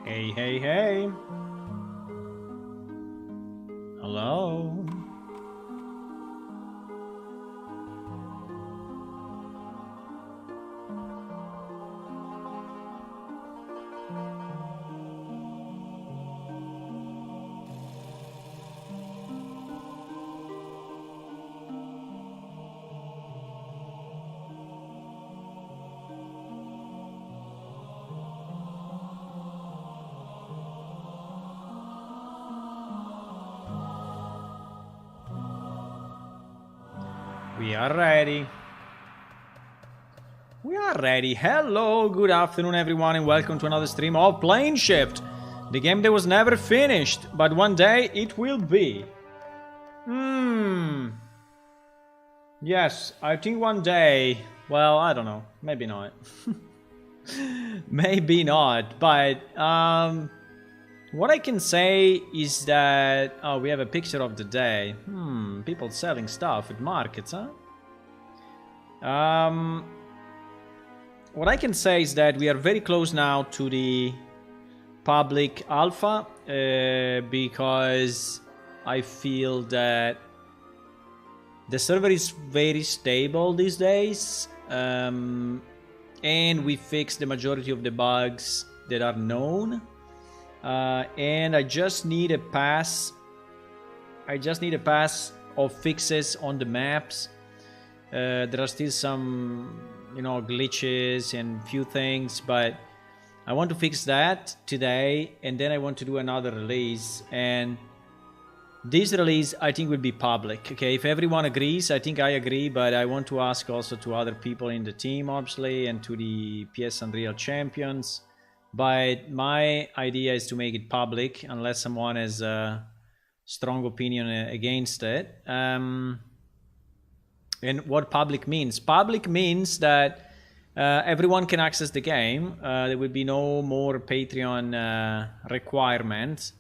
Hey, hey, hey. Hello. We are ready. We are ready. Hello, good afternoon, everyone, and welcome to another stream of Plane Shift, the game that was never finished, but one day it will be. Yes, I think one day. Well, I don't know. Maybe not. Maybe not. But what I can say is that we have a picture of the day. People selling stuff at markets, huh? What I can say is that we are very close now to the public alpha because I feel that the server is very stable these days, and we fixed the majority of the bugs that are known, and I just need a pass. I just need a pass of fixes on the maps. There are still some, glitches and few things, but I want to fix that today, and then I want to do another release. And this release, I think, will be public. Okay, if everyone agrees, I think I agree, but I want to ask also to other people in the team, obviously, and to the PS Unreal champions. But my idea is to make it public, unless someone has a strong opinion against it. And what public means? Public means that everyone can access the game. There will be no more Patreon requirements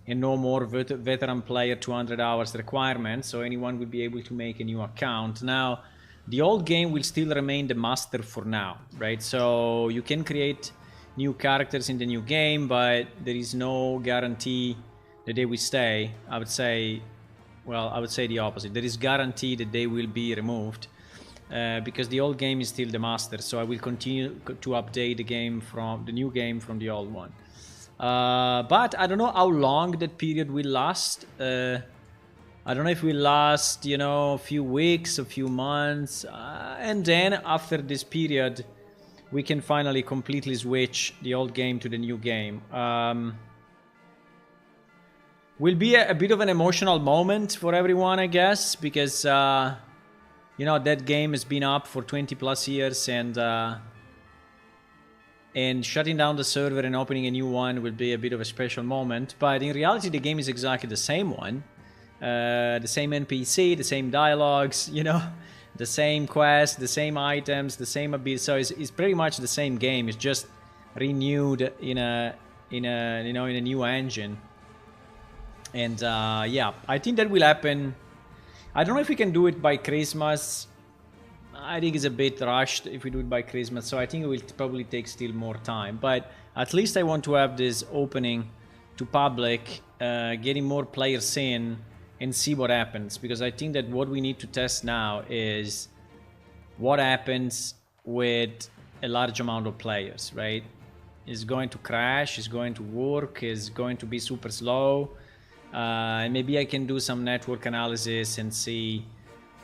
and no more veteran player 200 hours requirements. So anyone will be able to make a new account. Now, the old game will still remain the master for now, right? So you can create new characters in the new game, but there is no guarantee that they will stay. I would say the opposite. There is guarantee that they will be removed because the old game is still the master. So I will continue to update the game from the new game from the old one. But I don't know how long that period will last. I don't know if it will last, a few weeks, a few months. And then after this period, we can finally completely switch the old game to the new game. Will be a bit of an emotional moment for everyone, I guess, because that game has been up for 20 plus years, and shutting down the server and opening a new one will be a bit of a special moment. But in reality, the game is exactly the same one, the same NPC, the same dialogues, the same quest, the same items, the same ability. So it's pretty much the same game. It's just renewed in a new engine. And yeah, I think that will happen. I don't know if we can do it by Christmas. I think it's a bit rushed if we do it by Christmas. So I think it will probably take still more time. But at least I want to have this opening to public, getting more players in and see what happens. Because I think that what we need to test now is what happens with a large amount of players, right? Is going to crash? Is going to work? Is going to be super slow? And maybe I can do some network analysis and see,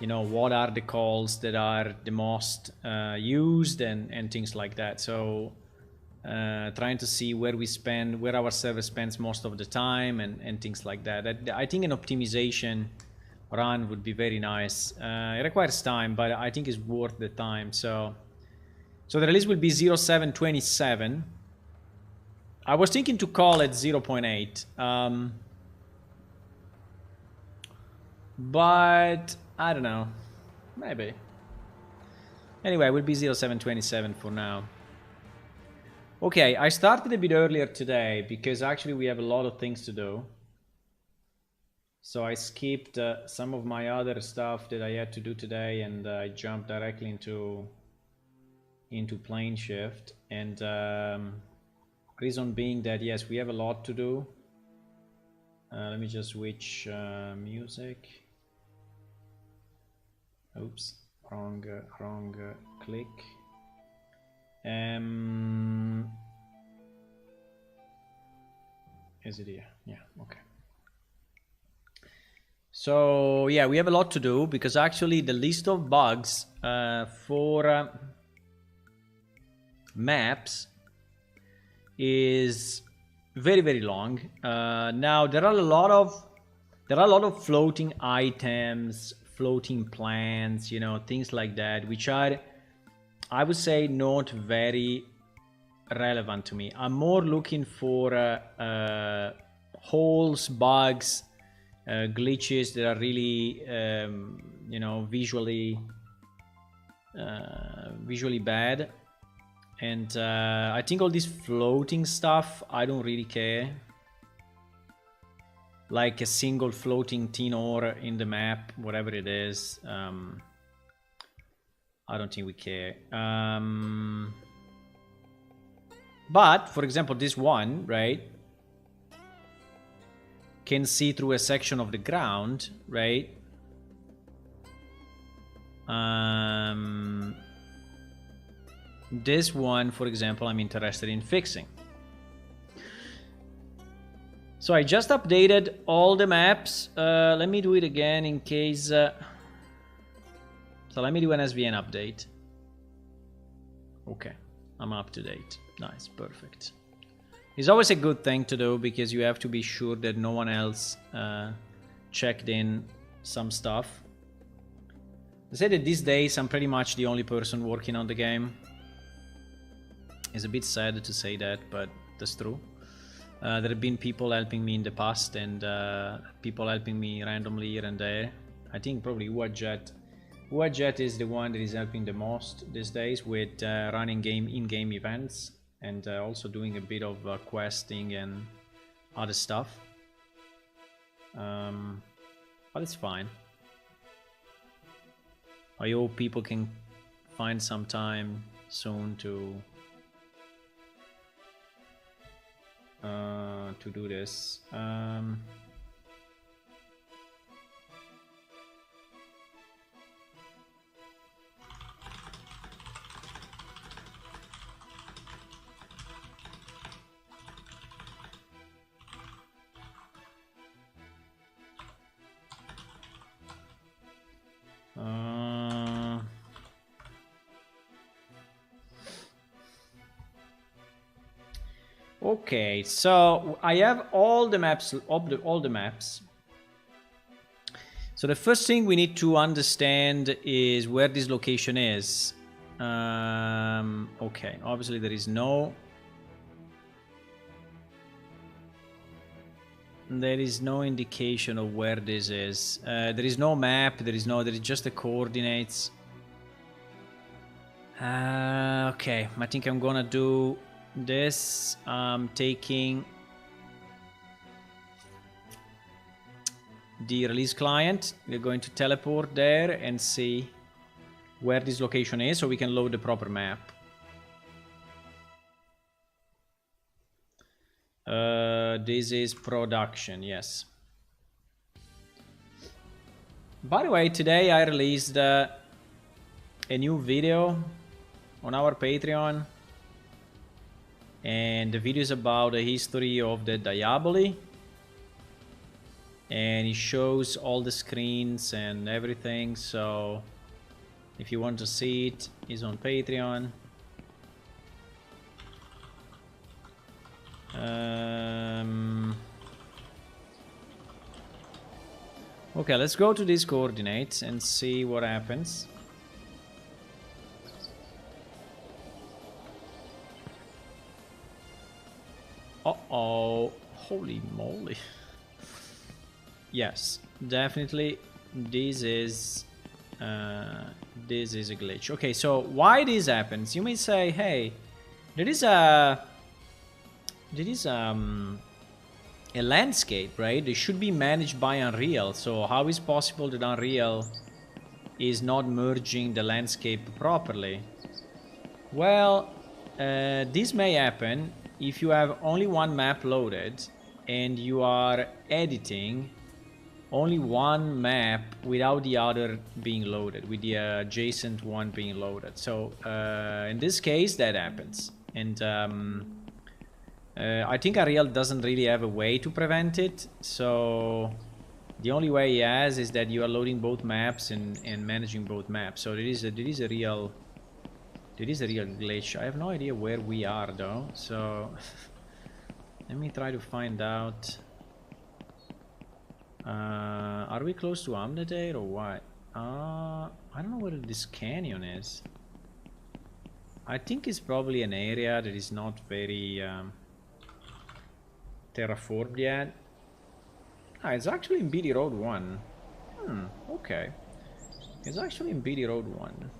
what are the calls that are the most used and things like that. So trying to see where our server spends most of the time and things like that. I think an optimization run would be very nice. It requires time, but I think it's worth the time. So the release will be 07/27. I was thinking to call it 0.8. But I don't know, maybe. Anyway, it will be 07/27 for now. Okay, I started a bit earlier today because actually we have a lot of things to do. So I skipped some of my other stuff that I had to do today, and I jumped directly into Plane Shift. And Reason being that, yes, we have a lot to do. Let me just switch music. Oops, wrong click. Is it here? Yeah, okay. So yeah, we have a lot to do because actually the list of bugs for maps is very, very long. Now there are a lot of floating items, floating plants, you know, things like that, which are, I would say, not very relevant to me. I'm more looking for holes, bugs, glitches that are really, you know, visually bad. And I think all this floating stuff, I don't really care. Like a single floating tin ore in the map, whatever it is, I don't think we care. But, for example, this one, right, can see through a section of the ground, right? This one, for example, I'm interested in fixing. So I just updated all the maps. Let me do it again in case... So let me do an SVN update. Okay, I'm up to date. Nice, perfect. It's always a good thing to do because you have to be sure that no one else checked in some stuff. I say that these days I'm pretty much the only person working on the game. It's a bit sad to say that, but that's true. There have been people helping me in the past and people helping me randomly here and there. I think probably UAJet is the one that is helping the most these days with running in-game events and also doing a bit of questing and other stuff. But it's fine. I hope people can find some time soon to do this. Okay, so I have all the maps, all the maps. So the first thing we need to understand is where this location is. Okay, obviously there is no indication of where this is. There is no map. There is just the coordinates. Okay, I think I'm gonna do this. Taking the release client. We're going to teleport there and see where this location is so we can load the proper map. This is production, yes. By the way, today I released a new video on our Patreon. And the video is about the history of the Diaboli. And it shows all the screens and everything. So if you want to see it, it's on Patreon. Okay, let's go to these coordinates and see what happens. Uh-oh, holy moly. Yes, definitely this is a glitch. Okay, so why this happens? You may say, hey, there is a landscape, right? It should be managed by Unreal. So how is possible that Unreal is not merging the landscape properly? Well, this may happen if you have only one map loaded and you are editing only one map without the other being loaded, with the adjacent one being loaded. So in this case, that happens. And I think Ariel doesn't really have a way to prevent it. So the only way he has is that you are loading both maps and managing both maps. So there is a real glitch. I have no idea where we are though. So let me try to find out. Are we close to Amnedate or what? I don't know where this canyon is. I think it's probably an area that is not very terraformed yet. Ah, it's actually in BD Road 1. Okay. It's actually in BD Road 1.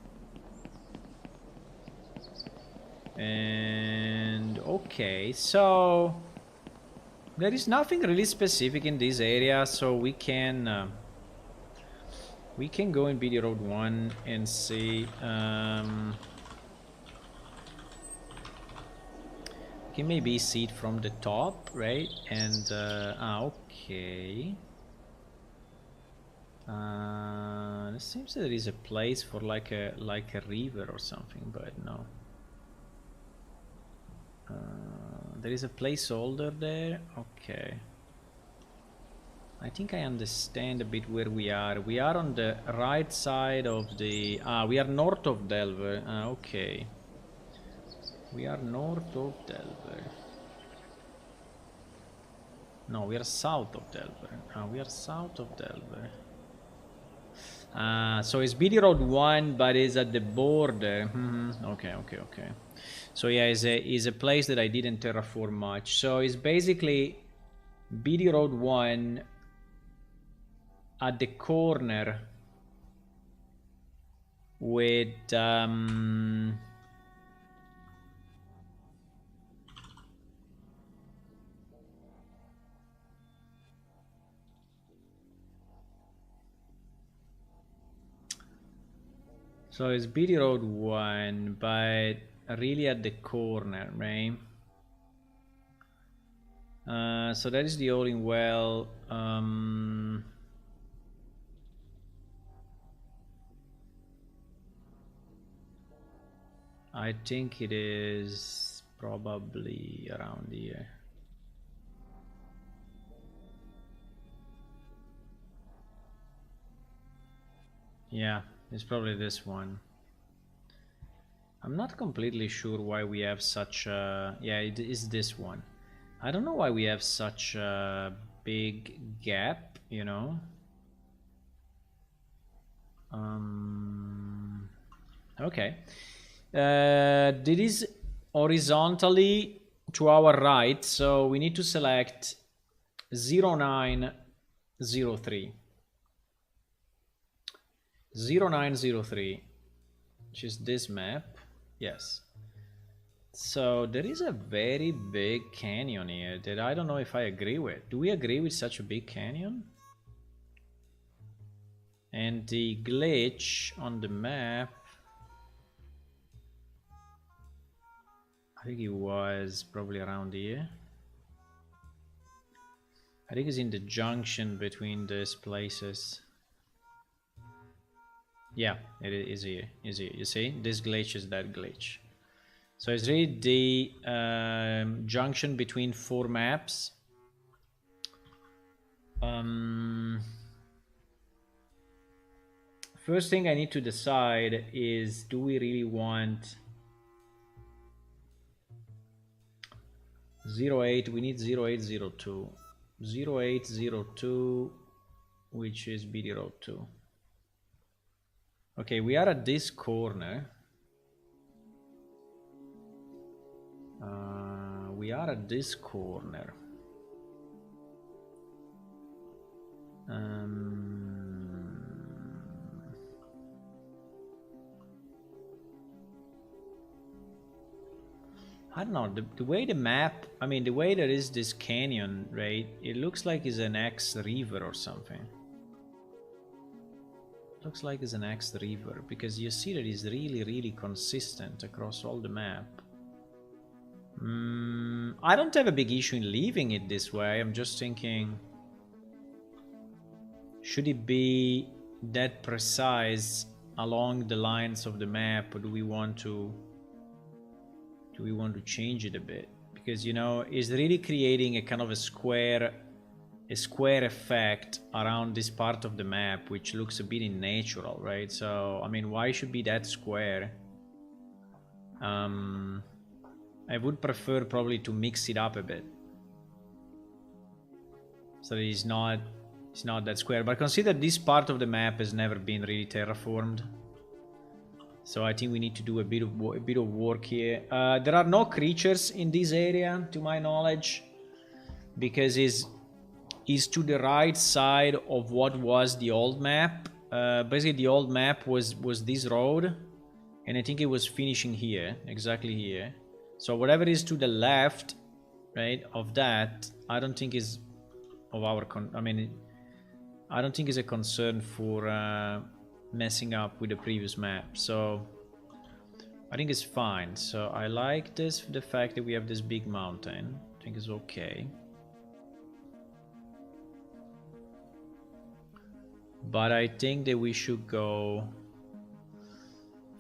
And okay, so there is nothing really specific in this area, so we can go in BD Road 1 and see. We can maybe see it from the top, right? And okay. It seems that there is a place for like a river or something, but no. There is a placeholder there. Okay. I think I understand a bit where we are. We are on the right side of the... we are north of Delver. Okay. We are north of Delver. No, we are south of Delver. We are south of Delver. So it's BD Road 1, but it's at the border. Okay. So yeah, it's a place that I didn't terraform much. So it's basically BD Road 1 at the corner with so it's BD Road 1, but really at the corner, right? So that is the All-in Well. I think it is probably around here. Yeah, it's probably this one. I'm not completely sure why we have such a... Yeah, it is this one. I don't know why we have such a big gap, you know? Okay. It is horizontally to our right, so we need to select 0903. 0903, which is this map. Yes. So there is a very big canyon here that I don't know if I agree with. Do we agree with such a big canyon? And the glitch on the map, I think it was probably around here. I think it's in the junction between these places. Yeah, it is here. Is here. You see, this glitch is that glitch. So it's really the junction between four maps. First thing I need to decide is, do we really want 08? We need 0802. 0802, which is BD Road 2. Okay, we are at this corner. We are at this corner. I don't know, the way the map, I mean, the way there is this canyon, right? It looks like it's an X river or something. Looks like it's an X river because you see that it's really, really consistent across all the map. I don't have a big issue in leaving it this way. I'm just thinking, should it be that precise along the lines of the map, or do we want to change it a bit? Because, you know, it's really creating a kind of a square effect around this part of the map, which looks a bit unnatural, right? So I mean, why should be that square? I would prefer probably to mix it up a bit, so that it's not that square. But consider this part of the map has never been really terraformed, so I think we need to do a bit of work here. There are no creatures in this area, to my knowledge, because is to the right side of what was the old map. Basically, the old map was this road, and I think it was finishing here, exactly here. So whatever is to the left, right, of that, I don't think is of our I don't think is a concern for messing up with the previous map. So I think it's fine. So I like this, the fact that we have this big mountain. I think it's okay. But I think that we should go...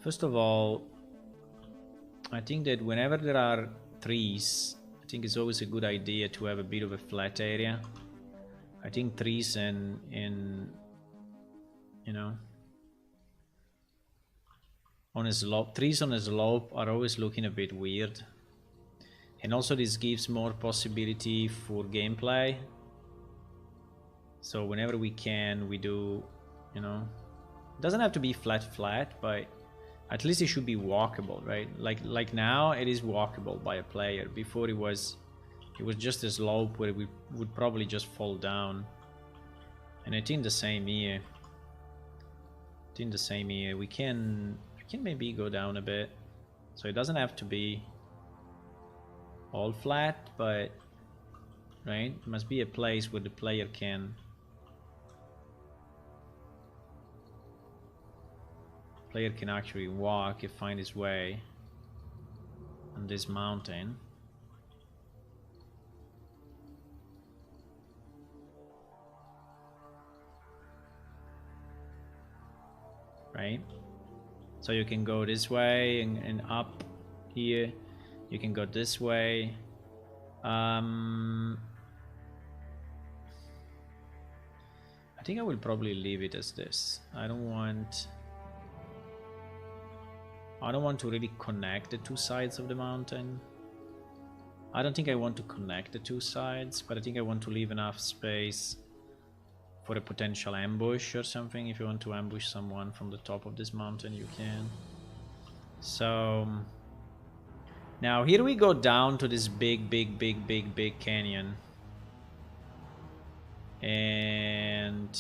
First of all, I think that whenever there are trees, I think it's always a good idea to have a bit of a flat area. I think trees in you know, on a slope, trees on a slope are always looking a bit weird. And also this gives more possibility for gameplay. So whenever we can, we do, you know, it doesn't have to be flat, but at least it should be walkable, right? Like now it is walkable by a player. Before it was just a slope where we would probably just fall down. And I think the same here. We can maybe go down a bit. So it doesn't have to be all flat, but right? It must be a place where the player can actually walk and find his way on this mountain. Right? So you can go this way and up here. You can go this way. I think I will probably leave it as this. I don't want to really connect the two sides of the mountain. I don't think I want to connect the two sides, but I think I want to leave enough space for a potential ambush or something. If you want to ambush someone from the top of this mountain, you can. So now here we go down to this big canyon. And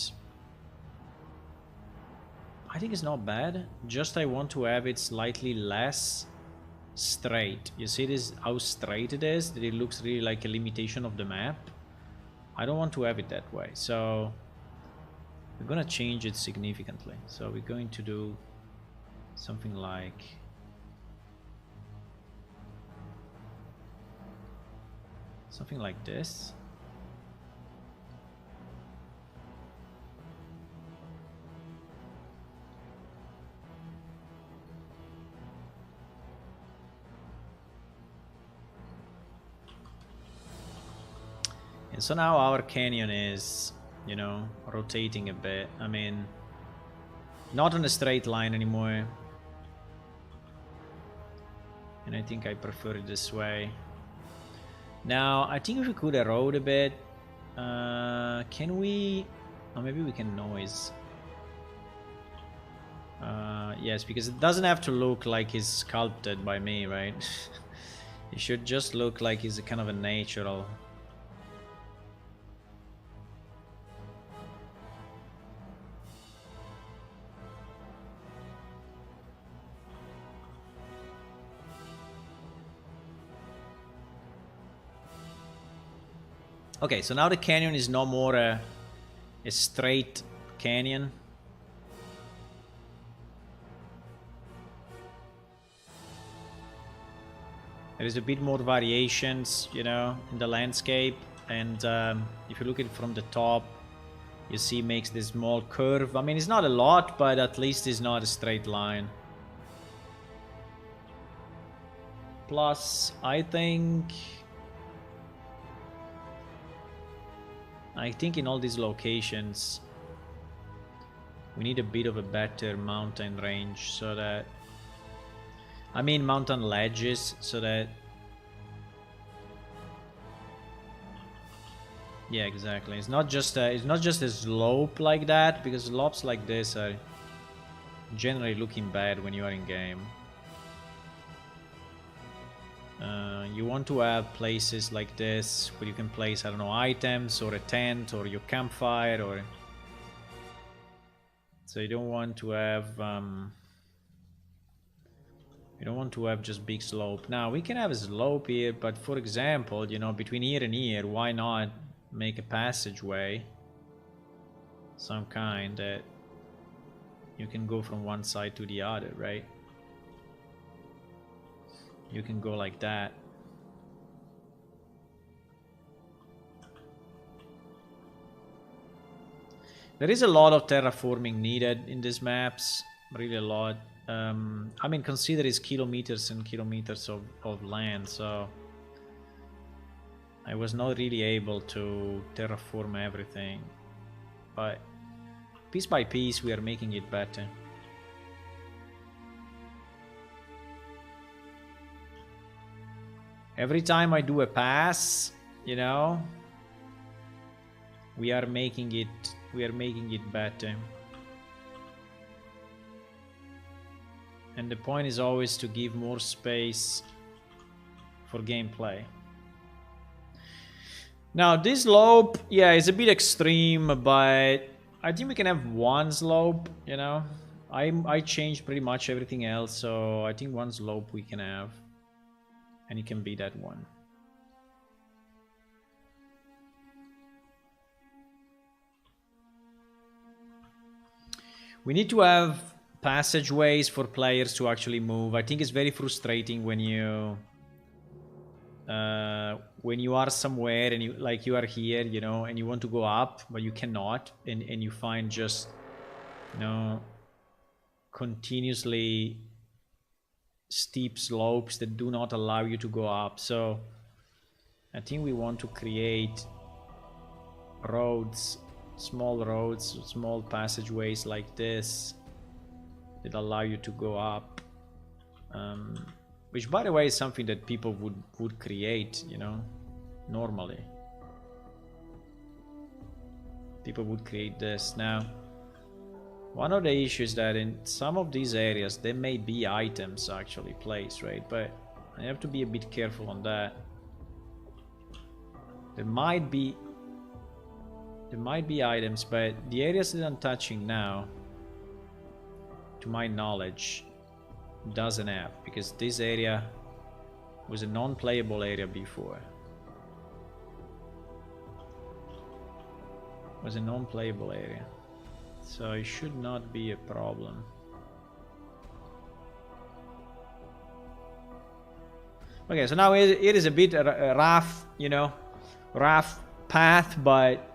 I think it's not bad. Just I want to have it slightly less straight. You see this, how straight it is? That it looks really like a limitation of the map. I don't want to have it that way. So we're gonna change it significantly. So we're going to do something like this. And so now our canyon is, you know, rotating a bit. I mean, not on a straight line anymore. And I think I prefer it this way. Now, I think if we could erode a bit, can we... Or maybe we can noise. Yes, because it doesn't have to look like it's sculpted by me, right? It should just look like it's a kind of a natural... Okay, so now the canyon is no more a straight canyon. There is a bit more variations, you know, in the landscape. And if you look at it from the top, you see it makes this small curve. I mean, it's not a lot, but at least it's not a straight line. Plus, I think in all these locations, we need a bit of a better mountain range so that, I mean mountain ledges, so that, yeah, exactly. It's not just a slope like that, because slopes like this are generally looking bad when you are in game. You want to have places like this where you can place, I don't know, items or a tent or your campfire, or so you don't want to have just big slope. Now we can have a slope here, but for example, you know, between here and here, why not make a passageway, some kind that you can go from one side to the other, right? You can go like that. There is a lot of terraforming needed in these maps, really a lot. I mean, consider it's kilometers and kilometers of land, so I was not really able to terraform everything, but piece by piece we are making it better. Every time I do a pass, you know, we are making it better. And the point is always to give more space for gameplay. Now this slope, yeah, is a bit extreme, but I think we can have one slope, you know. I changed pretty much everything else, so I think one slope we can have. And it can be that one. We need to have passageways for players to actually move. I think it's very frustrating when you are somewhere and you are here, you know, and you want to go up, but you cannot, and you find just, you know, continuously steep slopes that do not allow you to go up. So I think we want to create roads, small passageways like this that allow you to go up, which by the way is something that people would create, you know, normally. People would create this. Now one of the issues that in some of these areas there may be items actually placed, right? But I have to be a bit careful on that. There might be items, but the areas that I'm touching now, to my knowledge, doesn't have, because this area was a non-playable area before. It was a non-playable area. So it should not be a problem. Okay, so now it is a bit rough, you know, rough path, but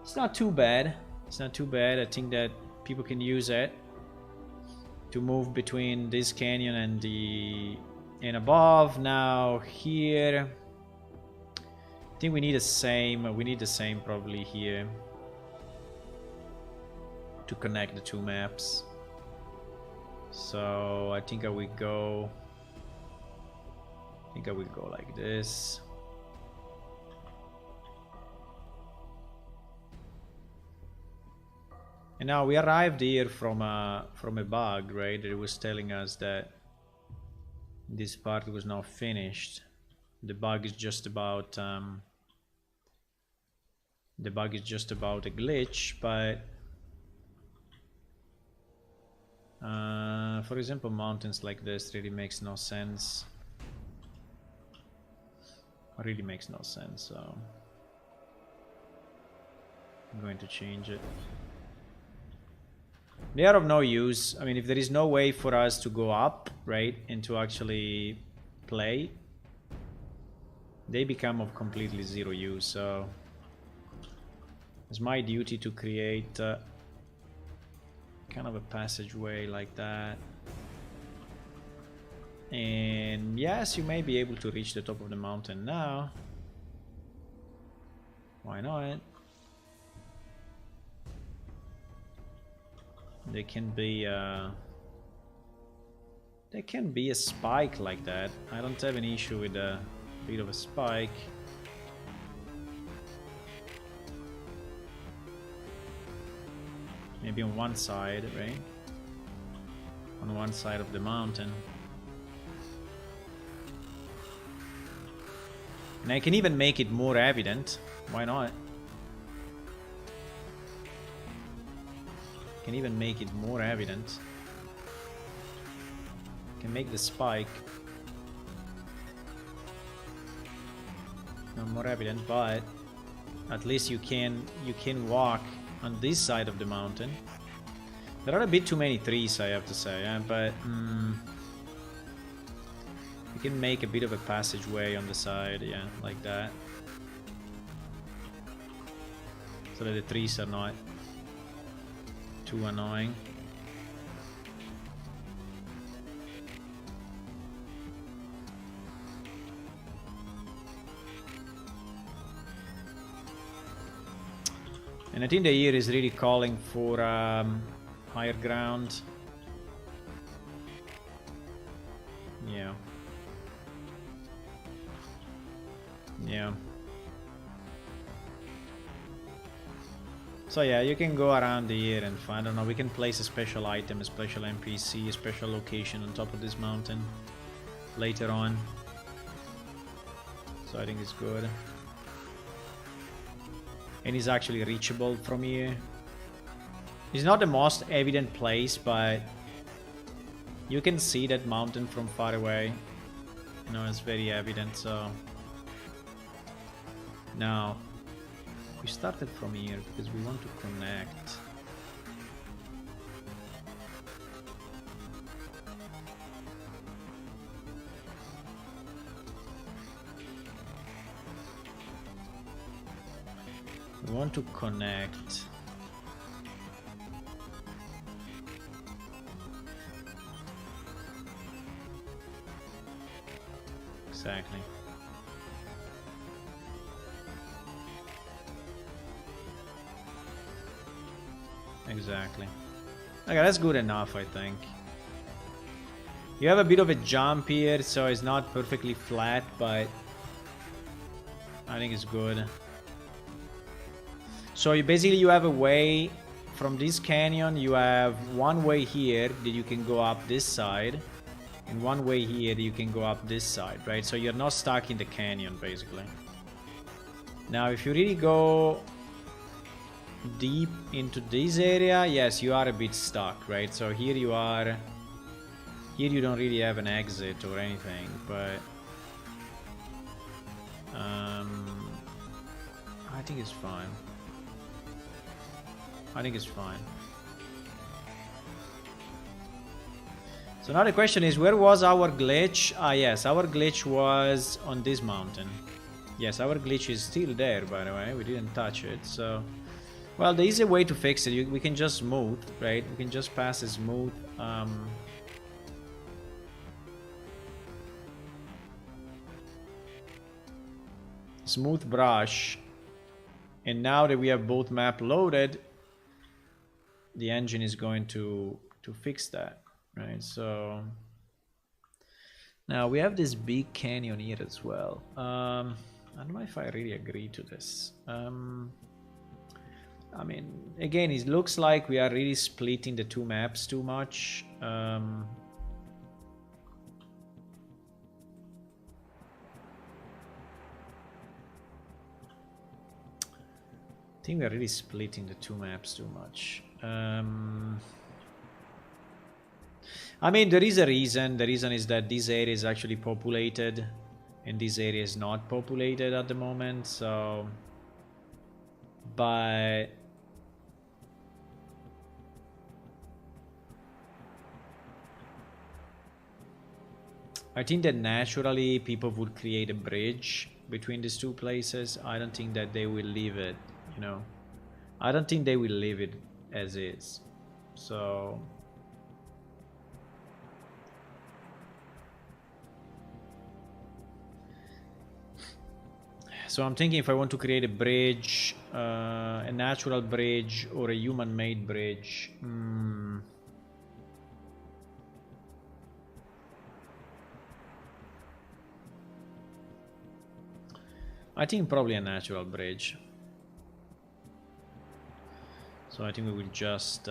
it's not too bad. It's not too bad. I think that people can use it to move between this canyon and above. Now here, I think we need the same. We need the same probably here to connect the two maps. So I think I will go like this. And now we arrived here from a bug, right? It was telling us that this part was not finished. The bug is just about a glitch, but for example, mountains like this really makes no sense. Really makes no sense, so I'm going to change it. They are of no use. I mean, if there is no way for us to go up, right, and to actually play, they become of completely zero use. So it's my duty to create kind of a passageway like that. And yes, you may be able to reach the top of the mountain now. Why not? There can be a spike like that. I don't have an issue with a bit of a spike. Maybe on one side, right? On one side of the mountain. And I can even make it more evident. Why not? I can even make it more evident. I can make the spike more evident, but at least you can walk on this side of the mountain. There are a bit too many trees, I have to say, but you can make a bit of a passageway on the side, yeah, like that, so that the trees are not too annoying. And I think the year is really calling for higher ground. Yeah. Yeah. So yeah, you can go around here and find, I don't know, we can place a special item, a special NPC, a special location on top of this mountain later on. So I think it's good. And it's actually reachable from here. It's not the most evident place, but you can see that mountain from far away. You know, it's very evident, so... Now, we started from here because we want to connect. We want to connect. Exactly. Exactly. Okay, that's good enough, I think. You have a bit of a jump here, so it's not perfectly flat, but I think it's good. So you basically have a way from this canyon. You have one way here that you can go up this side, and one way here that you can go up this side, right? So you're not stuck in the canyon, basically. Now, if you really go deep into this area, yes, you are a bit stuck, right? So here you are. Here you don't really have an exit or anything, but I think it's fine. I think it's fine. So now the question is, where was our glitch? Ah, yes, our glitch was on this mountain. Yes, our glitch is still there, by the way. We didn't touch it, so... Well, there is a way to fix it. We can just smooth, right? We can just pass a smooth... smooth brush. And now that we have both map loaded, the engine is going to fix that, right? So now we have this big canyon here as well. I don't know if I really agree to this. I mean, again, it looks like we are really splitting the two maps too much. I think we're really splitting the two maps too much. I mean, there is a reason. The reason is that this area is actually populated and this area is not populated at the moment, so... But... I think that naturally people would create a bridge between these two places. I don't think that they will leave it, you know. I don't think they will leave it as is. So I'm thinking if I want to create a bridge, a natural bridge or a human-made bridge. I think probably a natural bridge. So I think we will just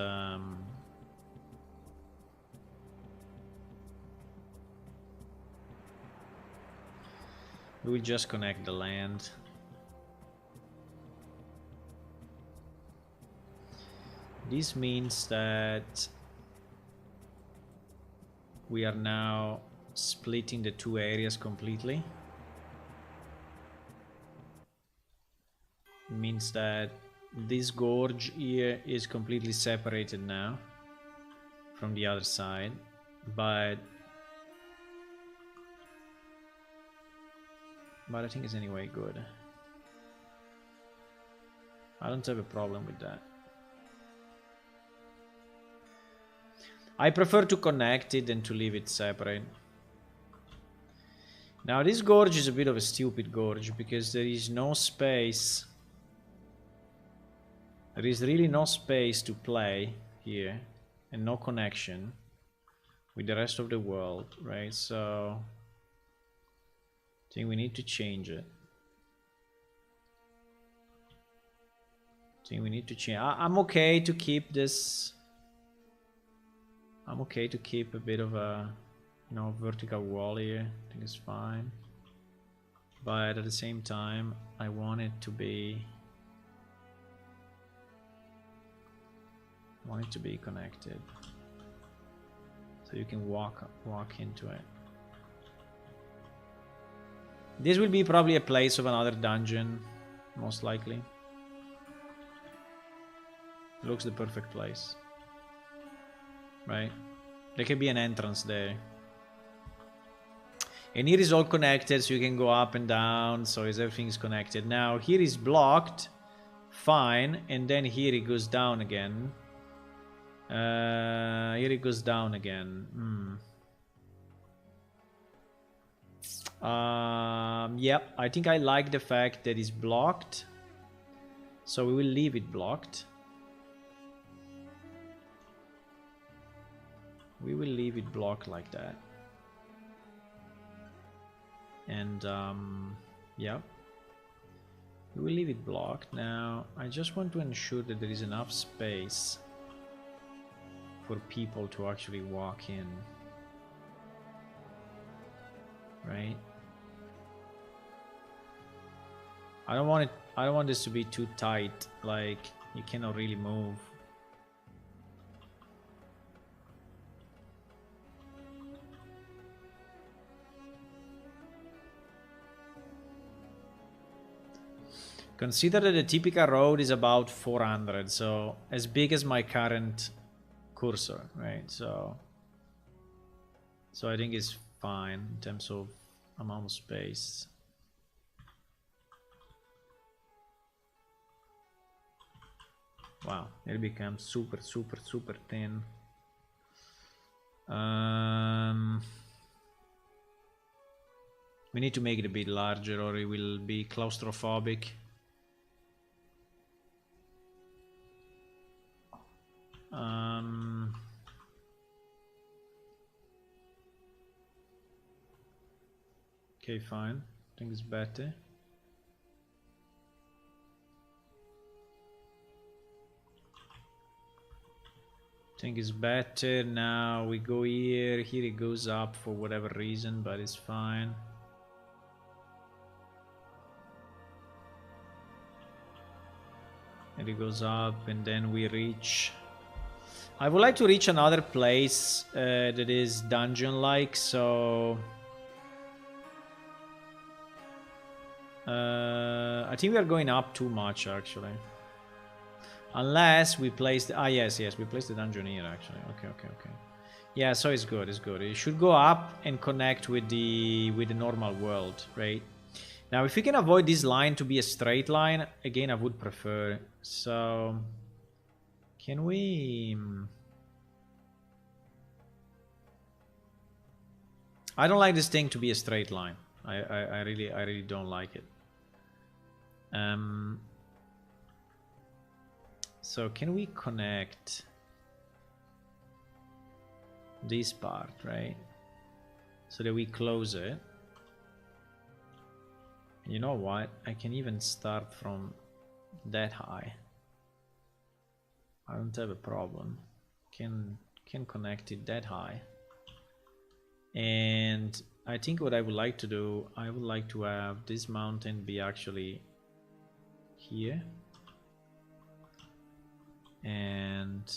connect the land. This means that we are now splitting the two areas completely. It means that this gorge here is completely separated now from the other side, but I think it's anyway good. I don't have a problem with that. I prefer to connect it than to leave it separate. Now this gorge is a bit of a stupid gorge because there is no space. There is really no space to play here and no connection with the rest of the world, right? So I think we need to change it. I'm okay to keep this. I'm okay to keep a bit of a, you know, vertical wall here. I think it's fine. But at the same time, I want it to be connected, so you can walk into it. This will be probably a place of another dungeon, most likely. Looks the perfect place, right? There can be an entrance there, and here is all connected, so you can go up and down. So everything is connected. Now here is blocked, fine, and then here it goes down again. Here it goes down again. Yep, I think I like the fact that it's blocked, so we will leave it blocked. We will leave it blocked like that. And yep, we will leave it blocked. Now I just want to ensure that there is enough space for people to actually walk in, right? I don't want this to be too tight, like you cannot really move. Consider that the typical road is about 400, so as big as my current cursor, right? So I think it's fine in terms of amount of space. Wow, it becomes super thin. We need to make it a bit larger or it will be claustrophobic. Okay, fine. I think it's better. I think it's better. Now we go here. Here it goes up for whatever reason, but it's fine. And it goes up, and then we reach. I would like to reach another place that is dungeon-like, so I think we are going up too much, actually. Unless we place the... yes, we place the dungeon here, actually. Okay. Yeah, so it's good, It should go up and connect with the normal world, right? Now, if we can avoid this line to be a straight line, again, I would prefer. So, can we... I don't like this thing to be a straight line. I really don't like it. So can we connect this part, right? So that we close it. You know what? I can even start from that high. I don't have a problem. Can connect it that high. And I think what I would like to do, I would like to have this mountain be actually here. And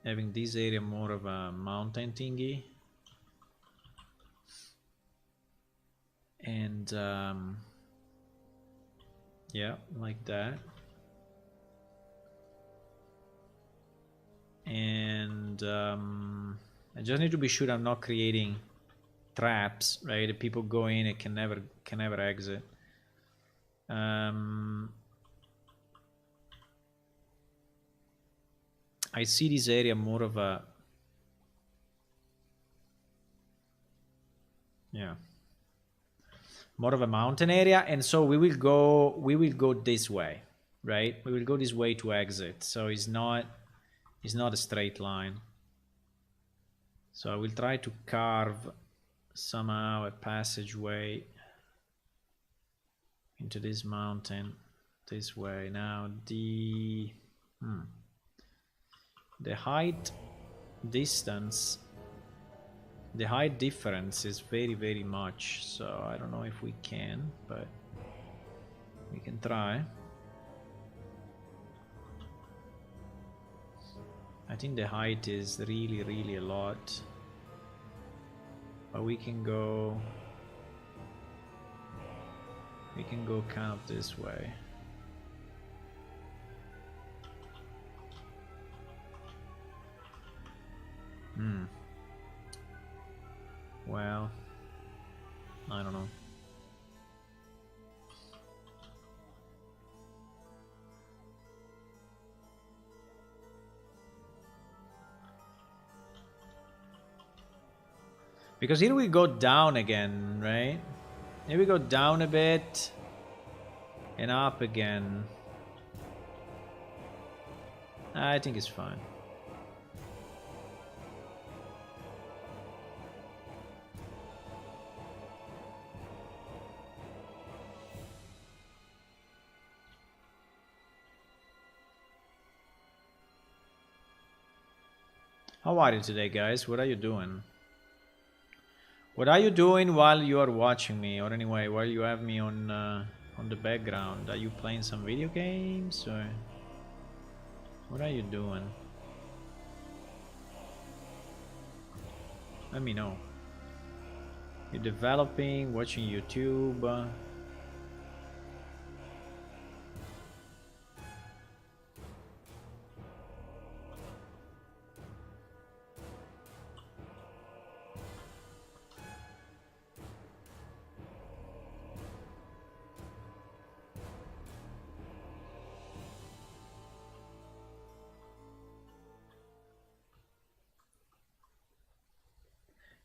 having this area more of a mountain thingy. And yeah, like that. And I just need to be sure I'm not creating traps, right? That people go in and can never exit. I see this area more of a more of a mountain area, and so we will go this way, right? We will go this way to exit. So it's not a straight line. So I will try to carve somehow a passageway into this mountain this way. Now the height distance, the height difference is very much, so I don't know if we can, but we can try. I think the height is really a lot, but we can go kind of this way. Well, I don't know. Because here we go down again, right? Here we go down a bit and up again. I think it's fine. How are you today, guys? What are you doing? What are you doing while you are watching me? Or anyway, while you have me on the background? Are you playing some video games? Or what are you doing? Let me know. You're developing, watching YouTube.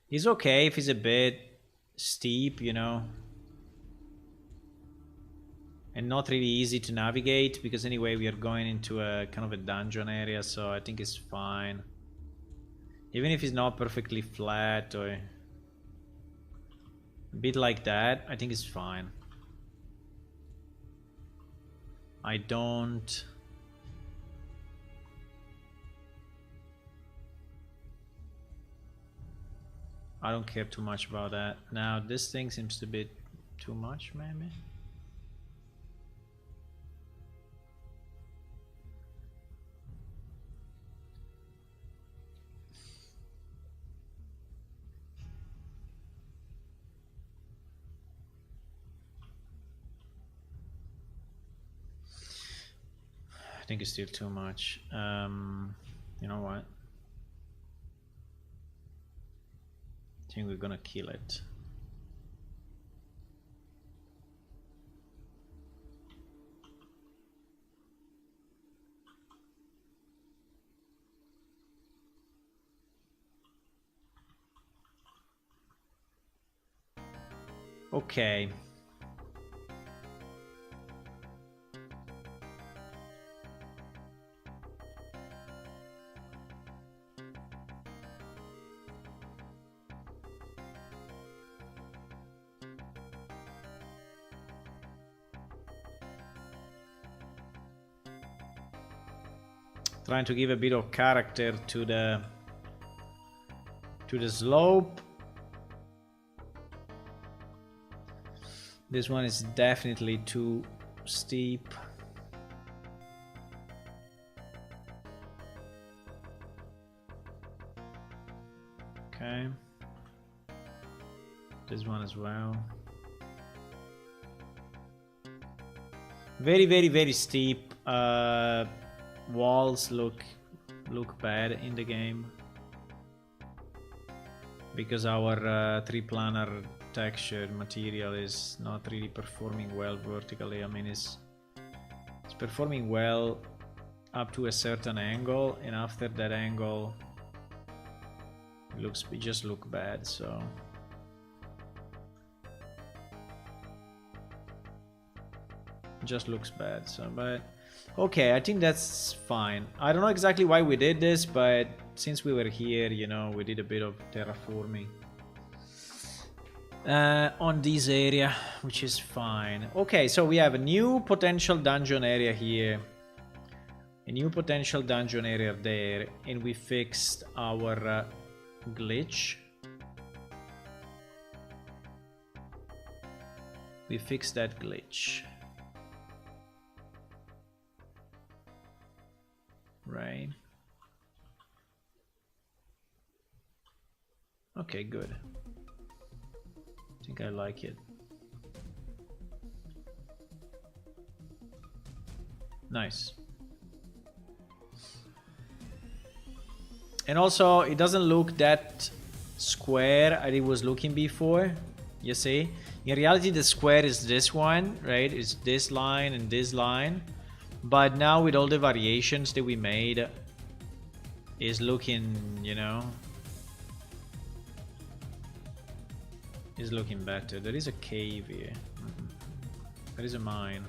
It's okay if it's a bit steep, you know, and not really easy to navigate, because anyway we are going into a kind of a dungeon area, so I think it's fine. Even if it's not perfectly flat or a bit like that, I think it's fine. I don't care too much about that. Now this thing seems to be too much, maybe. I think it's still too much. You know what? I think we're gonna kill it. Okay. Trying to give a bit of character to the slope. This one is definitely too steep. Okay. This one as well. Very, very, very steep. Walls look bad in the game because our three-planar textured material is not really performing well vertically. I mean, it's performing well up to a certain angle, and after that angle, it just look bad. So. Just looks bad. So, but. Okay, I think that's fine. I don't know exactly why we did this, but since we were here, you know, we did a bit of terraforming on this area, which is fine. Okay, so we have a new potential dungeon area here, a new potential dungeon area there, and we fixed our glitch. We fixed that glitch. Right. Okay, good. I think I like it. Nice. And also, it doesn't look that square as it was looking before. You see? In reality, the square is this one, right? It's this line and this line. But now with all the variations that we made, is looking, you know, is looking better. There is a cave here. There is a mine.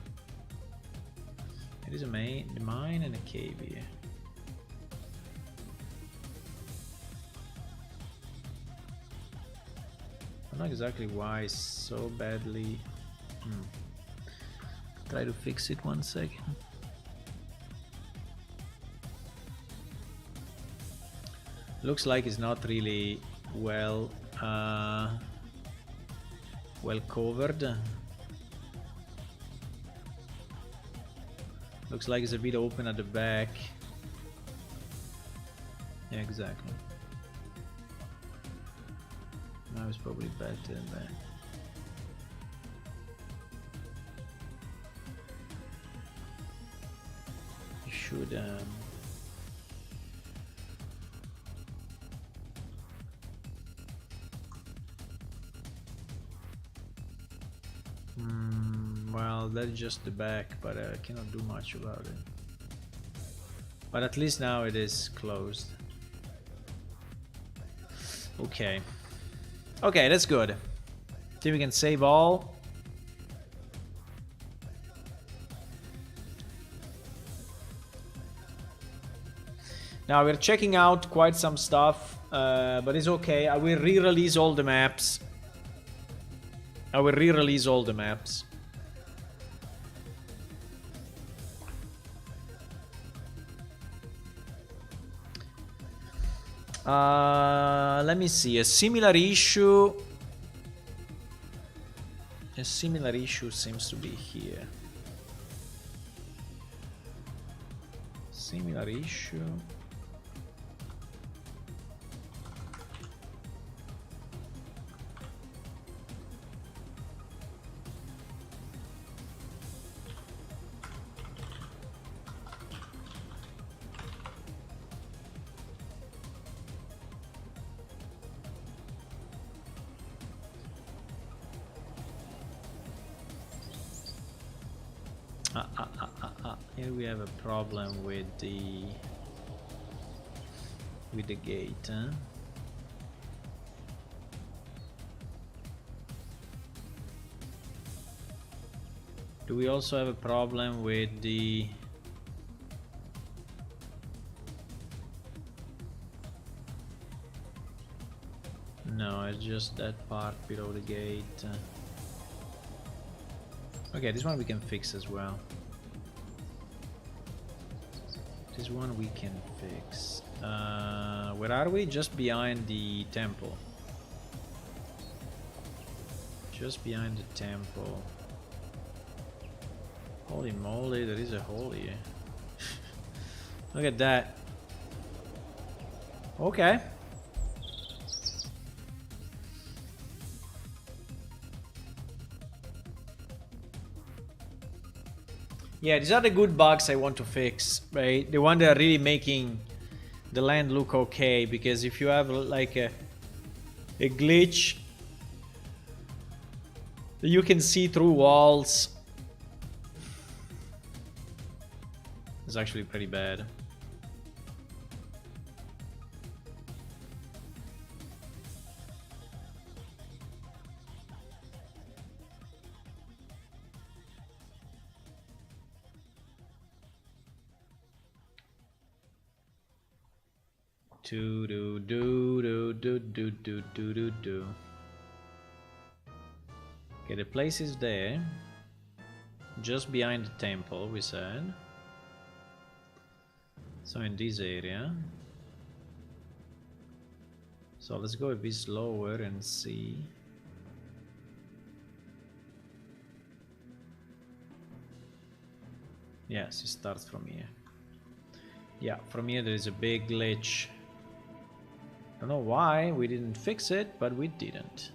There is a mine and a cave here. I don't know exactly why it's so badly. Try to fix it 1 second. Looks like it's not really well covered. Looks like it's a bit open at the back. Yeah, exactly. Now it's probably better than that. You should well, that's just the back, but I cannot do much about it. But at least now it is closed. Okay. Okay, that's good. See if we can save all. Now we're checking out quite some stuff, but it's okay. I will re-release all the maps. I will re-release all the maps. Let me see. A similar issue seems to be here. Similar issue. Here we have a problem with the gate, huh? Do we also have a problem with the... No, it's just that part below the gate. Okay, this one we can fix as well. This one we can fix. Where are we? Just behind the temple. Just behind the temple. Holy moly, there is a hole here. Look at that. Okay. Yeah, these are the good bugs I want to fix, right? The one that are really making the land look okay, because if you have like a glitch, you can see through walls. It's actually pretty bad. Do do do do do do do do do do. Okay, the place is there, just behind the temple, we said. So in this area. So let's go a bit slower and see. Yes, it starts from here. Yeah, from here there is a big glitch. Don't know why we didn't fix it, but we didn't.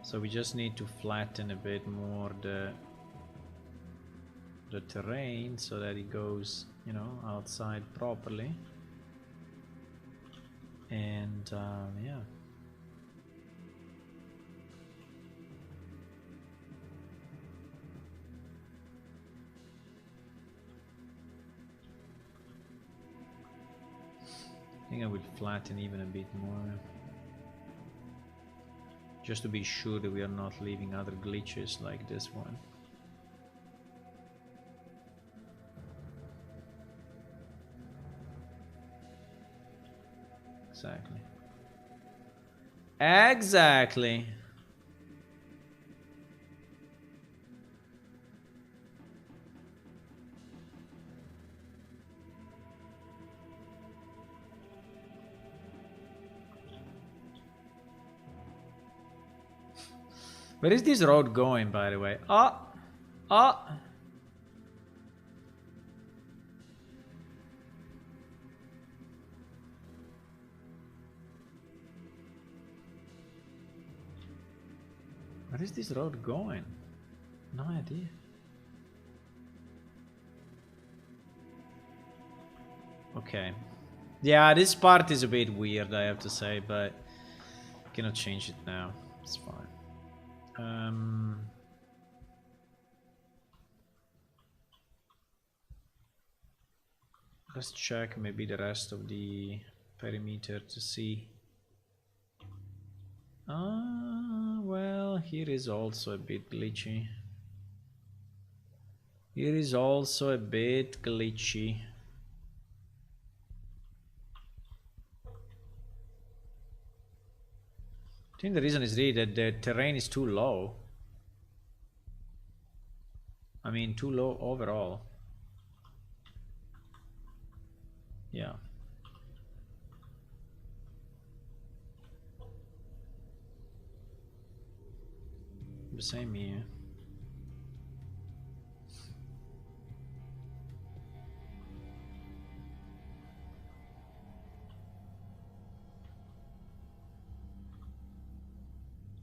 So we just need to flatten a bit more the terrain so that it goes, you know, outside properly. And yeah. I think I would flatten even a bit more. Just to be sure that we are not leaving other glitches like this one. Exactly. Exactly. Where is this road going, by the way? Ah! Ah! Where is this road going? No idea. Okay. Yeah, this part is a bit weird, I have to say, but cannot change it now. It's fine. Let's check maybe the rest of the perimeter to see. Well, here is also a bit glitchy. Here is also a bit glitchy. I think the reason is really that the terrain is too low. I mean, too low overall. Yeah. The same here.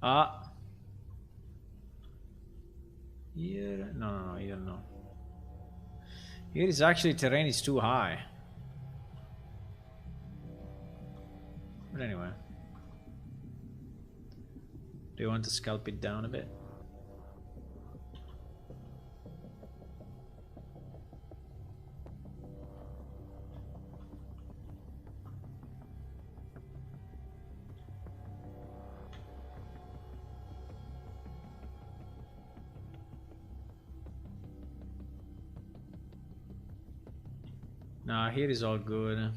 Ah. Here, no, here no. Here is actually terrain is too high. But anyway. Do you want to scalp it down a bit? Nah, here is all good.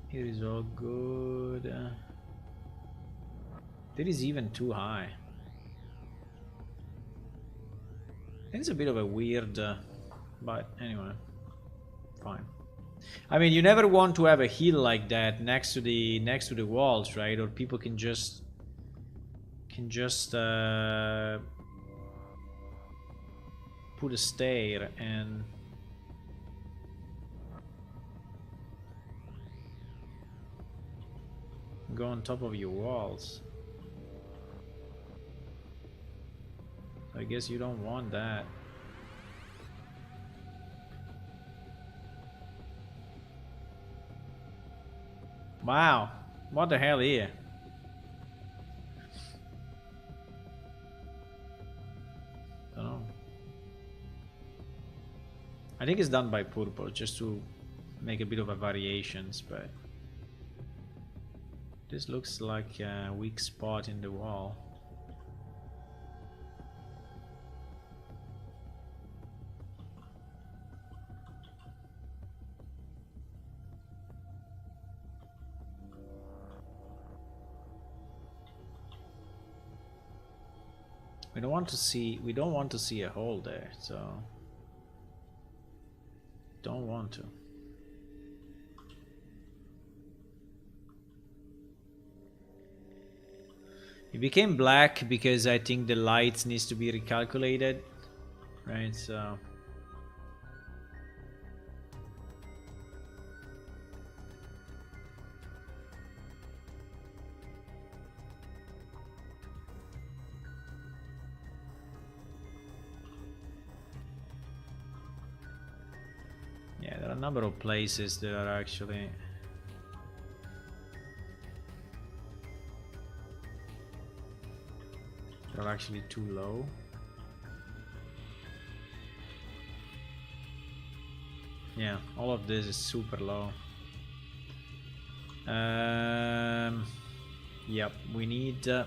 Here is all good. That is even too high. It's a bit of a weird, but anyway, fine. I mean, you never want to have a hill like that next to the walls, right? Or people can just put a stair and go on top of your walls. I guess you don't want that. Wow, what the hell here? Don't know. I think it's done by purpose, just to make a bit of a variations, but this looks like a weak spot in the wall. We don't want to see a hole there, so don't want to. It became black because I think the lights needs to be recalculated, right? So yeah, there are a number of places that are actually too low. Yeah, all of this is super low. Yep, we need to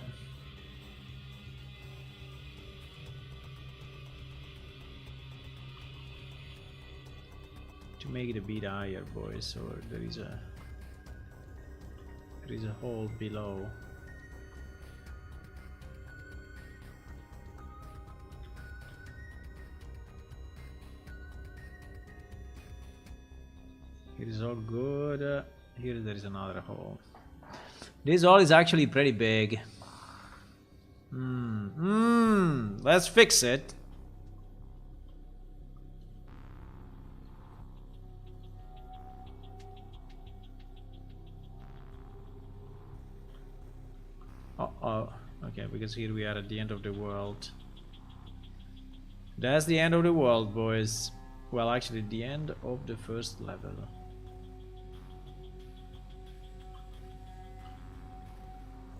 make it a bit higher, boys, so there is a hole below. It is all good. Here there is another hole. This hole is actually pretty big. Let's fix it. Uh-oh. Okay, because here we are at the end of the world. That's the end of the world, boys. Well, actually, the end of the first level.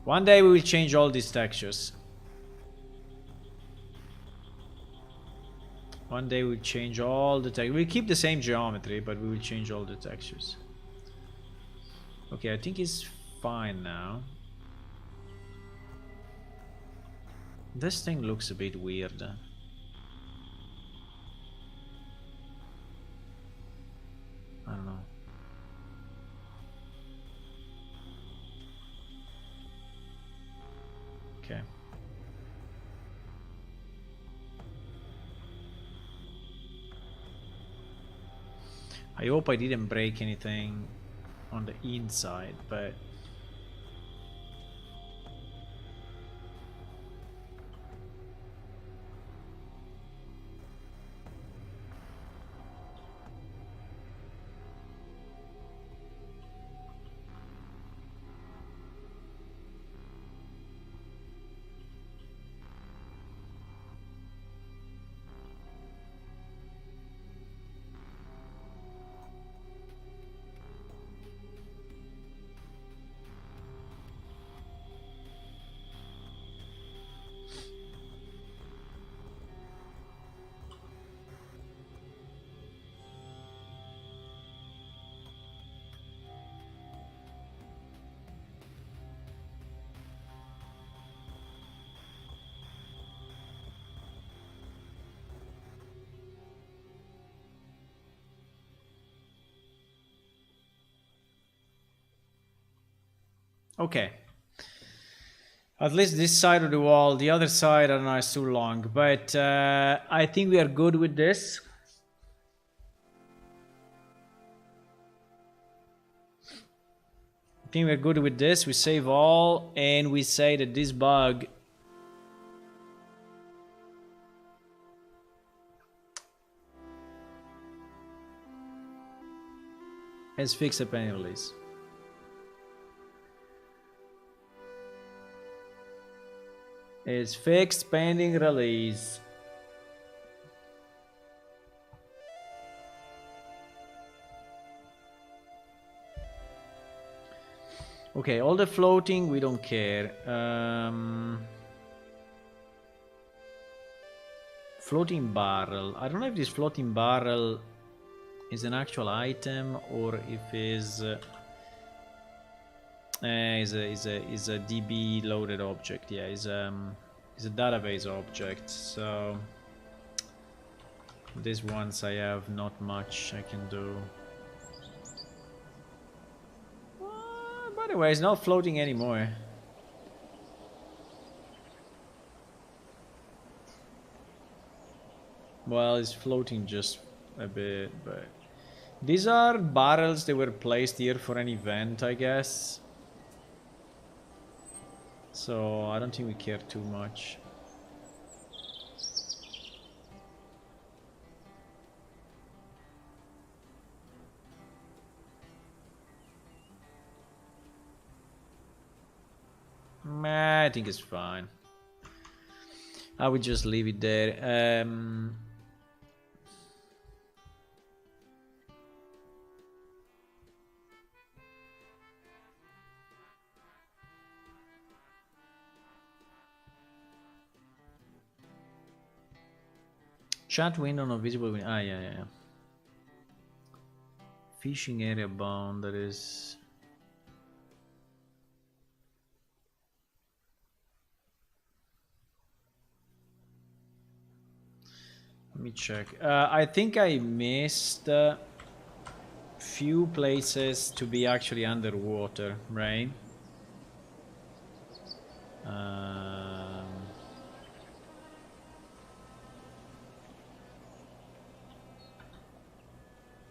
One day we will change all these textures. One day we'll change all the textures. We'll keep the same geometry, but we will change all the textures. Okay, I think it's fine now. This thing looks a bit weird. I don't know. Okay. I hope I didn't break anything on the inside, but Okay. At least this side of the wall. The other side, I don't know, is too long. But I think we are good with this. I think we're good with this. We save all, and we say that this bug has fixed a pending release. It's fixed pending release. Okay, all the floating, we don't care. Floating barrel. I don't know if this floating barrel is an actual item or if is a DB loaded object. Yeah, is a database object. So these ones I have not much I can do. By the way, it's not floating anymore. Well, it's floating just a bit, but these are barrels that were placed here for an event, I guess. So I don't think we care too much. Nah, I think it's fine. I would just leave it there. Chat window not visible. Ah, yeah. Fishing area bound. That is. Let me check. I think I missed few places to be actually underwater, right?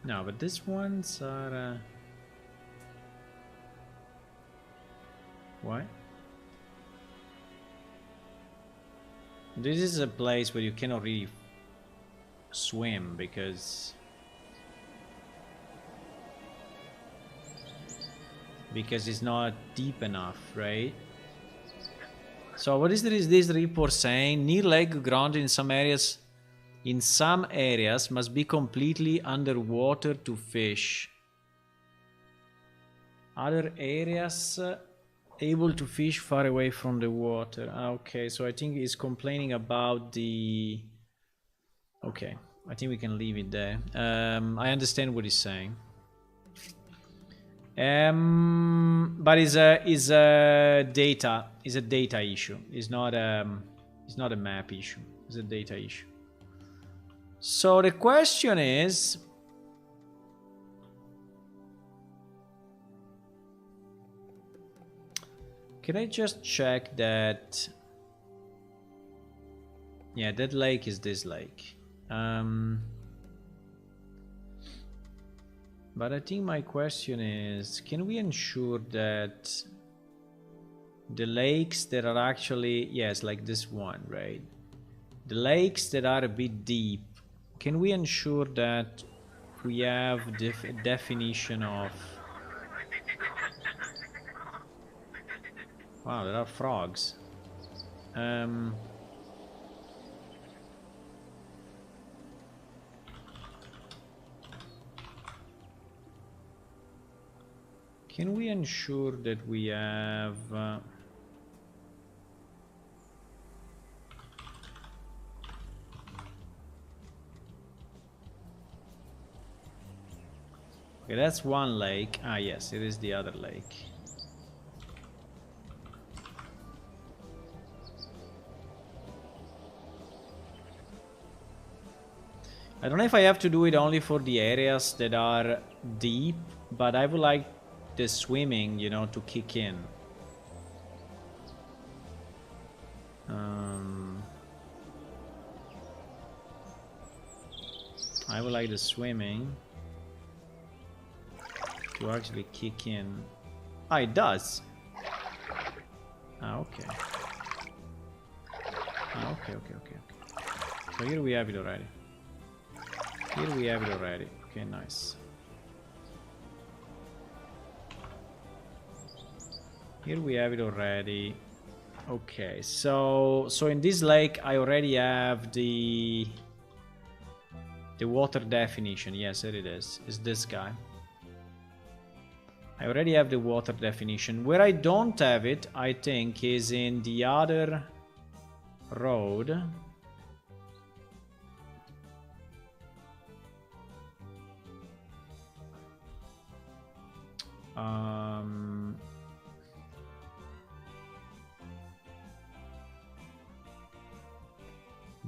No, but these ones are... What? This is a place where you cannot really swim because it's not deep enough, right? So what is this report saying? Near lake ground in some areas must be completely underwater to fish. Other areas able to fish far away from the water. Okay, so I think he's complaining about the... Okay, I think we can leave it there. I understand what he's saying. But it's a data issue. It's not a map issue. It's a data issue. So the question is, can I just check that? Yeah, that lake is this lake. But I think my question is, can we ensure that the lakes that are actually, yes, like this one, right? The lakes that are a bit deep, can we ensure that we have definition of... Wow, there are frogs. Can we ensure that we have... Okay, that's one lake. Ah, yes, it is the other lake. I don't know if I have to do it only for the areas that are deep, but I would like the swimming, you know, to kick in. I would like the swimming to actually kick in. Ah, it does. Ah, okay. Ah, okay. So here we have it already. Okay, nice. Here we have it already. Okay, so in this lake I already have the water definition. Yes, there it is. It's this guy. I already have the water definition. Where I don't have it, I think, is in the other road.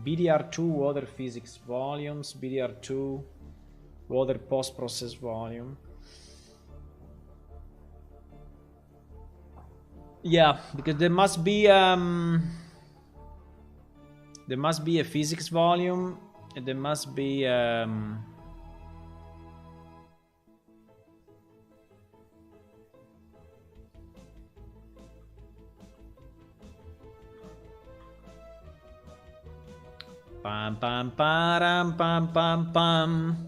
BDR2 water physics volumes, BDR2 water post-process volume. Yeah, because there must be a physics volume, and there must be pam pam param pam pam pam.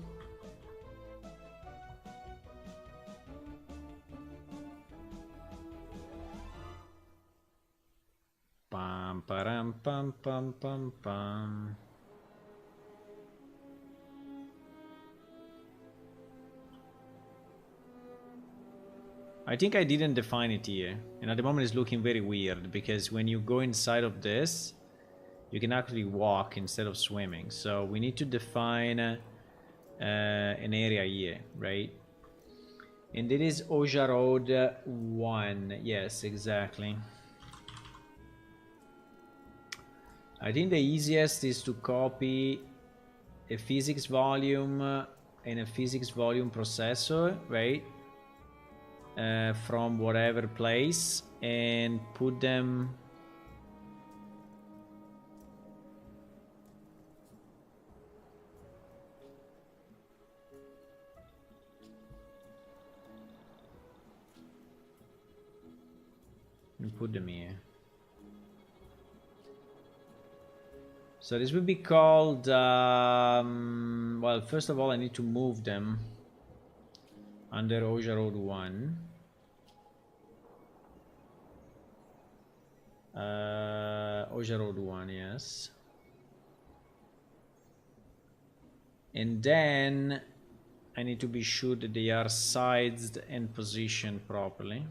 Pam param pam pam pam pam. I think I didn't define it here, and at the moment it's looking very weird because when you go inside of this, you can actually walk instead of swimming. So we need to define an area here, right? And it is Oja Road 1. Yes, exactly. I think the easiest is to copy a physics volume and a physics volume processor, right? From whatever place and put them here. So this would be called well, first of all I need to move them under Oja Road 1. Oja Road 1, yes. And then I need to be sure that they are sized and positioned properly.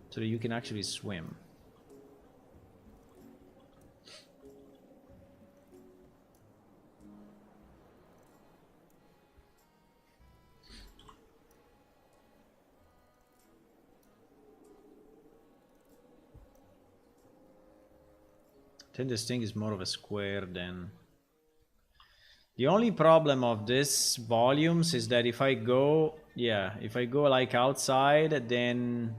So that you can actually swim. I think this thing is more of a square than... The only problem of this volumes is that if I go... Yeah, if I go like outside, then...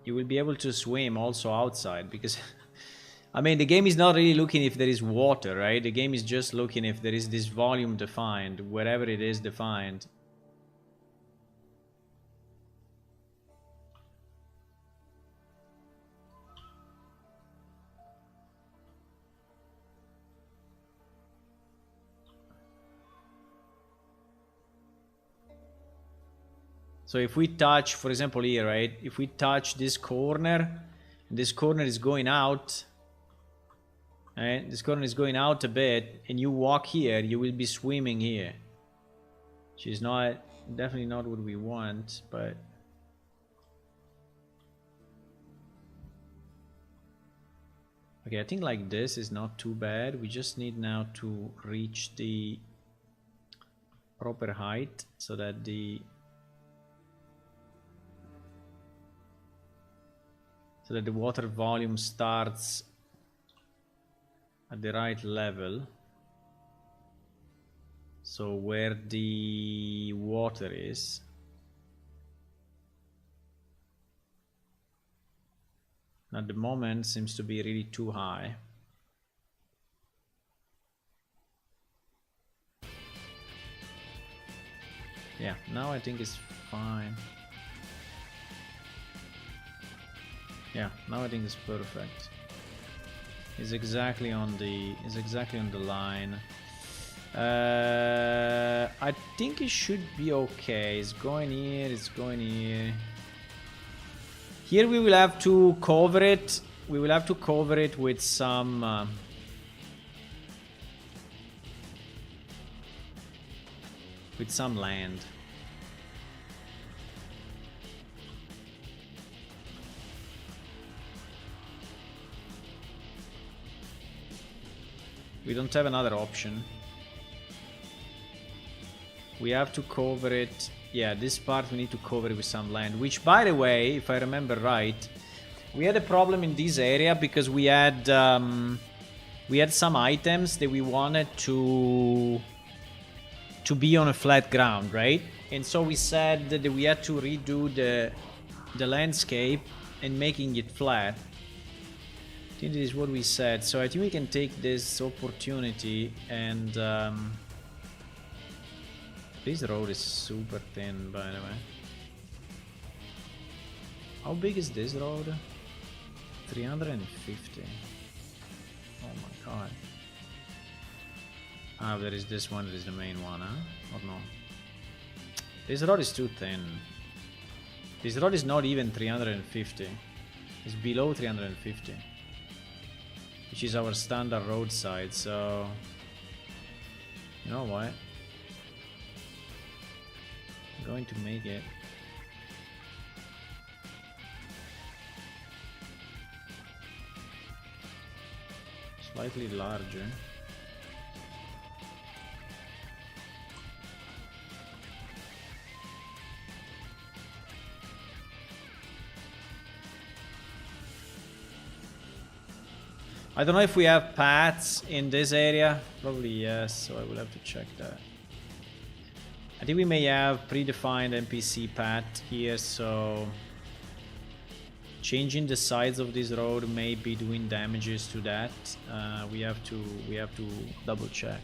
you will be able to swim also outside, because... I mean, the game is not really looking if there is water, right? The game is just looking if there is this volume defined, wherever it is defined. So if we touch, for example here, right? If we touch this corner is going out, right? This corner is going out a bit, and you walk here, you will be swimming here. Which is not, definitely not what we want, but... Okay, I think like this is not too bad. We just need now to reach the proper height so that the... so that the water volume starts at the right level. So where the water is. At the moment seems to be really too high. Yeah, now I think it's fine. Yeah, now I think it's perfect. It's exactly on the line. I think it should be okay. It's going here, it's going here. Here we will have to cover it. We will have to cover it with some land. We don't have another option. We have to cover it. Yeah, this part we need to cover it with some land. Which, by the way, if I remember right, we had a problem in this area because we had some items that we wanted to be on a flat ground, right? And so we said that we had to redo the landscape and making it flat. I think this is what we said. So I think we can take this opportunity and this road is super thin, by the way. How big is this road? 350. Oh my god. Ah, there is this one that is the main one, huh? Or no? This road is too thin. This road is not even 350. It's below 350. Which is our standard roadside, so... You know what? I'm going to make it slightly larger. I don't know if we have paths in this area. Probably yes, so I will have to check that. I think we may have predefined NPC path here, so changing the sides of this road may be doing damages to that. We have to double check.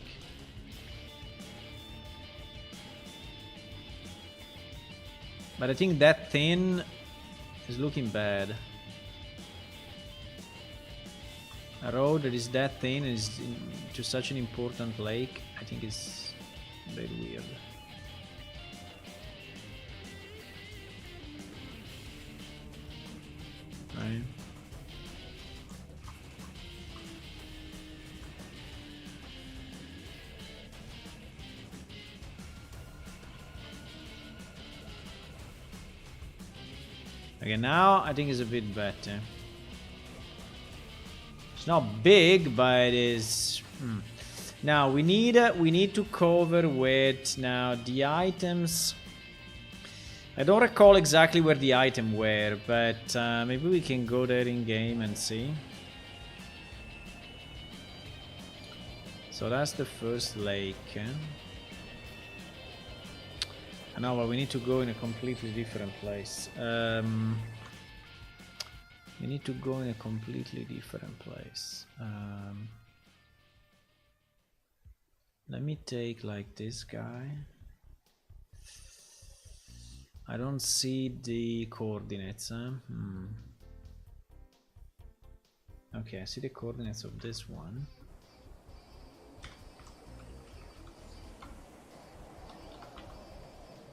But I think that thin is looking bad. A road that is that thin and is to such an important lake, I think is a bit weird. Right. Okay, now I think it's a bit better. It's not big, but it is. Now we need to cover with now the items. I don't recall exactly where the item were, but maybe we can go there in game and see. So that's the first lake. No, but we need to go in a completely different place. We need to go in a completely different place. Let me take like this guy. I don't see the coordinates. Okay, I see the coordinates of this one.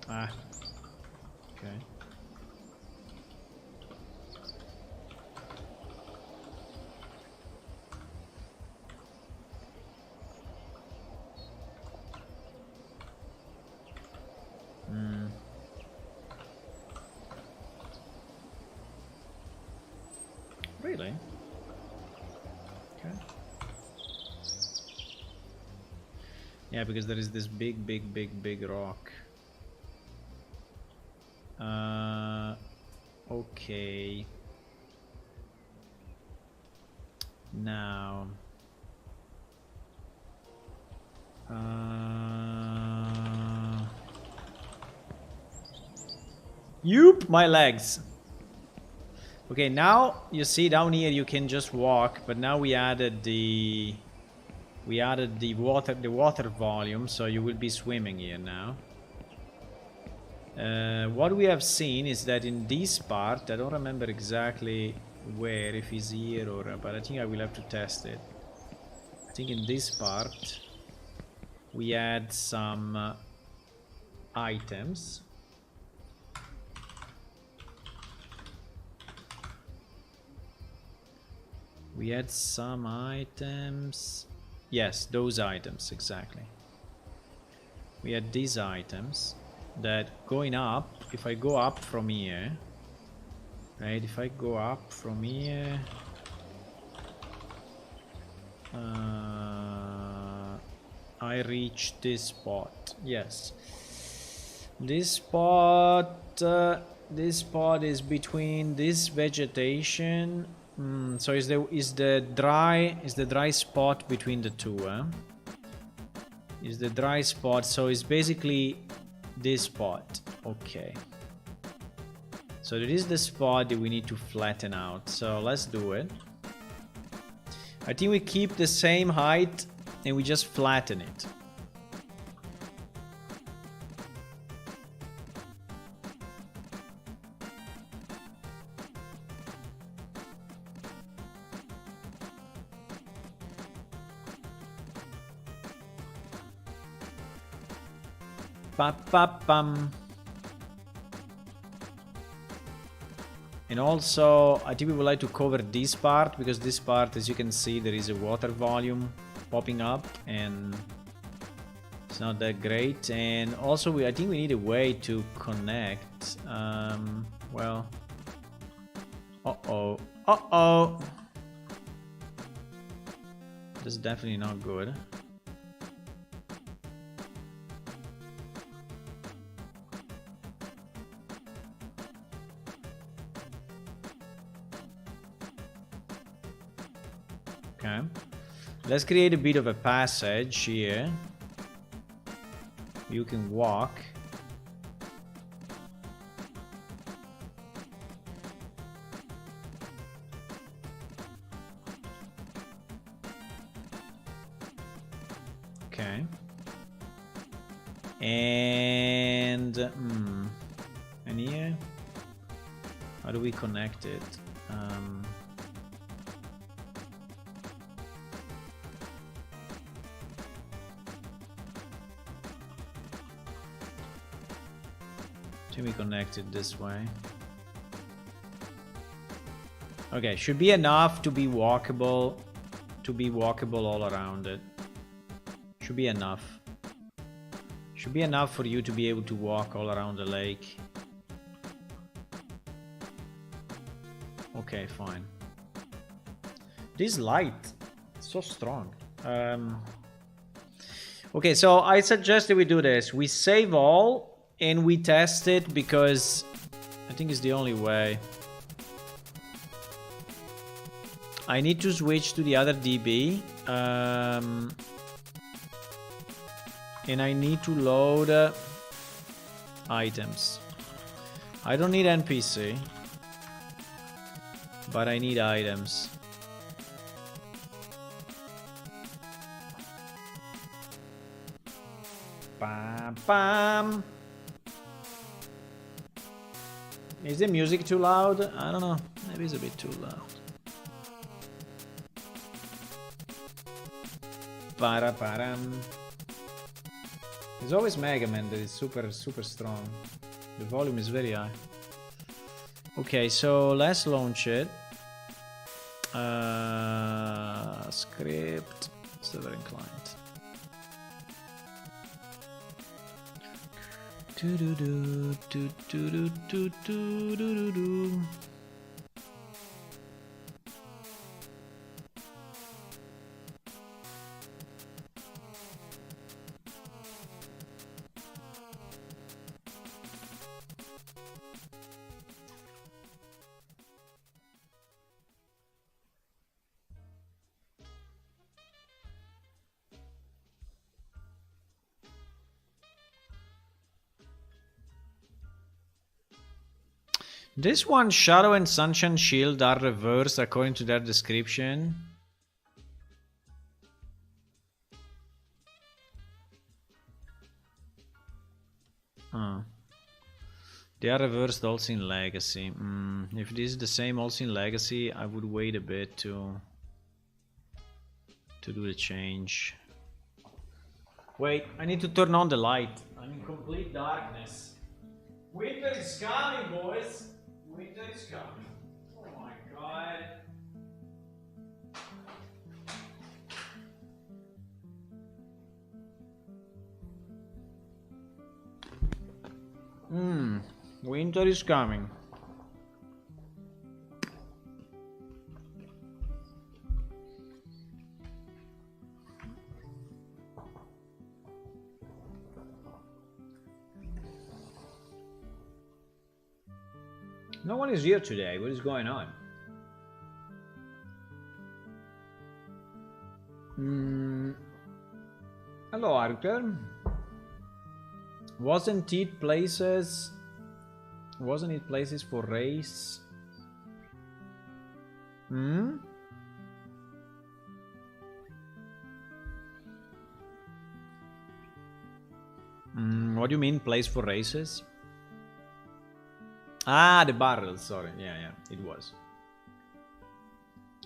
Ah, okay. Really? Okay. Yeah, because there is this big rock. Okay. Now. Yoop, my legs. Okay, now you see down here you can just walk, but now we added the water volume, so you will be swimming here now. What we have seen is that in this part, I don't remember exactly where, if it's here or, but I think I will have to test it. I think in this part we add some items. We had some items. Yes, those items, exactly. We had these items that going up, if I go up from here, right, if I go up from here, I reach this spot. Yes, this spot is between this vegetation. So is the dry spot between the two? Is the dry spot? So it's basically this spot. Okay. So it is the spot that we need to flatten out. So let's do it. I think we keep the same height and we just flatten it. Pa-pa-pam. And also, I think we would like to cover this part, because this part, as you can see, there is a water volume popping up and it's not that great. And also, I think we need a way to connect. Well, uh-oh. That's definitely not good. Okay, let's create a bit of a passage here. You can walk. Okay. And here, how do we connect it? Should we connect it this way? Okay, should be enough to be walkable, all around it. Should be enough. Should be enough for you to be able to walk all around the lake. Okay, fine. This light, so strong. Okay, so I suggest that we do this. We save all and we test it, because I think it's the only way. I need to switch to the other DB. And I need to load items. I don't need NPC, but I need items. Bam, bam. Is the music too loud? I don't know. Maybe it's a bit too loud. Para-param. There's always Mega Man that is super strong. The volume is very high. Okay, so let's launch it. Script. Server client. This one, Shadow and Sunshine Shield, are reversed according to their description. They are reversed also in Legacy. If this is the same also in Legacy, I would wait a bit to do the change. Wait, I need to turn on the light. I'm in complete darkness. Winter is coming, boys. Winter is coming. Oh my god. Winter is coming. No one is here today. What is going on? Hello, Arthur. Wasn't it places for race? What do you mean, place for races? Ah, the barrels, sorry. Yeah, it was.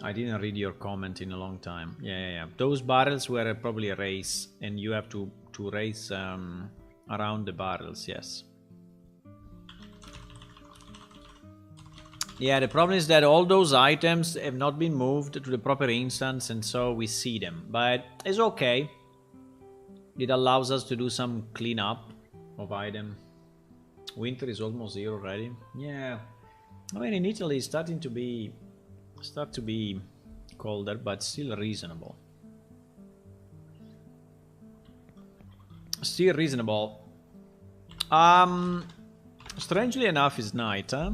I didn't read your comment in a long time. Yeah. Those barrels were probably a race, and you have to race around the barrels, yes. Yeah, the problem is that all those items have not been moved to the proper instance, and so we see them. But it's okay. It allows us to do some cleanup of item. Winter is almost here already. Yeah, I mean in Italy it's starting to be colder, but still reasonable. Still reasonable. Strangely enough, it's night, huh?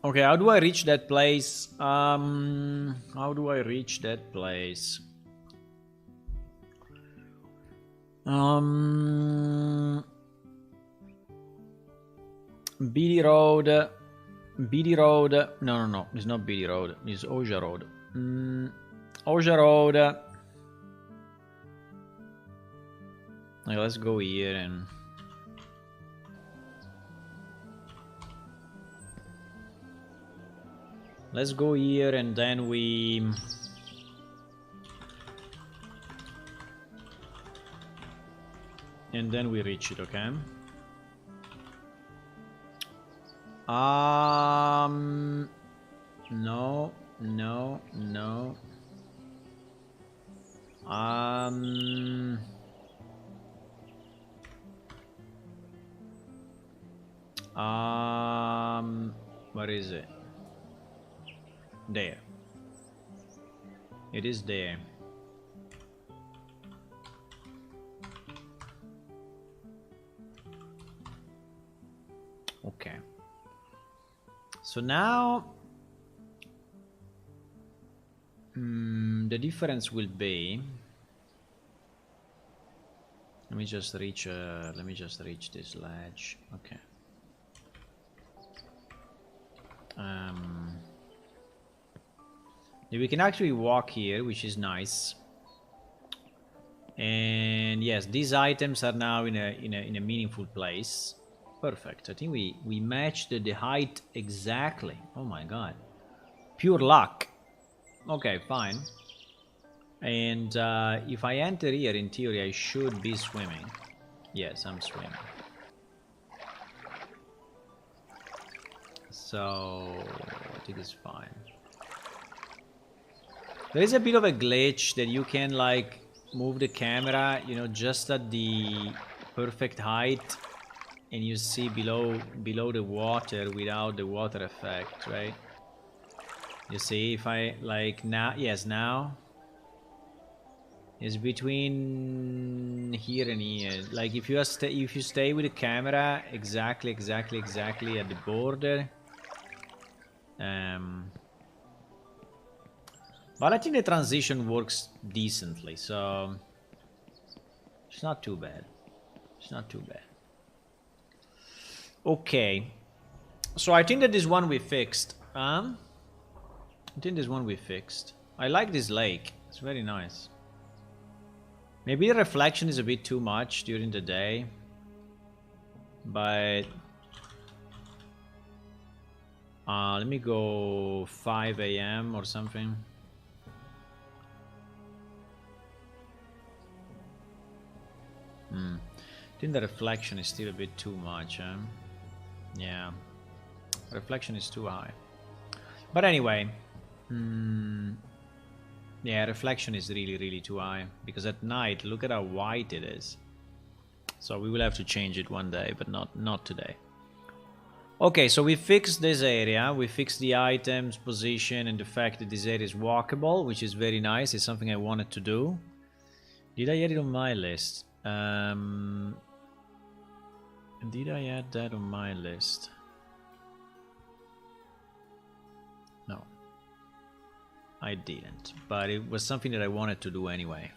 Okay, how do I reach that place? How do I reach that place? BD Road. BD Road. No. It's not BD Road. It's Oja Road. Oja Road. Okay, let's go here and... Let's go here and then we... And then we reach it, okay? No. Where is it? There. It is there. Okay. So now the difference will be, let me just reach this ledge. Okay. We can actually walk here, which is nice. And yes, these items are now in a meaningful place. Perfect. I think we matched the height exactly. Oh my god. Pure luck. Okay, fine. And if I enter here, in theory, I should be swimming. Yes, I'm swimming. So I think it's fine. There is a bit of a glitch that you can like move the camera, you know, just at the perfect height, and you see below the water without the water effect, right? You see, if I like now, yes, now it's between here and here. Like if you stay with the camera exactly at the border, but I think the transition works decently, so It's not too bad. It's not too bad. Okay. So I think that this one we fixed. I think this one we fixed. I like this lake. It's very nice. Maybe the reflection is a bit too much during the day. But... let me go 5 a.m. or something. I think the reflection is still a bit too much. Yeah. Reflection is too high. But anyway. Yeah, reflection is really too high. Because at night, look at how white it is. So we will have to change it one day, but not today. Okay, so we fixed this area. We fixed the items, position, and the fact that this area is walkable, which is very nice. It's something I wanted to do. Did I add it on my list? Did I add that on my list? No. I didn't. But it was something that I wanted to do anyway.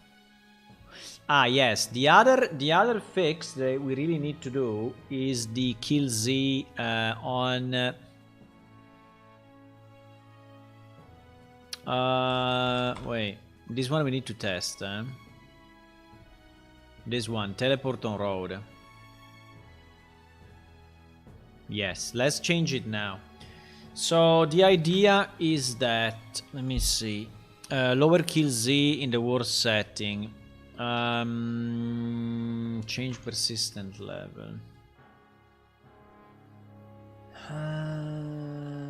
Ah, yes. The other fix that we really need to do is the kill Z on... wait. This one we need to test. This one. Teleport on road. Yes. Let's change it now. So the idea is that... Let me see. Lower kill Z in the worst setting. Change persistent level. I'm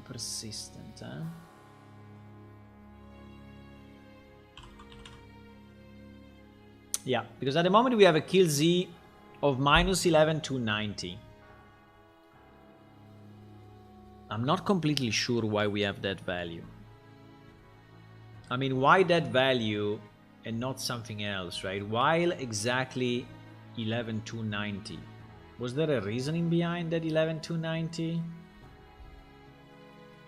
persistent, huh? Yeah, because at the moment we have a kill Z of -11 to 90. I'm not completely sure why we have that value. I mean, why that value and not something else, right? Why exactly 11 to 90? Was there a reasoning behind that 11 to 90?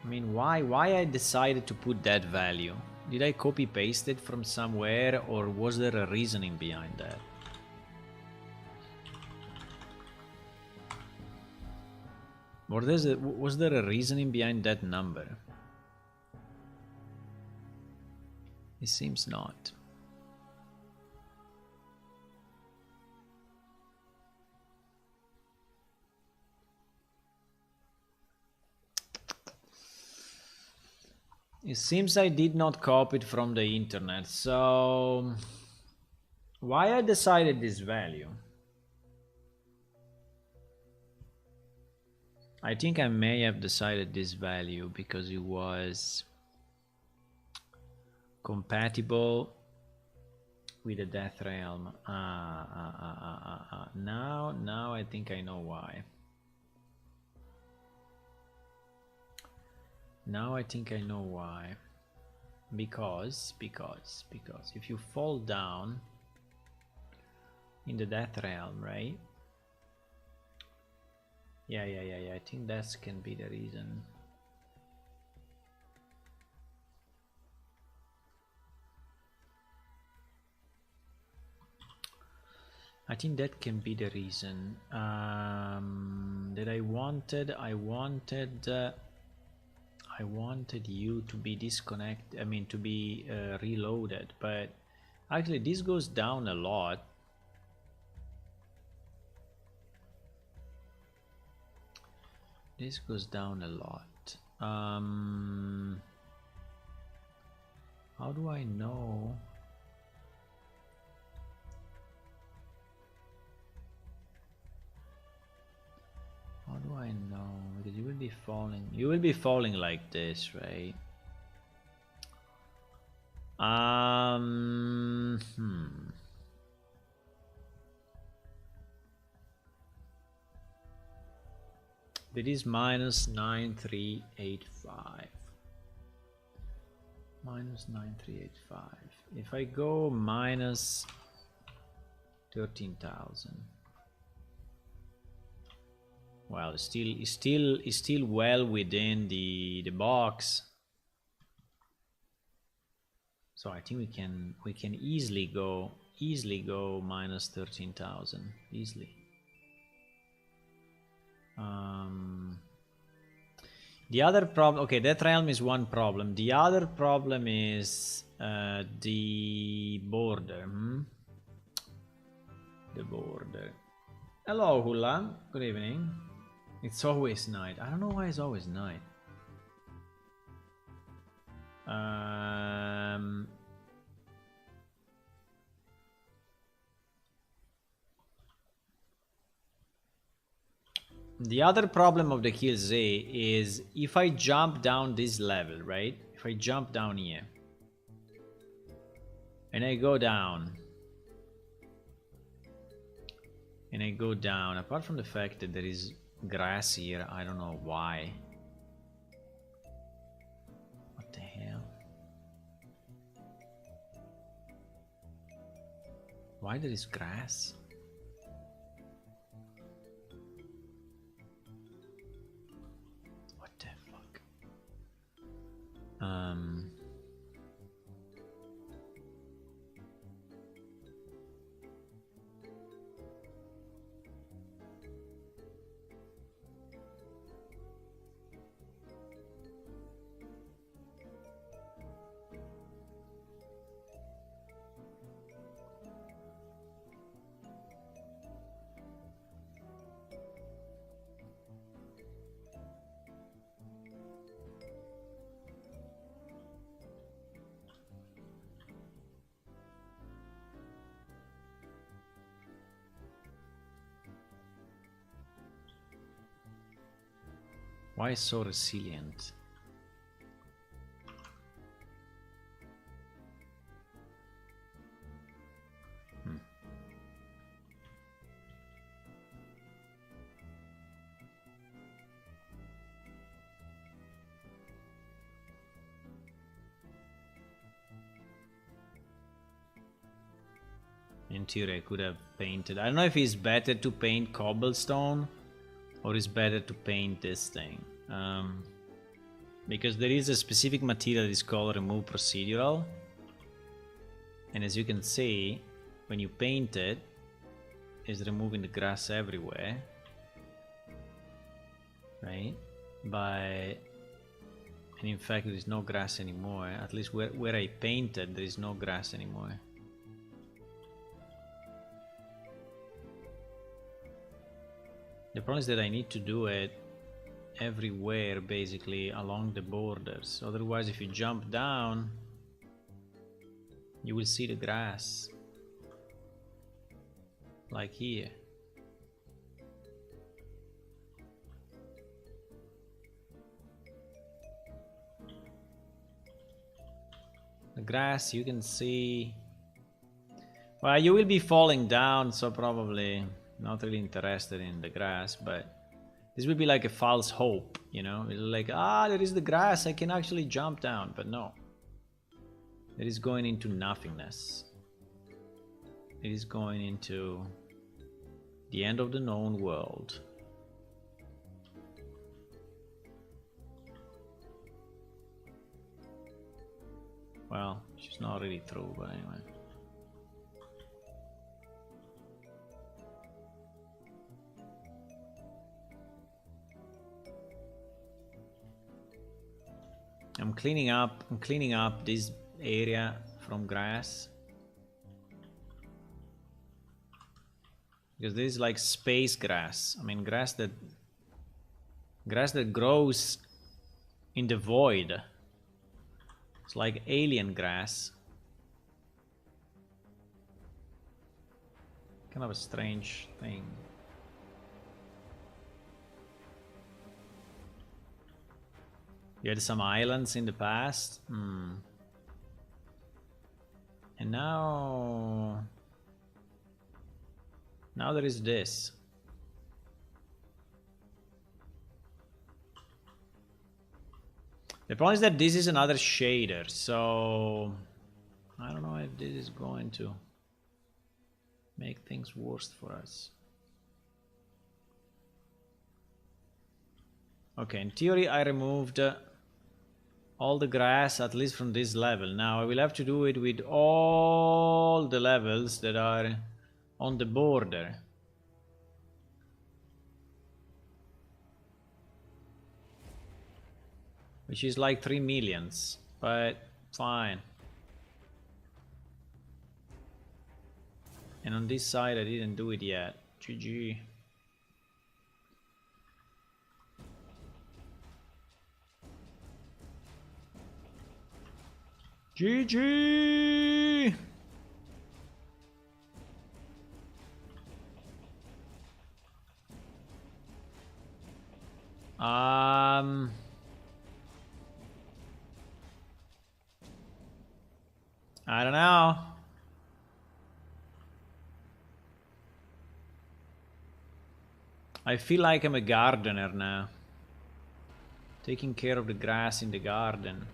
I mean, why I decided to put that value? Did I copy paste it from somewhere, or was there a reasoning behind that? Or was there a reasoning behind that number? It seems not. It seems I did not copy it from the internet, so why I decided this value? I think I may have decided this value because it was compatible with the Death Realm. Now I think I know why. Now I think I know why. Because if you fall down in the Death Realm, right? Yeah. I think that can be the reason. I think that can be the reason that I wanted you to be disconnected. I mean, to be reloaded, but actually this goes down a lot. This goes down a lot. How do I know? How do I know? Because you will be falling. You will be falling like this, right? It is -9385. -9385. If I go -13,000. Well, it's still well within the box. So I think we can easily go easily go minus 13,000. Easily. The other problem, okay, that realm is one problem. The other problem is the border. The border. Hello, Hula. Good evening. It's always night. I don't know why it's always night. The other problem of the Kill Z is if I jump down this level, right? If I jump down here and I go down and I go down, apart from the fact that there is grass here, I don't know why. What the hell? Why there is grass? Why so resilient? In theory, I could have painted. I don't know if it's better to paint cobblestone or it's better to paint this thing. Because there is a specific material that is called remove procedural. And as you can see, when you paint it, it's removing the grass everywhere. Right? And in fact, there is no grass anymore. At least where I painted, there is no grass anymore. The problem is that I need to do it everywhere, basically, along the borders. Otherwise, if you jump down, you will see the grass. Like here. The grass, you can see... Well, you will be falling down, so probably... Not really interested in the grass, but this would be like a false hope, you know? It's like, there is the grass, I can actually jump down, but no. It is going into nothingness. It is going into the end of the known world. Well, she's not really through, but anyway. I'm cleaning up this area from grass. Because this is like space grass. I mean grass that grows in the void. It's like alien grass. Kind of a strange thing. You had some islands in the past. And now there is this. The problem is that this is another shader, so I don't know if this is going to make things worse for us. Okay, in theory I removed all the grass, at least from this level. Now I will have to do it with all the levels that are on the border. Which is like 3 millions, but fine. And on this side I didn't do it yet. GG. GG! I don't know. I feel like I'm a gardener now. Taking care of the grass in the garden.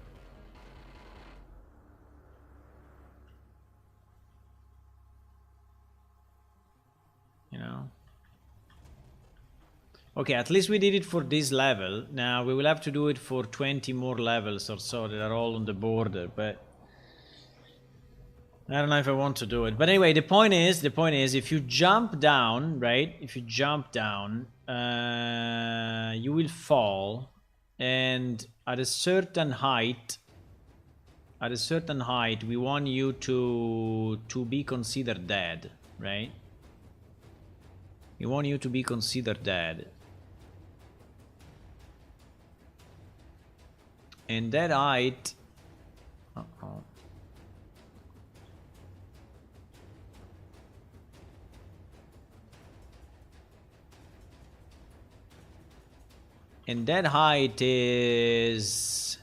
You know? Okay, at least we did it for this level. Now we will have to do it for 20 more levels or so that are all on the border, but I don't know if I want to do it. But anyway, the point is, if you jump down, right? If you jump down, you will fall, and at a certain height, we want you to be considered dead, right? We want you to be considered dead. And that height... Uh-oh. And that height is...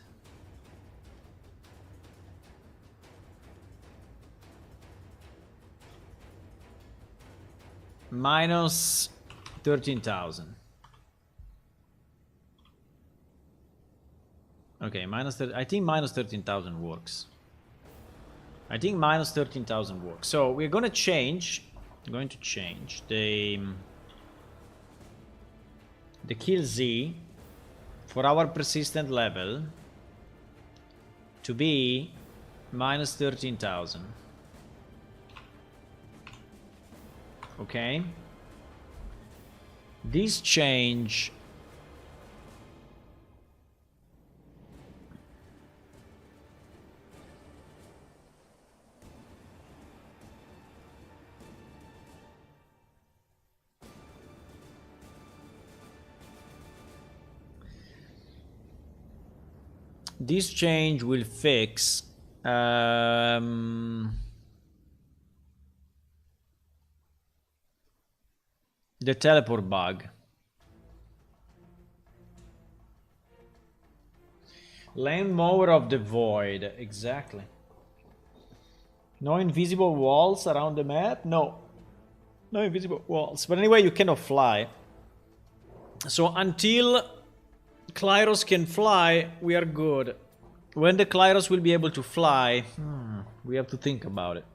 minus 13,000. Okay, I think minus 13,000 works. I think minus 13,000 works. So we're going to change. I'm going to change the kill Z for our persistent level to be minus 13,000. Okay. This change will fix the teleport bug. Lawnmower of the Void, exactly. No invisible walls around the map? No. No invisible walls. But anyway, you cannot fly. So until Klyros can fly, we are good. When the Klyros will be able to fly, we have to think about it.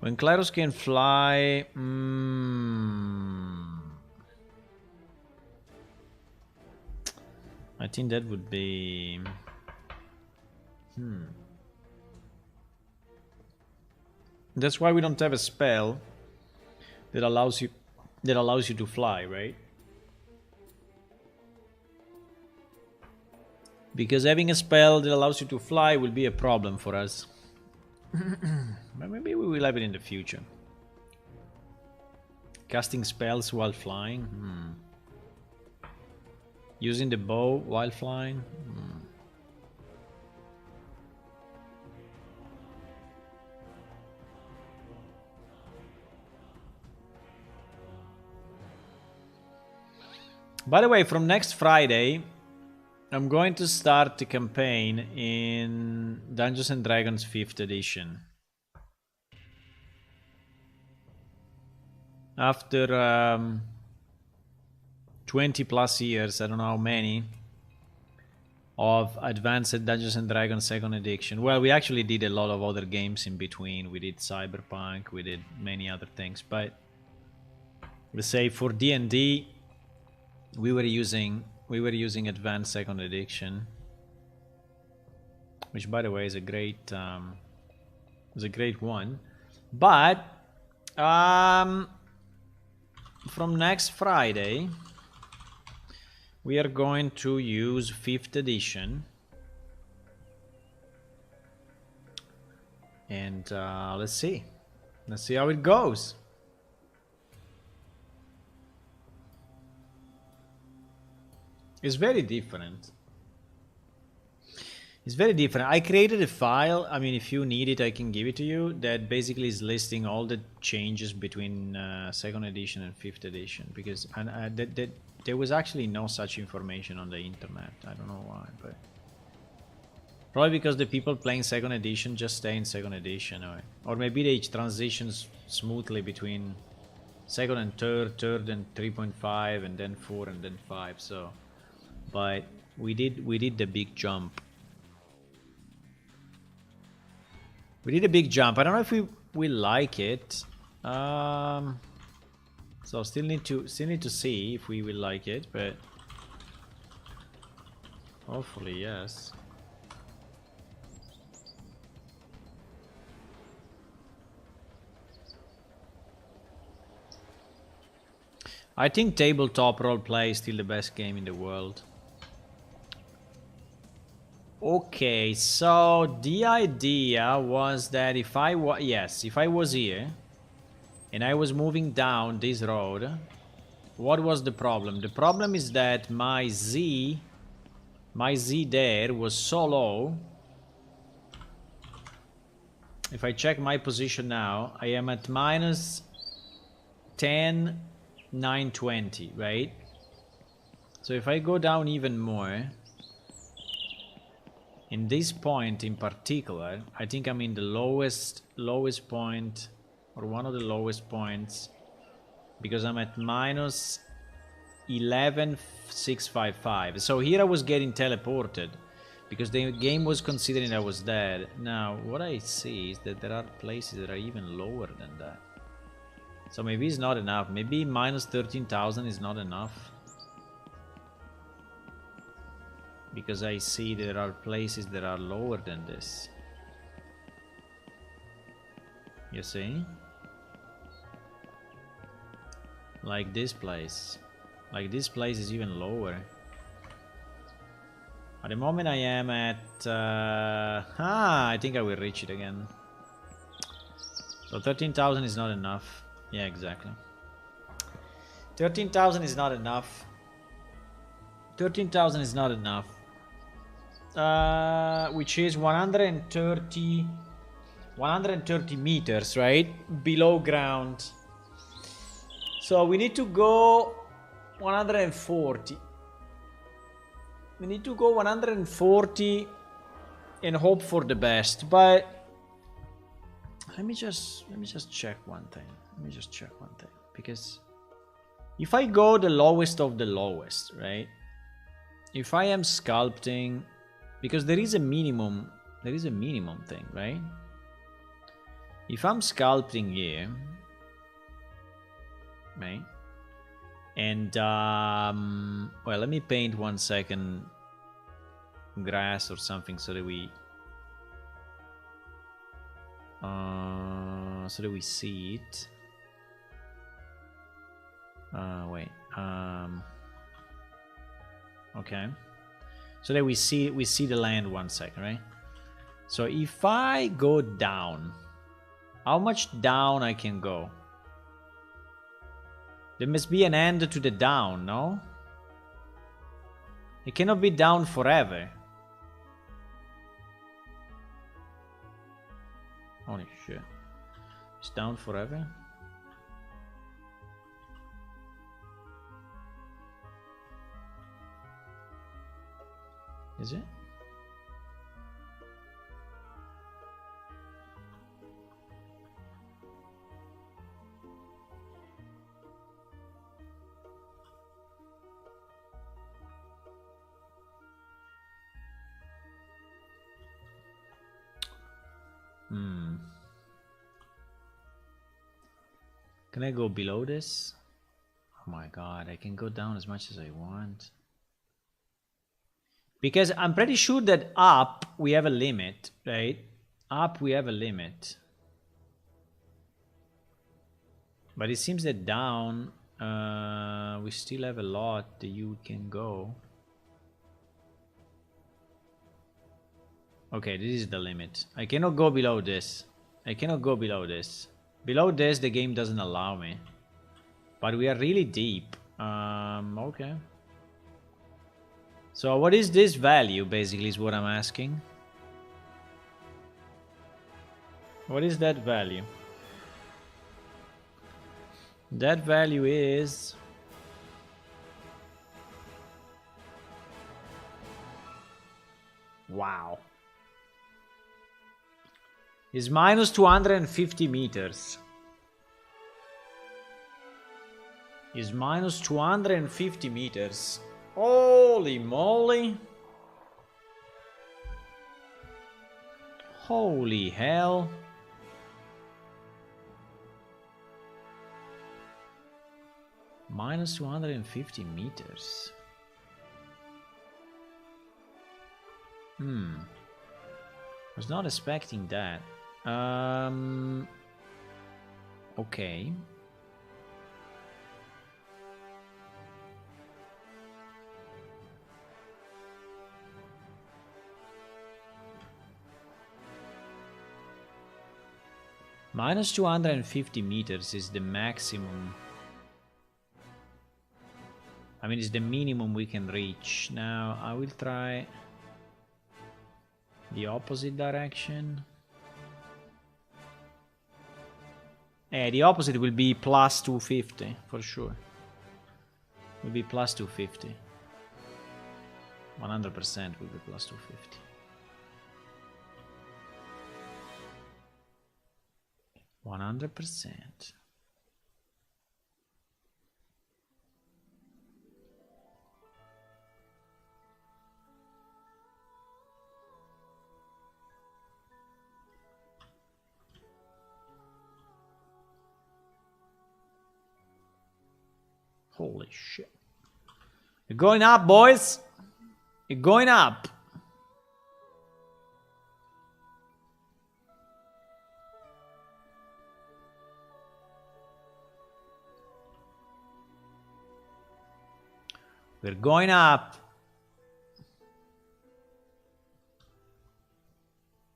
When Klyros can fly... I think that would be... That's why we don't have a spell that allows you to fly, right? Because having a spell that allows you to fly will be a problem for us. But maybe we will have it in the future. Casting spells while flying? Using the bow while flying? By the way, from next Friday, I'm going to start the campaign in Dungeons & Dragons 5th edition. After 20 plus years, I don't know how many, of Advanced Dungeons & Dragons 2nd edition. Well, we actually did a lot of other games in between. We did Cyberpunk, we did many other things, but let's say for D&D, we were using we were using advanced second edition, which by the way is a great one. But from next Friday we are going to use 5th edition, and let's see how it goes. It's very different. It's very different. I created a file, I mean, if you need it I can give it to you, that basically is listing all the changes between 2nd edition and 5th edition, because there was actually no such information on the internet. I don't know why, but probably because the people playing 2nd edition just stay in 2nd edition, or maybe they transition smoothly between 2nd and 3rd and 3.5 and then 4 and then 5. So, but we did the big jump. We did a big jump. I don't know if we like it. So still need to see if we will like it, but hopefully yes. I think tabletop roleplay is still the best game in the world. Okay, so the idea was that if I was here and I was moving down this road, what was the problem? The problem is that my Z there was so low. If I check my position now, I am at minus 10,920, right? So if I go down even more, in this point in particular, I think I'm in the lowest point, or one of the lowest points, because I'm at minus 11,655. So here I was getting teleported because the game was considering I was dead. Now what I see is that there are places that are even lower than that. So maybe it's not enough. Maybe minus 13,000 is not enough. Because I see there are places that are lower than this. You see? Like this place. Like this place is even lower. At the moment I am at... I think I will reach it again. So 13,000 is not enough. Yeah, exactly. 13,000 is not enough. 13,000 is not enough. Which is 130 meters, right? Below ground. So we need to go 140. We need to go 140 and hope for the best. But let me just check one thing. Because if I go the lowest of the lowest, right? If I am sculpting, because there is a minimum thing, right? If I'm sculpting here, right? And well, let me paint 1 second grass or something so that we see it. Wait. Okay. So that we see the land 1 second, right? So if I go down, how much down I can go? There must be an end to the down, no? It cannot be down forever. Holy shit. It's down forever? Is it? Can I go below this? Oh my god, I can go down as much as I want. Because I'm pretty sure that up we have a limit, right? Up we have a limit. But it seems that down we still have a lot that you can go. Okay, this is the limit. I cannot go below this. I cannot go below this. Below this the game doesn't allow me. But we are really deep. Okay. So what is this value, basically, is what I'm asking. What is that value? That value is... Wow. Is minus 250 meters. Is minus 250 meters. Holy moly. Holy hell. Minus 250 meters. Was not expecting that. Okay. Minus 250 meters is the maximum. I mean, it's the minimum we can reach. Now, I will try the opposite direction. The opposite will be plus 250, for sure. Will be plus 250. 100% will be plus 250. %. Holy shit. You're going up, boys. You're going up. We're going up.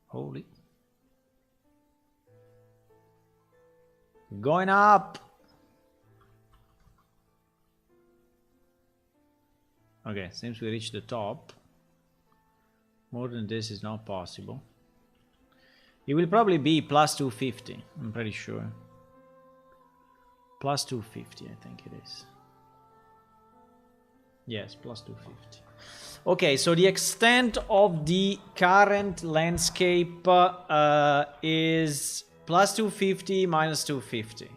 Holy. Going up. Okay, since we reached the top, more than this is not possible. It will probably be plus 250, I'm pretty sure. Plus 250, I think it is. Yes, plus 250. Okay, so the extent of the current landscape is plus 250 minus 250.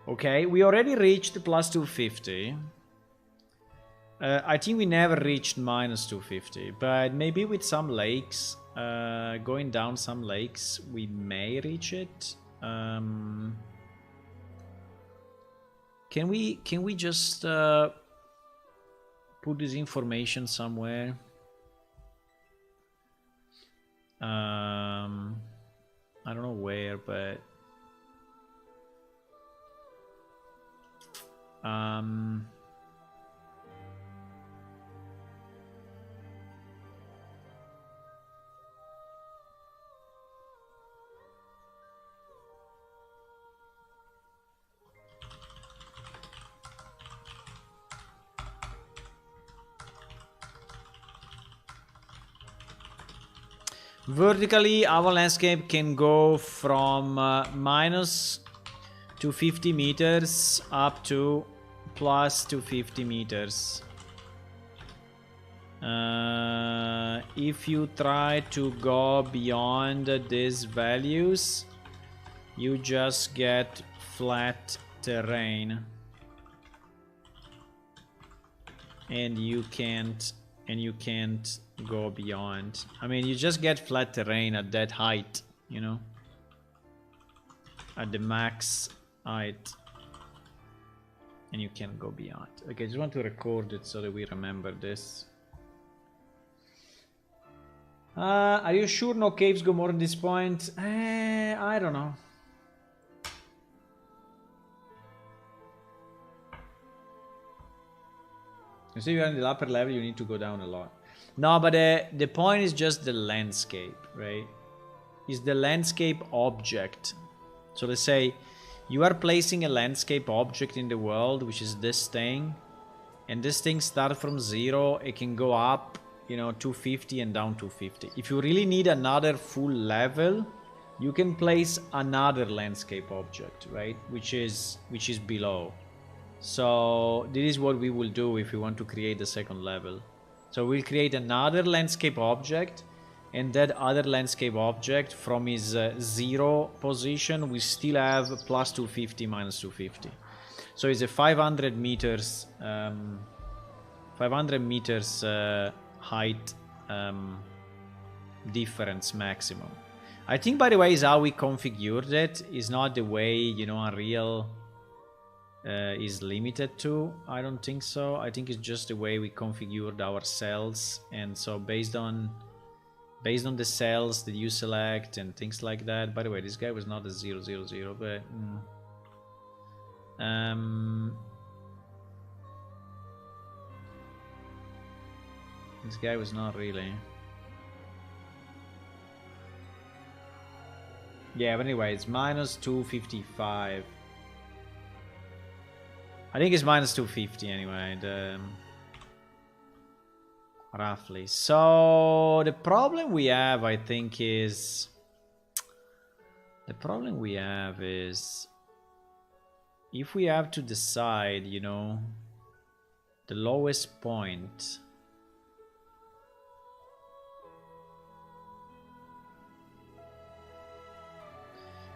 Okay, we already reached plus 250. I think we never reached minus 250, but maybe with some lakes, going down some lakes, we may reach it. Can we just put this information somewhere? I don't know where, but vertically, our landscape can go from minus 250 meters up to plus 250 meters. If you try to go beyond these values, you just get flat terrain. And you can't go beyond. I mean, you just get flat terrain at that height, you know, at the max height, and you can't go beyond. Okay, I just want to record it so that we remember this. Are you sure no caves go more than this point? I don't know. You see, you're in the upper level, you need to go down a lot. No, but the point is just the landscape, right? Is the landscape object. So let's say you are placing a landscape object in the world, which is this thing. And this thing starts from 0, it can go up, you know, 250 and down 250. If you really need another full level, you can place another landscape object, right? Which is below. So this is what we will do if we want to create the second level. So we'll create another landscape object, and that other landscape object from his 0 position, we still have plus 250, minus 250. So it's a 500 meters height difference maximum. I think, by the way, is how we configured it. Is not the way, you know, Unreal is limited to. I don't think so. I think it's just the way we configured our cells, and so based on the cells that you select and things like that. By the way, this guy was not a 000, but this guy was not really. Yeah, but anyway, it's minus 255. I think it's minus 250 anyway, roughly. So the problem we have, I think, is if we have to decide, you know, the lowest point.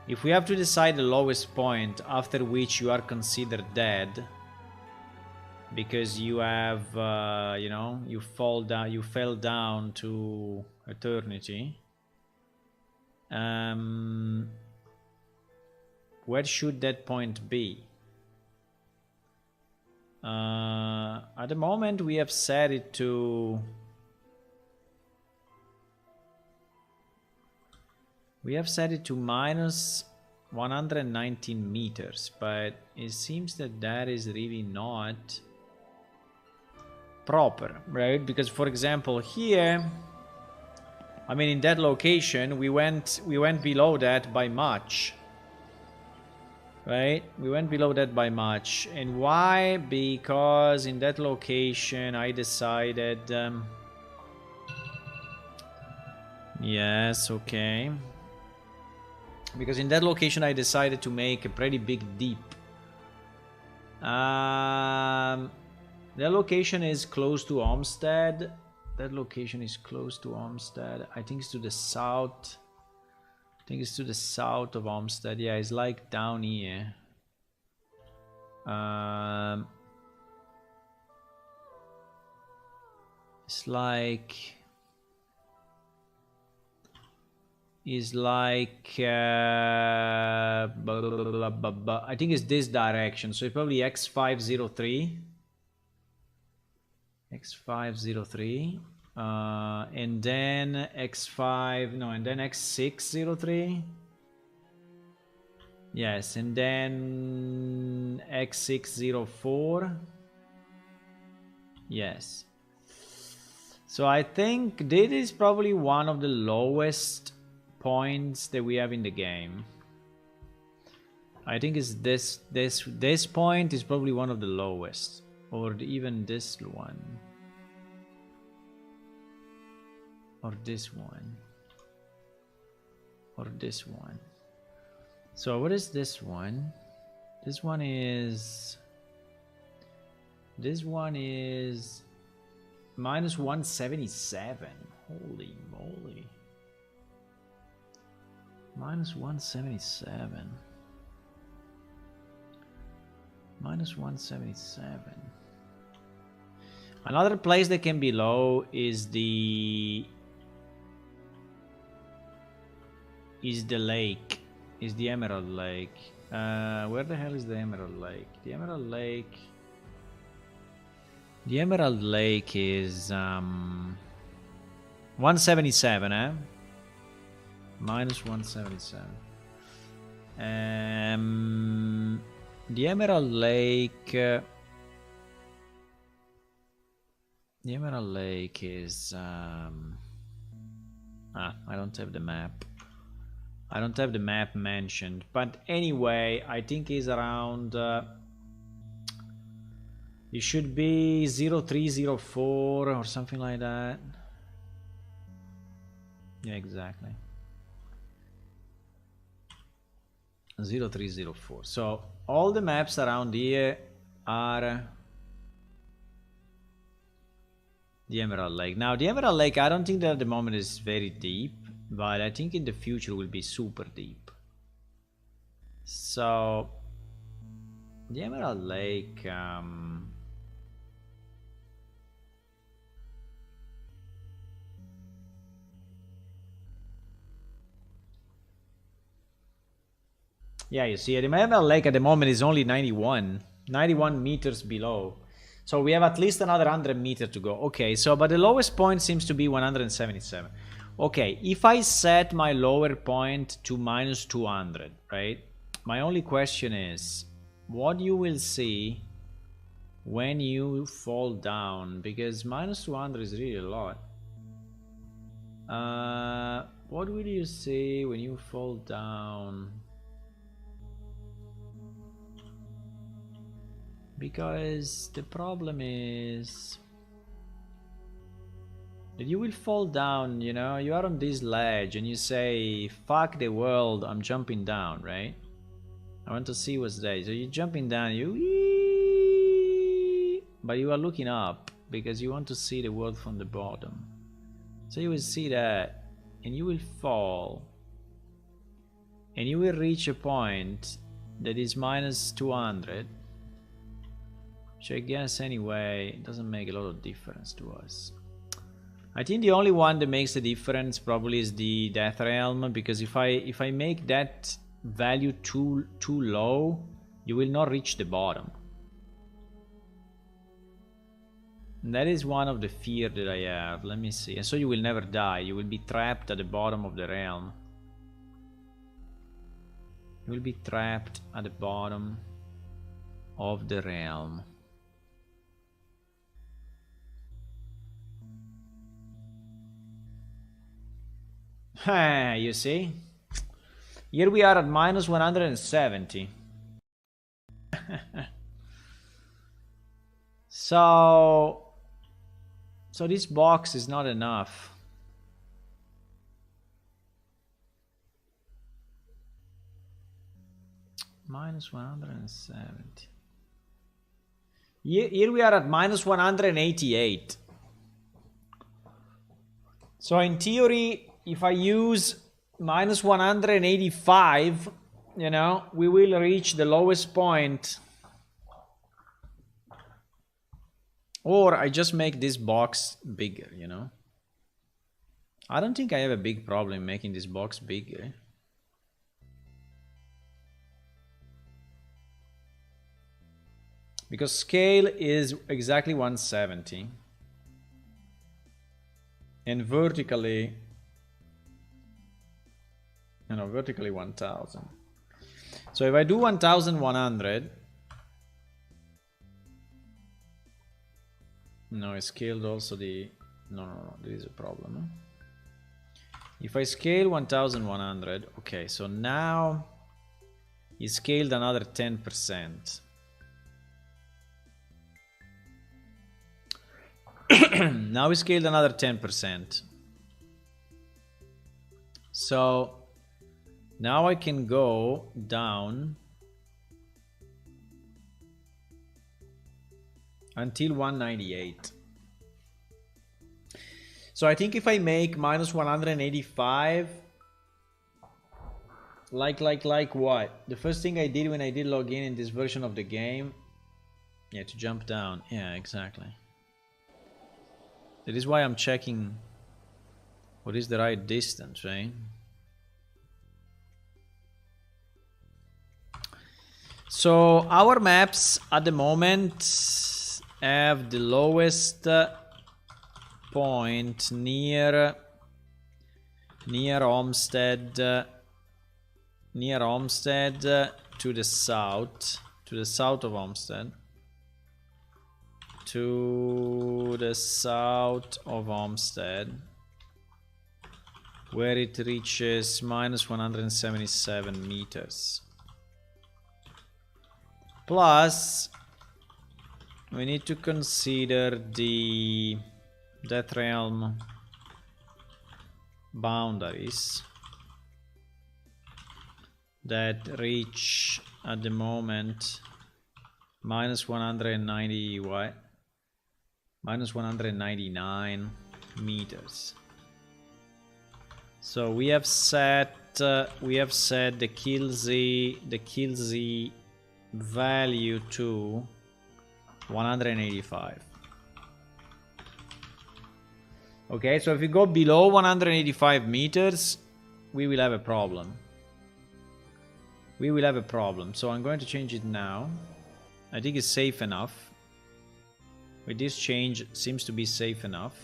If we have to decide the lowest point after which you are considered dead, because you have, you know, you fell down to eternity, where should that point be? At the moment, we have set it to. We have set it to minus 119 meters, but it seems that that is really not proper, right? Because, for example, here, I mean, in that location, we went below that by much, right? We went below that by much. And why? Because in that location, I decided... yes, okay. Because in that location I decided to make a pretty big deep. That location is close to Olmsted. I think it's to the south. Of Olmsted. Yeah, it's like down here. It's like... I think it's this direction, so it's probably X503, and then X603, yes, and then X604, yes. So I think this is probably one of the lowest points that we have in the game. I think it's this point is probably one of the lowest, or even this one, or this one, or this one. So what is this one? This one is minus 177. Holy moly. Minus 177. Minus 177. Another place that can be low is the lake. Is the Emerald Lake. Where the hell is the Emerald Lake? The Emerald Lake is 177, eh? Minus 177. The Emerald Lake... the Emerald Lake is... I don't have the map. I don't have the map mentioned. But anyway, I think it's around... it should be 0304 or something like that. Yeah, exactly. 0304. So all the maps around here are the Emerald Lake. Now the Emerald Lake, I don't think that at the moment is very deep, but I think in the future will be super deep. So the Emerald Lake, yeah, you see, the Emerald Lake at the moment is only 91 meters below. So we have at least another 100 meters to go. Okay, so, but the lowest point seems to be 177. Okay, if I set my lower point to minus 200, right? My only question is, what you will see when you fall down? Because minus 200 is really a lot. What will you see when you fall down? Because the problem is that you will fall down, you know, you are on this ledge and you say, fuck the world, I'm jumping down, right? I want to see what's there. So you're jumping down, but you are looking up because you want to see the world from the bottom. So you will see that and you will fall and you will reach a point that is minus 200. Which I guess anyway, it doesn't make a lot of difference to us. I think the only one that makes a difference probably is the Death Realm, because if I make that value too low, you will not reach the bottom. And that is one of the fear that I have. Let me see. And so you will never die. You will be trapped at the bottom of the realm. You will be trapped at the bottom of the realm. You see? Here we are at minus 170. So this box is not enough. Minus 170. Here we are at minus 188. So in theory, if I use minus 185, you know, we will reach the lowest point. Or I just make this box bigger, you know. I don't think I have a big problem making this box bigger. Because scale is exactly 170. And vertically, you know, vertically 1000. So if I do 1100, no, I scaled also the, no, there is a problem. Huh? If I scale 1100, okay, so now it scaled another 10%. Now we scaled another 10%. So now I can go down until 198. So I think if I make minus 185, like what? The first thing I did when I did log in this version of the game, yeah, to jump down. Yeah, exactly. That is why I'm checking what is the right distance, right? So our maps at the moment have the lowest point near near Olmsted, to the south of Olmsted, where it reaches minus 177 meters. Plus, we need to consider the Death Realm boundaries that reach at the moment minus 190 what? Minus 199 meters. So we have set the kill Z value to 185. Okay, so if we go below 185 meters, we will have a problem. So I'm going to change it now. I think it's safe enough. With this change, it seems to be safe enough.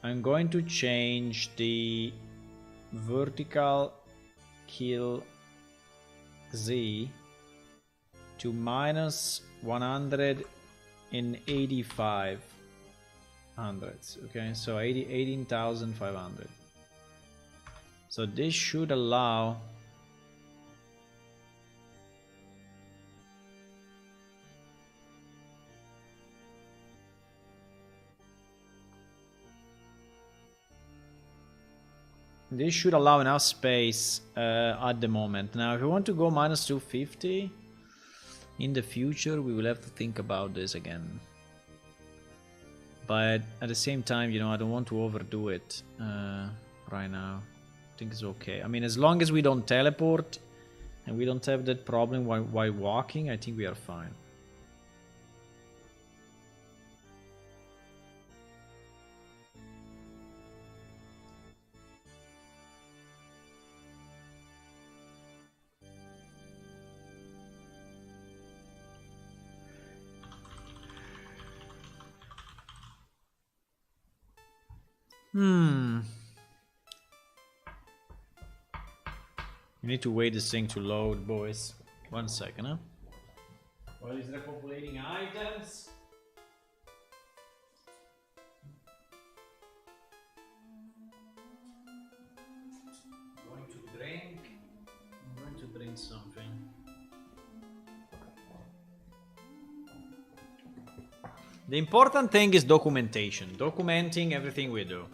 I'm going to change the vertical kill Z to minus 185 hundredths. Okay, so 18,500. So this should allow enough space at the moment. Now, if we want to go minus 250 in the future, we will have to think about this again. But at the same time, you know, I don't want to overdo it right now. I think it's okay. I mean, as long as we don't teleport and we don't have that problem while walking, I think we are fine. We need to wait this thing to load, boys. 1 second, huh? While it's repopulating items. I'm going to drink something. The important thing is documentation. Documenting everything we do.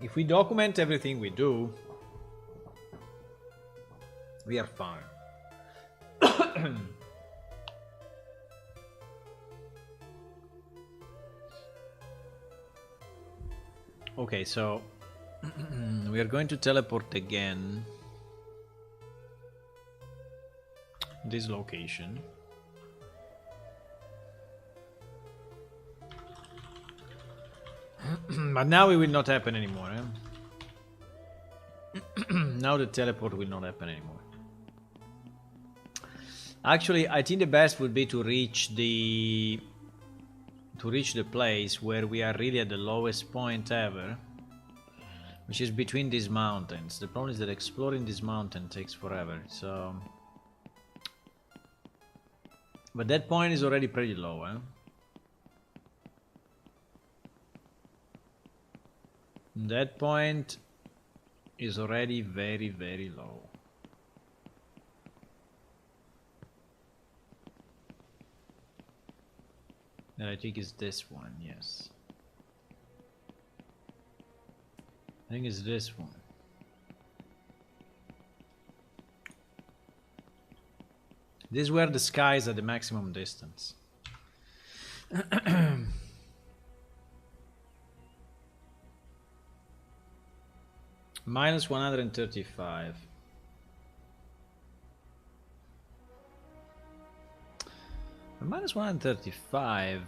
If we document everything we do, we are fine. Okay, so we are going to teleport again. This location. But now it will not happen anymore. Now the teleport will not happen anymore. Actually, I think the best would be to reach the place where we are really at the lowest point ever, which is between these mountains. The problem is that exploring this mountain takes forever, so... But that point is already pretty low, eh? That point is already very, very low. And I think it's this one, yes. I think it's this one. This is where the sky is at the maximum distance. Minus Minus 135.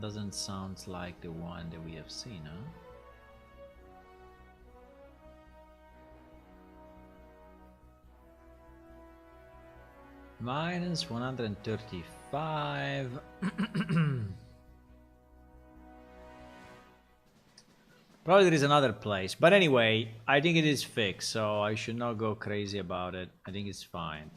Doesn't sound like the one that we have seen, huh? Minus 135. Probably there is another place. But anyway, I think it is fixed, so I should not go crazy about it. I think it's fine.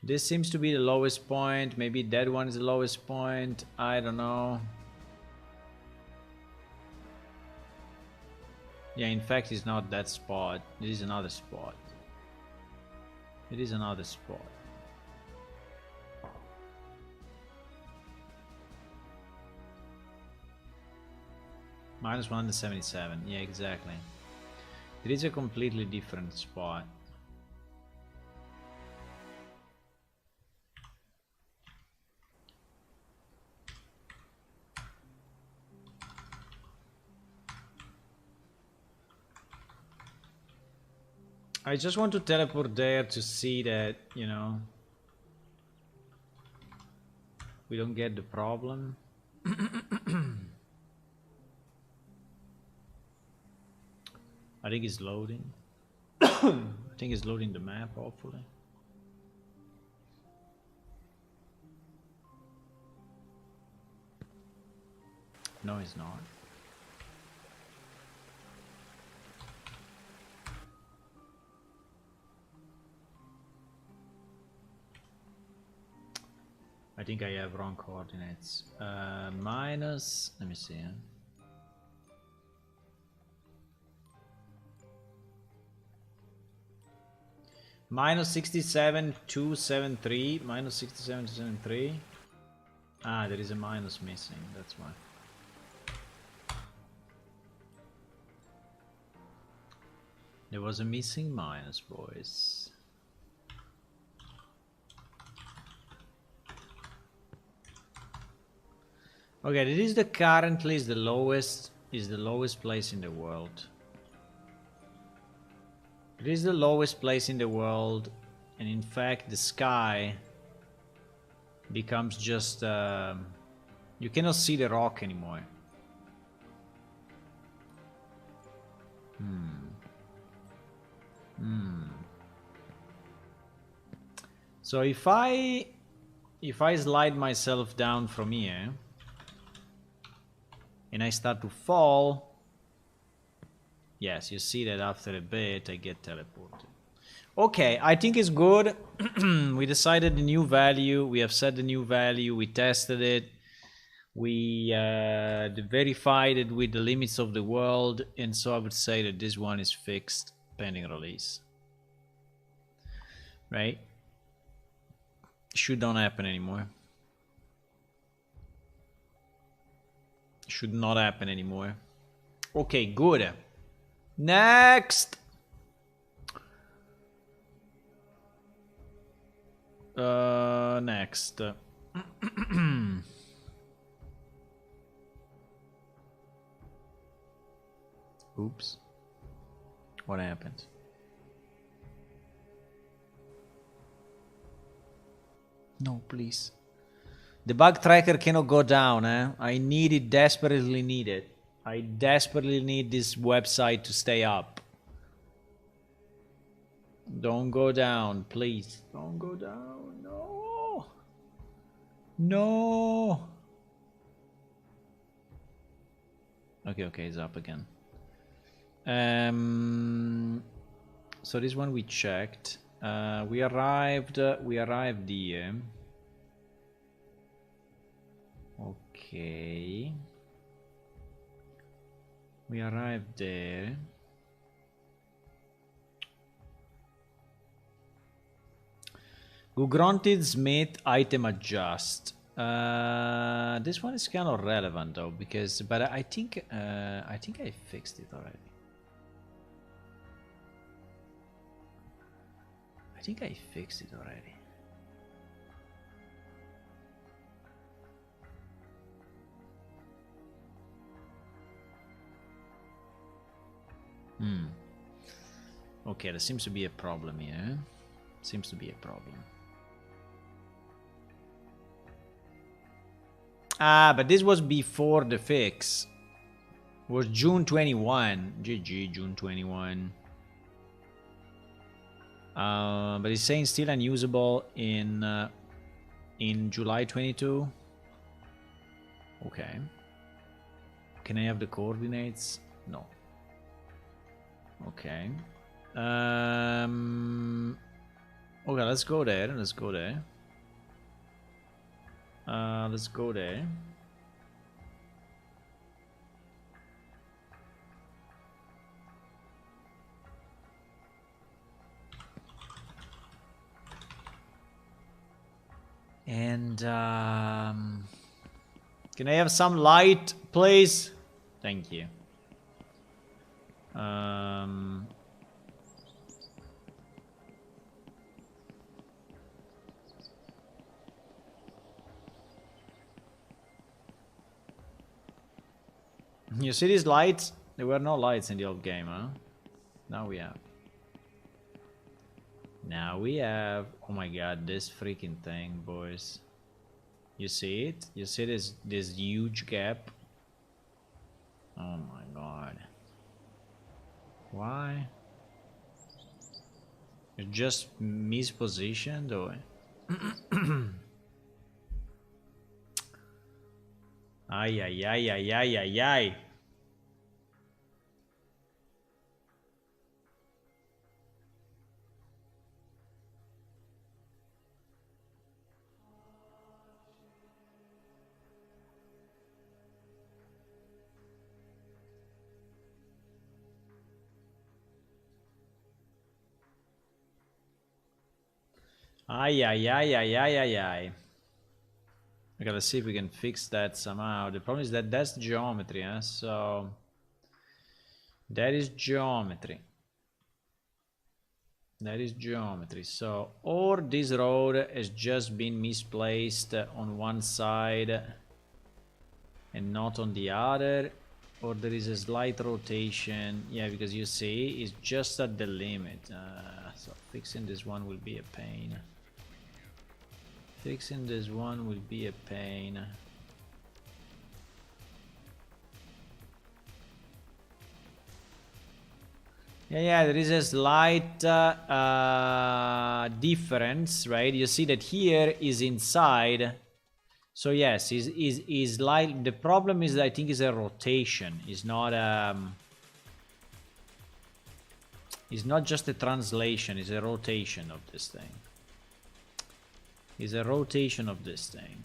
This seems to be the lowest point. Maybe that one is the lowest point. I don't know. Yeah, in fact, it's not that spot. It is another spot. It is another spot. Minus 177. Yeah, exactly. It is a completely different spot. I just want to teleport there to see that, you know, we don't get the problem. I think it's loading. I think it's loading the map, hopefully. No, it's not. I think I have wrong coordinates. Minus, let me see. Minus 67,273. Minus 67,273. Ah, there is a minus missing. That's why. There was a missing minus, boys. Okay, this is the currently is the lowest place in the world. It is the lowest place in the world, and in fact the sky becomes just you cannot see the rock anymore. So if I slide myself down from here and I start to fall, yes, you see that after a bit I get teleported. Okay, I think it's good. We decided the new value, we have set the new value, we tested it, we verified it with the limits of the world, and so I would say that this one is fixed pending release. Right? Should not happen anymore. Should not happen anymore. Okay, good. Next. Next. Oops. What happened? No, please. The bug tracker cannot go down, eh? I need it, desperately need it. I desperately need this website to stay up. Don't go down, please. Don't go down. No. No. Okay, it's up again. So this one we checked. We arrived here. Okay. We arrived there. Granted Smith item adjust. This one is kind of relevant though, because I think I fixed it already. I think I fixed it already. Okay, there seems to be a problem here. Seems to be a problem. Ah, but this was before the fix. It was June 21. GG, June 21. But it's saying still unusable in July 22. Okay. Can I have the coordinates? No. Okay. Okay, let's go there. Let's go there. Let's go there. And can I have some light, please? Thank you. You see these lights? There were no lights in the old game, huh? Now we have. Now we have. Oh my god, this freaking thing, boys. You see it? You see this huge gap? Oh my god. Why? You're just mispositioned or ay ay ay ay ay ay ay. Ay ay ay ay ay ay ay. I gotta see if we can fix that somehow. The problem is that that's geometry, huh? So that is geometry. That is geometry. So, or this road has just been misplaced on one side and not on the other, or there is a slight rotation. Yeah, because you see, it's just at the limit. So fixing this one will be a pain. Fixing this one will be a pain. Yeah, there is a slight difference, right? You see that here is inside. So yes, is like the problem is I think is a rotation. It's not just a translation, it's a rotation of this thing. It's a rotation of this thing.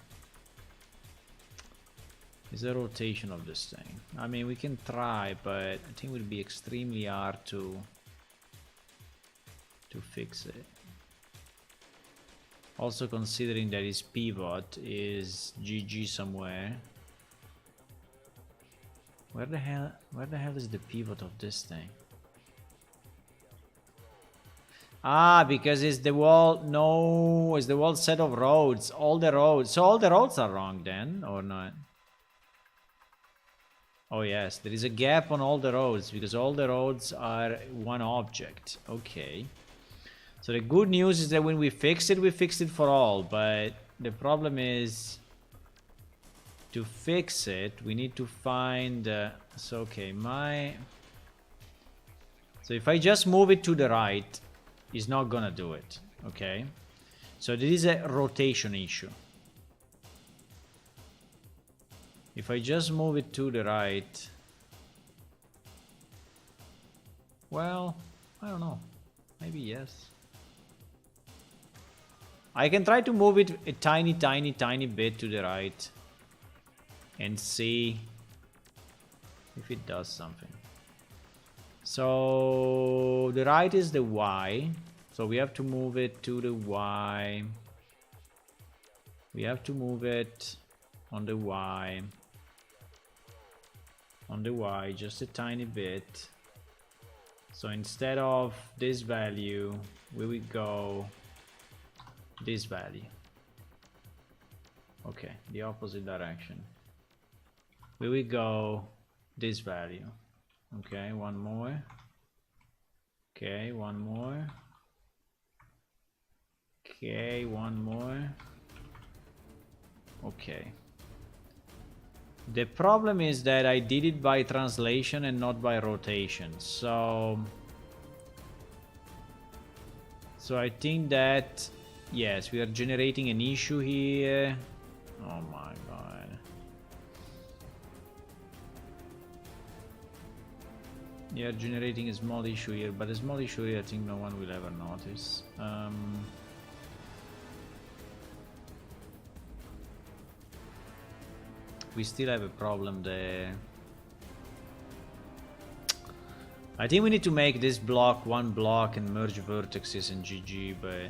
It's a rotation of this thing. I mean, we can try, but I think it would be extremely hard to fix it. Also considering that his pivot is GG somewhere. Where the hell is the pivot of this thing? Ah, because it's the wall. No, it's the wall set of roads. All the roads. So all the roads are wrong then, or not? Oh yes, there is a gap on all the roads because all the roads are one object. Okay. So the good news is that when we fix it for all, but the problem is to fix it, we need to find so okay, so if I just move it to the right, it's not gonna do it. Okay. So there is a rotation issue. If I just move it to the right, well, I don't know. Maybe yes. I can try to move it a tiny bit to the right and see if it does something. So the right is the Y. So we have to move it to the Y. We have to move it on the Y. On the Y, just a tiny bit. So instead of this value, we would go this value. Okay, the opposite direction. We will go this value. Okay, one more. Okay, one more. Okay, one more. Okay. The problem is that I did it by translation and not by rotation. So I think that, yes, we are generating an issue here. Oh my god. We are generating a small issue here, but a small issue here I think no one will ever notice. We still have a problem there. I think we need to make this block one block and merge vertices in GG, but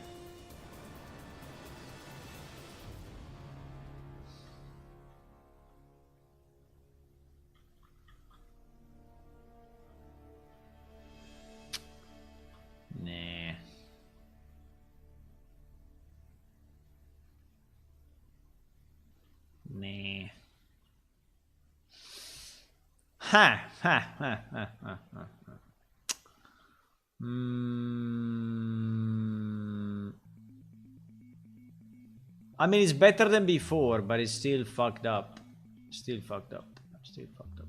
nah. Nah. Ha ha ha ha ha ha. I mean, it's better than before, but it's still fucked up. Still fucked up. Still fucked up.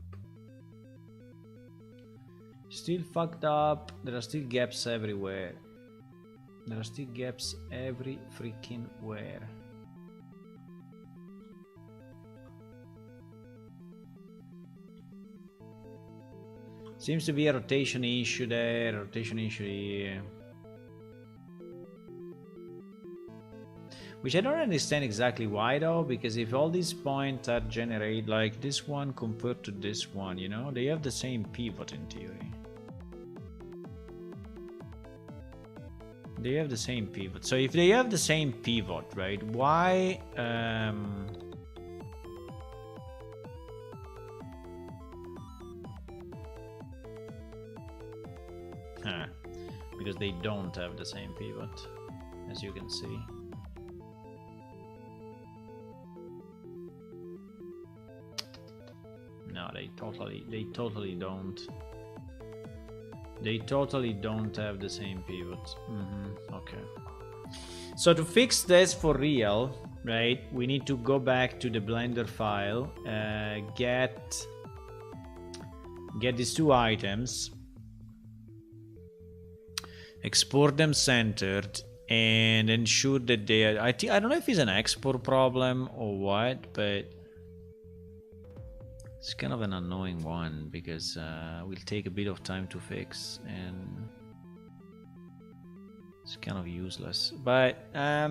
Still fucked up. There are still gaps everywhere. There are still gaps every freaking where. Seems to be a rotation issue there, rotation issue here. Which I don't understand exactly why though, because if all these points are generated, like this one compared to this one, you know, they have the same pivot in theory. They have the same pivot. So if they have the same pivot, right, why... because they don't have the same pivot, as you can see. No, they totally don't. They totally don't have the same pivot. Okay. So to fix this for real, right, we need to go back to the Blender file, get these two items, export them centered, and ensure that they are... I don't know if it's an export problem or what, but it's kind of an annoying one because will take a bit of time to fix and it's kind of useless. But let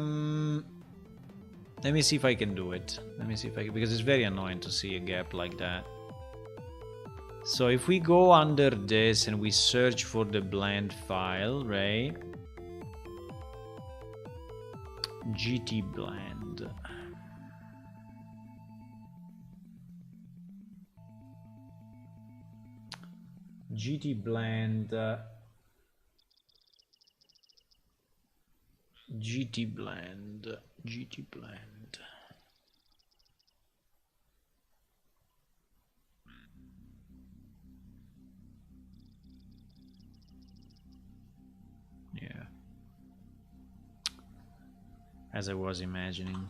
me see if I can do it. Let me see if I can, because it's very annoying to see a gap like that. So if we go under this and we search for the blend file, right? GT blend. GT blend. GT blend. GT blend. Yeah. As I was imagining.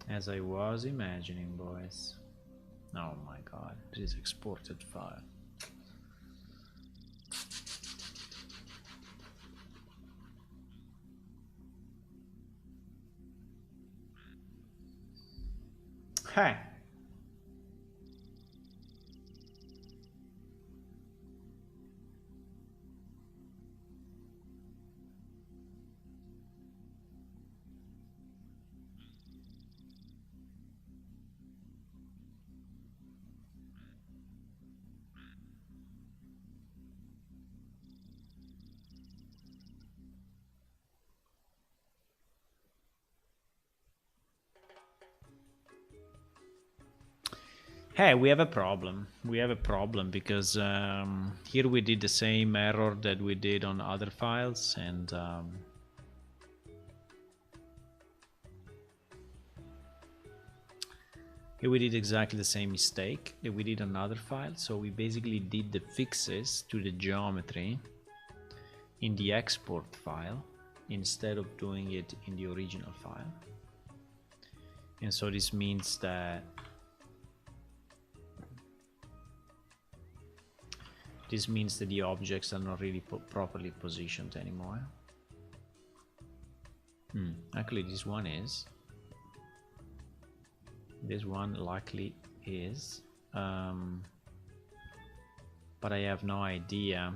As I was imagining, boys. Oh my god, this exported file. Hey. Hey, we have a problem. We have a problem because here we did the same error that we did on other files, and here we did exactly the same mistake that we did on other files. So we basically did the fixes to the geometry in the export file instead of doing it in the original file. And so this means that the objects are not really properly positioned anymore. Actually, this one is. This one likely is. But I have no idea.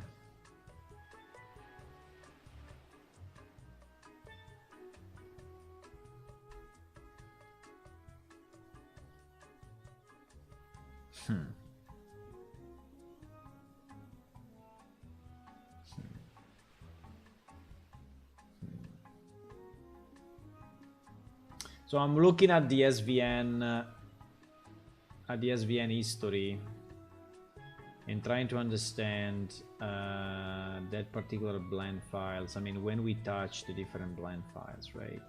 So I'm looking at the SVN history and trying to understand that particular blend files. I mean, when we touch the different blend files, right?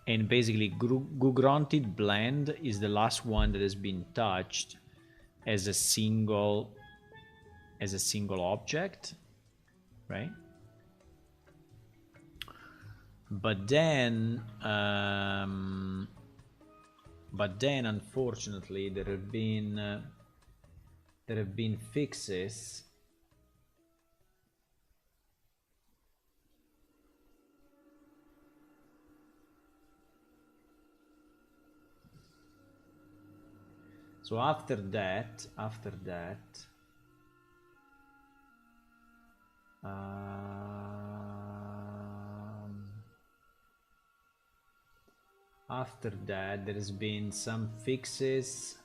And basically granted blend is the last one that has been touched as a single object, right? But then unfortunately there have been fixes so after that there has been some fixes.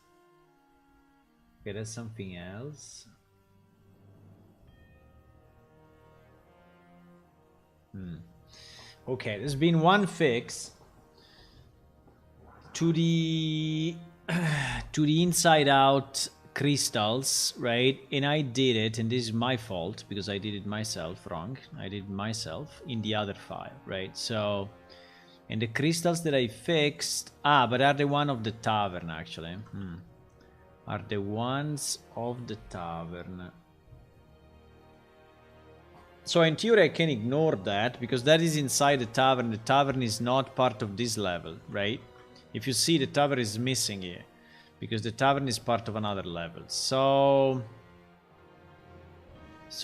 Okay, that's something else. Okay, there's been one fix to the inside out crystals, right? And I did it, and this is my fault because I did it myself wrong. I did it myself in the other file, right? So, and the crystals that I fixed, but are the one of the tavern actually. Are the ones of the tavern. So in theory I can ignore that because that is inside the tavern. The tavern is not part of this level, right? If you see, the tavern is missing here because the tavern is part of another level. So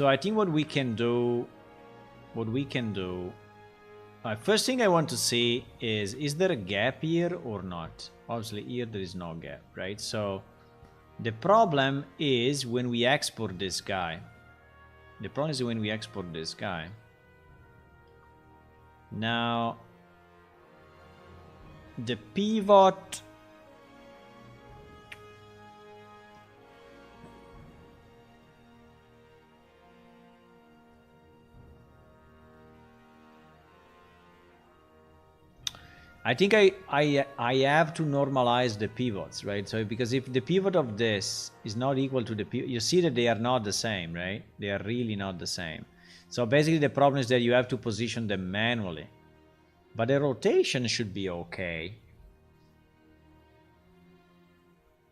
I think what we can do, first thing I want to see is there a gap here or not? Obviously here there is no gap, right? So the problem is when we export this guy. Now the pivot I think I have to normalize the pivots, right? So because if the pivot of this is not equal to the pivot, you see that they are not the same, right? They are really not the same. So basically the problem is that you have to position them manually. But the rotation should be okay.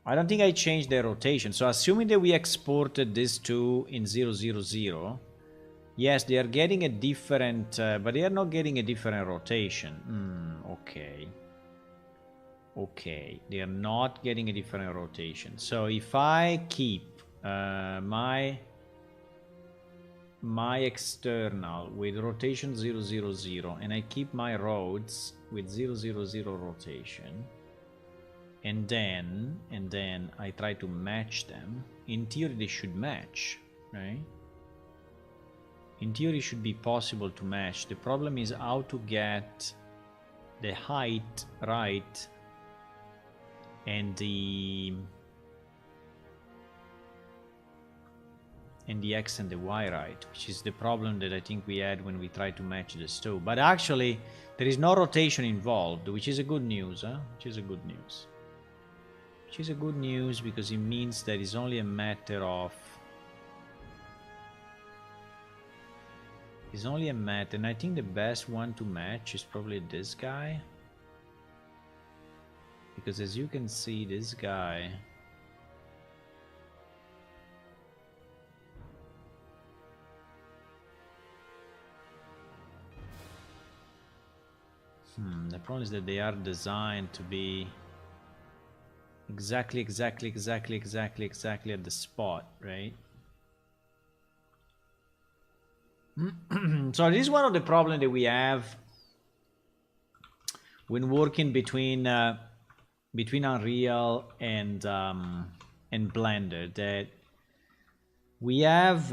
I don't think I changed the rotation. So assuming that we exported these two in 000, yes, they are getting a different, but they are not getting a different rotation. Okay, they are not getting a different rotation. So if I keep my external with rotation 000 and I keep my roads with 000 rotation, and then I try to match them, in theory they should match, right? In theory it should be possible to match. The problem is how to get the height right and the X and the Y right, which is the problem that I think we had when we tried to match the two. But actually, there is no rotation involved, which is a good news, huh? Which is a good news. Which is a good news because it means that it's only a matter of... It's only a matter, and I think the best one to match is probably this guy. Because as you can see, this guy... The problem is that they are designed to be exactly at the spot, right? So this is one of the problems that we have when working between Unreal and Blender, that we have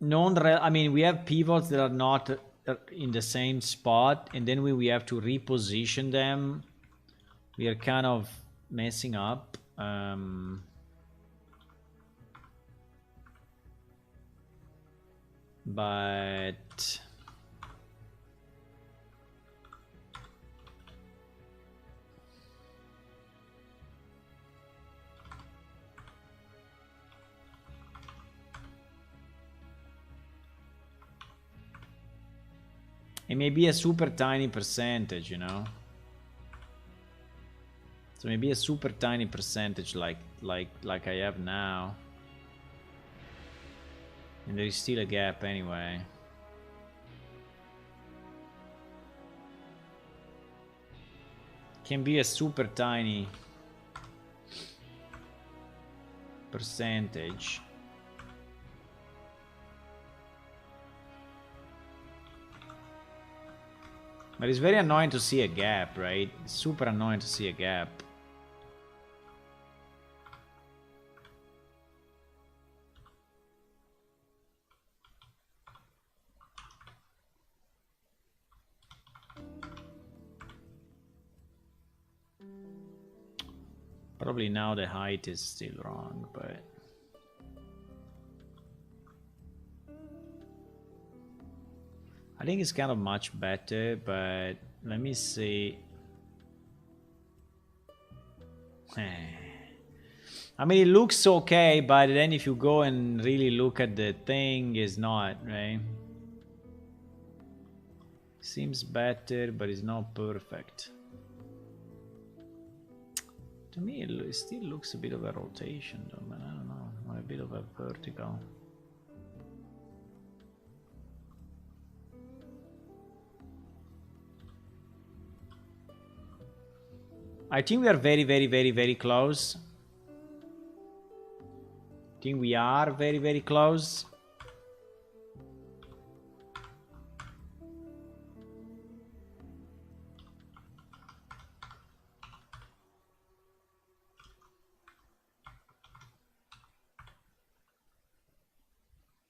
we have pivots that are not in the same spot, and then when we have to reposition them, we are kind of messing up. But it may be a super tiny percentage, you know. So maybe a super tiny percentage like I have now. And there is still a gap anyway. Can be a super tiny percentage. But it's very annoying to see a gap, right? It's super annoying to see a gap. Probably now the height is still wrong, but... I think it's kind of much better, but let me see. I mean, it looks okay, but then if you go and really look at the thing, it's not, right? Seems better, but it's not perfect. To me, it still looks a bit of a rotation, though, but I don't know, or a bit of a vertical. I think we are very close. I think we are very close.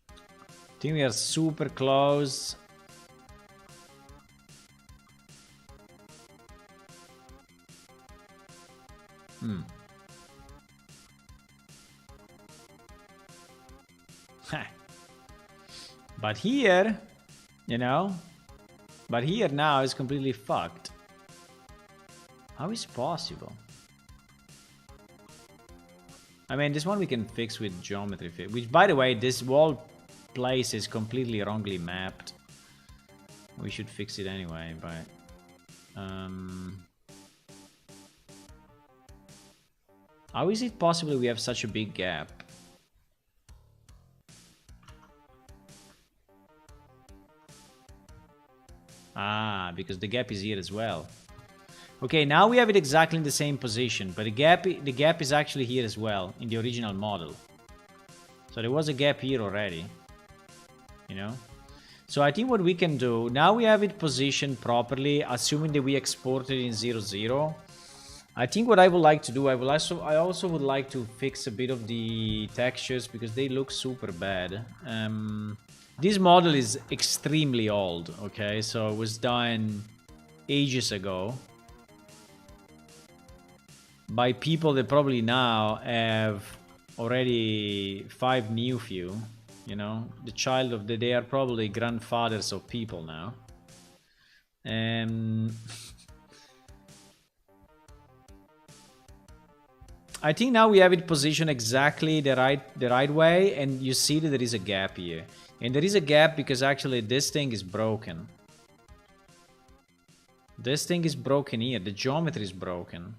I think we are super close. But here, you know, but here now is completely fucked. How is it possible? I mean, this one we can fix with geometry fit, which, by the way, this wall place is completely wrongly mapped. We should fix it anyway, but how is it possible we have such a big gap? Ah, because the gap is here as well. Okay, now we have it exactly in the same position, but the gap is actually here as well in the original model. So there was a gap here already, you know. So I think what we can do now, we have it positioned properly, assuming that we exported in 0.0. I think what I would like to do, I also would like to fix a bit of the textures because they look super bad. This model is extremely old, okay? So it was done ages ago. by people that probably now have already 5 new few, you know, the child of they are probably grandfathers of people now. And I think now we have it positioned exactly the right way, and you see that there is a gap here. And there is a gap because actually this thing is broken. This thing is broken here. The geometry is broken.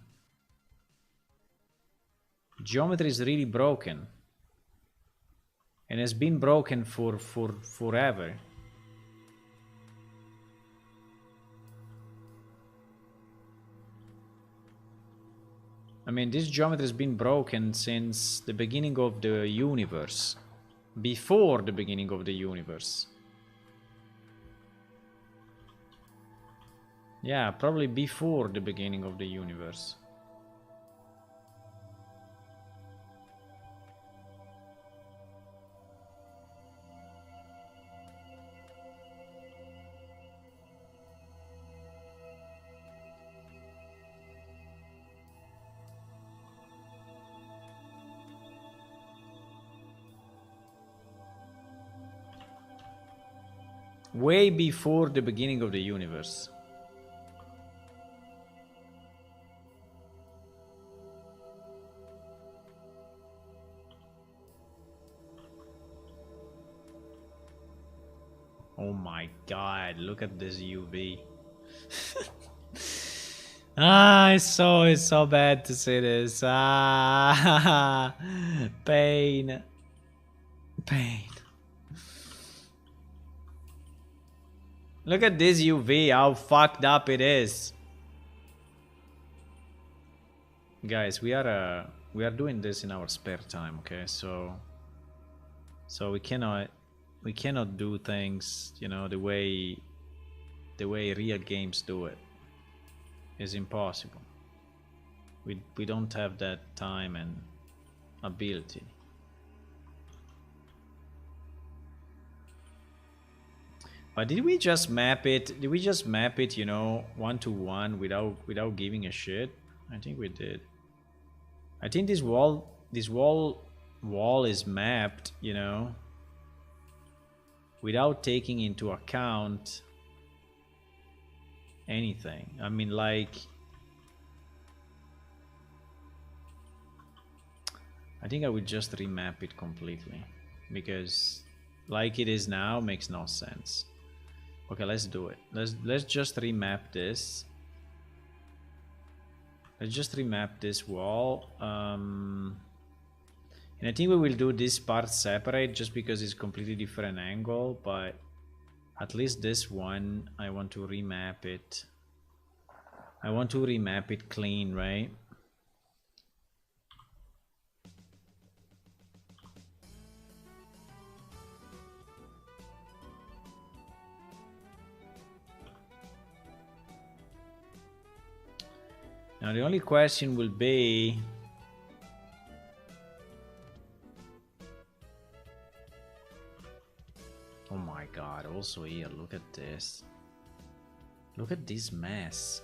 Geometry is really broken. And has been broken for forever. I mean, this geometry has been broken since the beginning of the universe. Before the beginning of the universe. Yeah, probably before the beginning of the universe. Way before the beginning of the universe. Oh my god, look at this UV. It's so bad to see this. Pain. Pain. Look at this UV, how fucked up it is. Guys, we are doing this in our spare time, okay? So we cannot do things, you know, the way real games do it. It's impossible. We don't have that time and ability. But did we just map it? Did we just map it, you know, 1-to-1 without giving a shit? I think we did. I think this wall is mapped, you know, without taking into account anything. I mean, like, I think I would just remap it completely, because like it is now makes no sense. Okay, let's do it. Let's just remap this. Let's just remap this wall. And I think we will do this part separate just because it's completely different angle, but at least this one I want to remap it. I want to remap it clean, right? Now the only question will be, oh my god, also here, look at this. Look at this mess.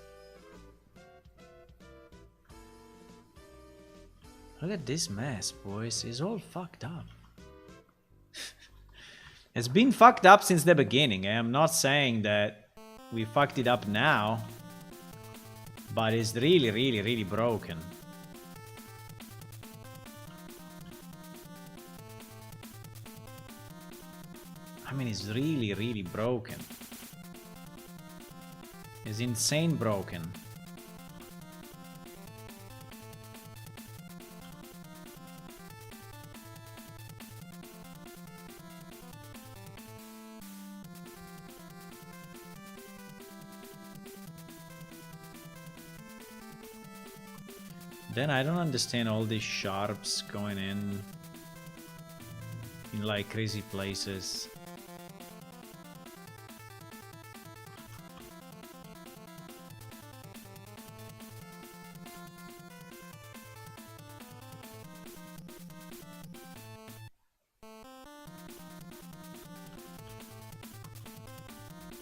Look at this mess, boys. It's all fucked up. It's been fucked up since the beginning. I'm not saying that we fucked it up now, but it's really broken. I mean, it's really broken. It's insane broken. Then I don't understand all these sharps going in like crazy places.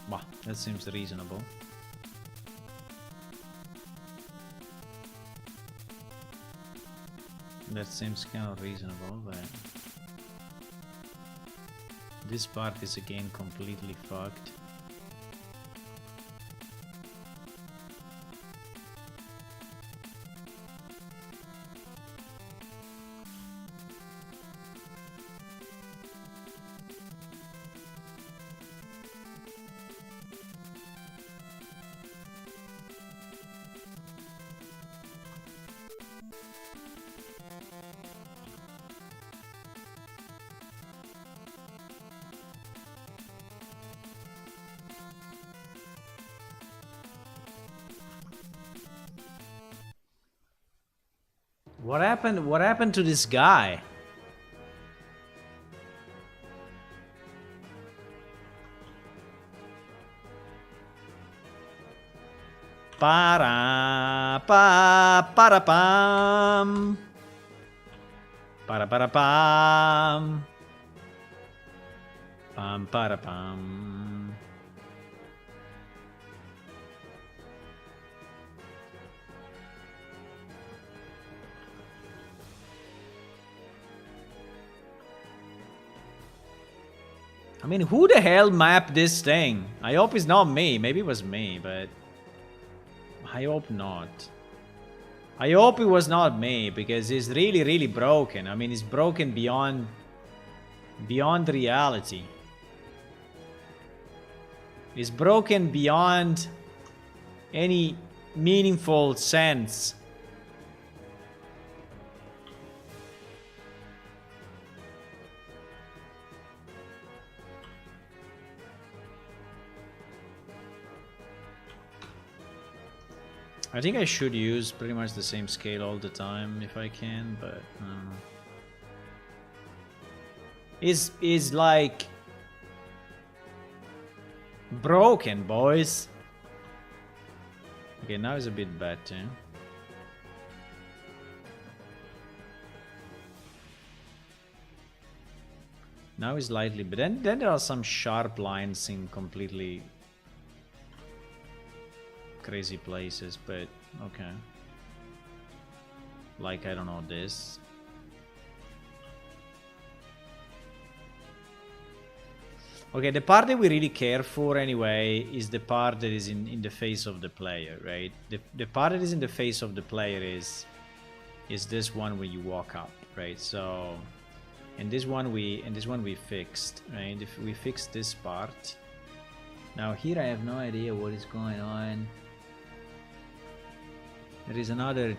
Bah, that seems reasonable. That seems kind of reasonable, but this part is again completely fucked. What happened? What happened to this guy? Para pa para pam. Para pam. Pam para pam. I mean, who the hell mapped this thing? I hope it's not me. Maybe it was me, but I hope not. I hope it was not me, because it's really, really broken. I mean, it's broken beyond reality. It's broken beyond any meaningful sense. I think I should use pretty much the same scale all the time if I can, but I don't know. Is like broken, boys. Okay, now it's a bit better. Now it's lightly, but then there are some sharp lines in completely crazy places, but okay. Like, I don't know, this. Okay, the part that we really care for anyway is the part that is in the face of the player, right? The part that is in the face of the player is this one when you walk up, right? So, and this one we fixed, right? If we fixed this part. Now here I have no idea what is going on. There is another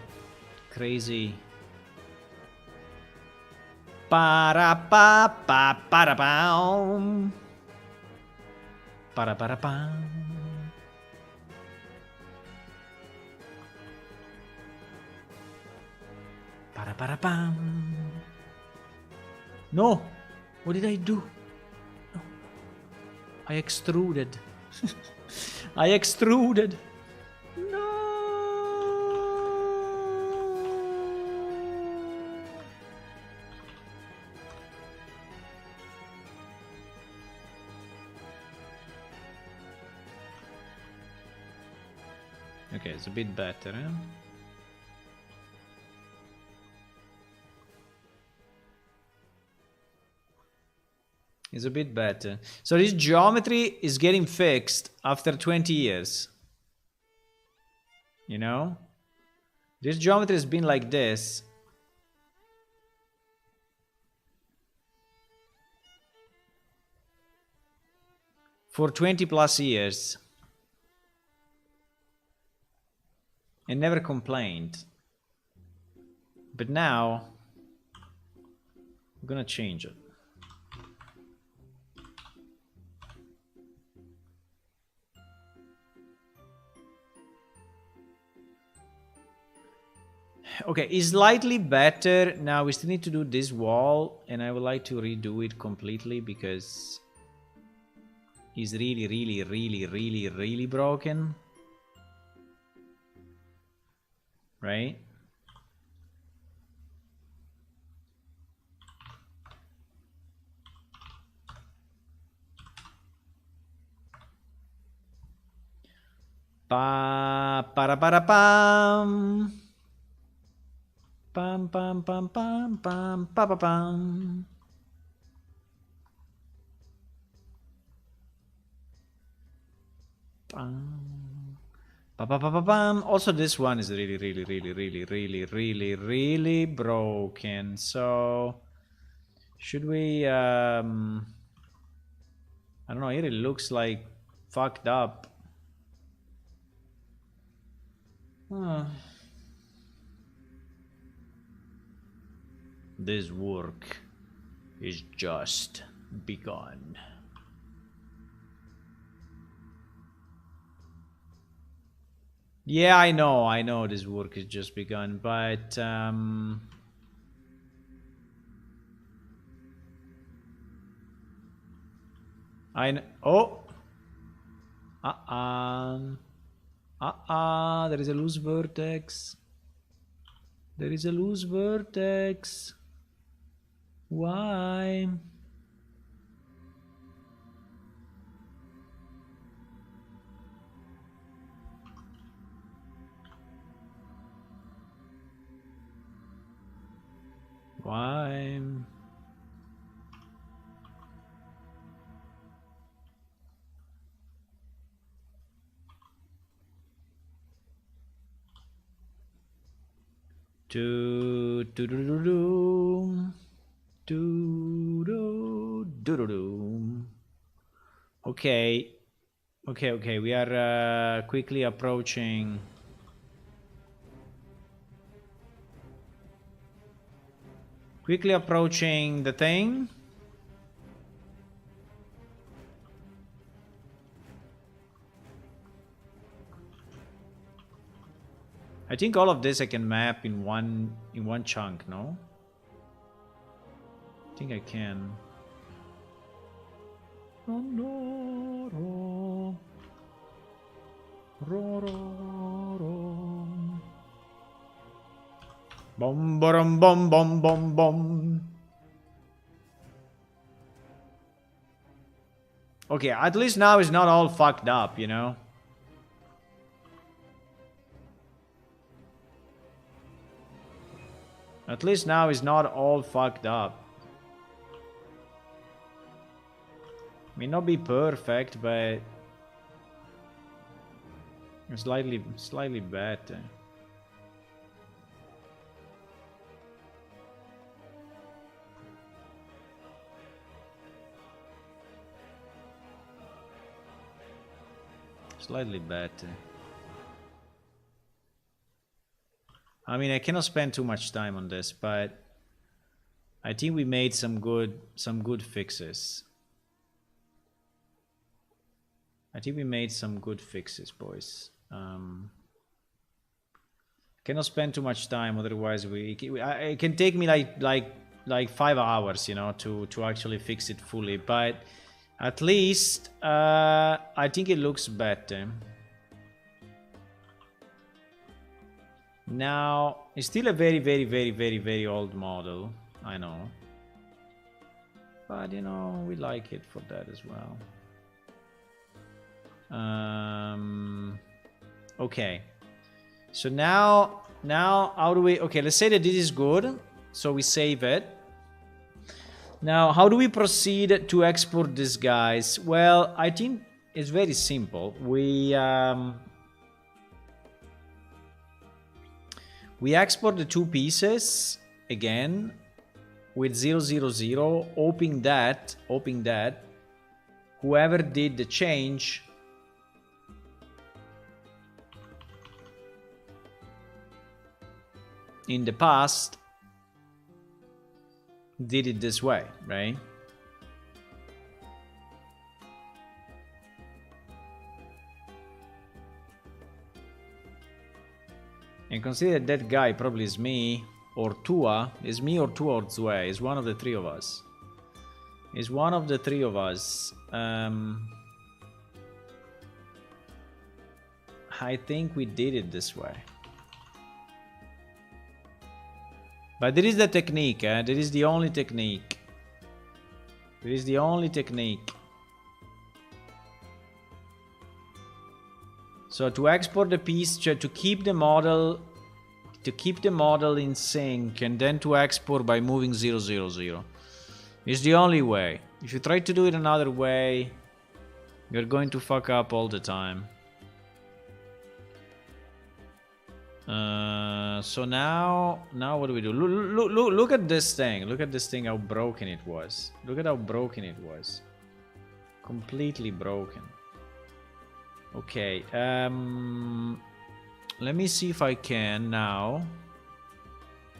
crazy para pa pa para pam para pam para pam. No, what did I do? No, I extruded. I extruded. No. Okay, it's a bit better, eh? It's a bit better. So this geometry is getting fixed after 20 years. You know? This geometry has been like this for 20 plus years. And never complained. But now, I'm gonna change it. Okay, it's slightly better. Now we still need to do this wall, and I would like to redo it completely because it's really, really, really, really, really broken. Right? Pa para pam. Pam pam pam pam pam pa pa pam. Pam. Pa pa pa pa pam. Also, this one is really broken. So, should we? I don't know. Here it looks like fucked up. This work is just begun. Yeah, I know this work has just begun, but oh, there is a loose vertex. There is a loose vertex. Why? Why? Do do do do do do do do do do. Okay, okay. We are quickly approaching. Quickly approaching the thing. I think all of this I can map in one chunk, no? I think I can. Bom bom bom bom bom bom. Okay, at least now it's not all fucked up, you know? At least now it's not all fucked up. May not be perfect, but slightly better. Slightly better. I mean, I cannot spend too much time on this, but I think we made some good fixes. I think we made some good fixes, boys. Cannot spend too much time, otherwise it can take me like 5 hours, you know, to actually fix it fully. But at least I think it looks better. Now, it's still a very old model, I know. But, you know, we like it for that as well. Okay. So now how do we... Okay, let's say that this is good. So we save it. Now, how do we proceed to export this, guys? Well, I think it's very simple. We export the two pieces again with 000, hoping that whoever did the change in the past did it this way, right? And consider that guy probably is me or Tua. Is me or Tua or Zue. Is one of the three of us. Is one of the three of us. I think we did it this way. But there is the technique, there is the only technique. There is the only technique. So to export the piece, to keep the model to keep the model in sync and then to export by moving 0, 0, 0. It's the only way. If you try to do it another way, you're going to fuck up all the time. So now what do we do? Look at this thing. Look at this thing, how broken it was. Look at how broken it was. Completely broken. Okay, let me see if I can now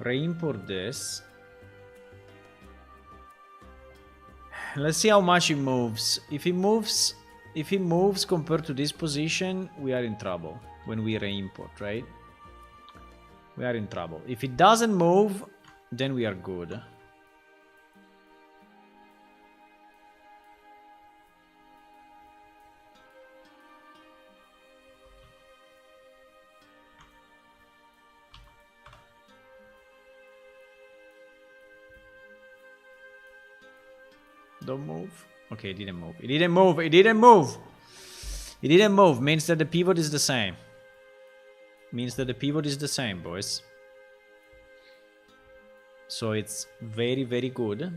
re-import this. Let's see how much it moves. If it moves compared to this position, we are in trouble when we re-import, right? We are in trouble. If it doesn't move, then we are good. Don't move. Okay, it didn't move. It didn't move. It didn't move. It didn't move. Means that the pivot is the same. Means that the pivot is the same, boys. So it's very, very good.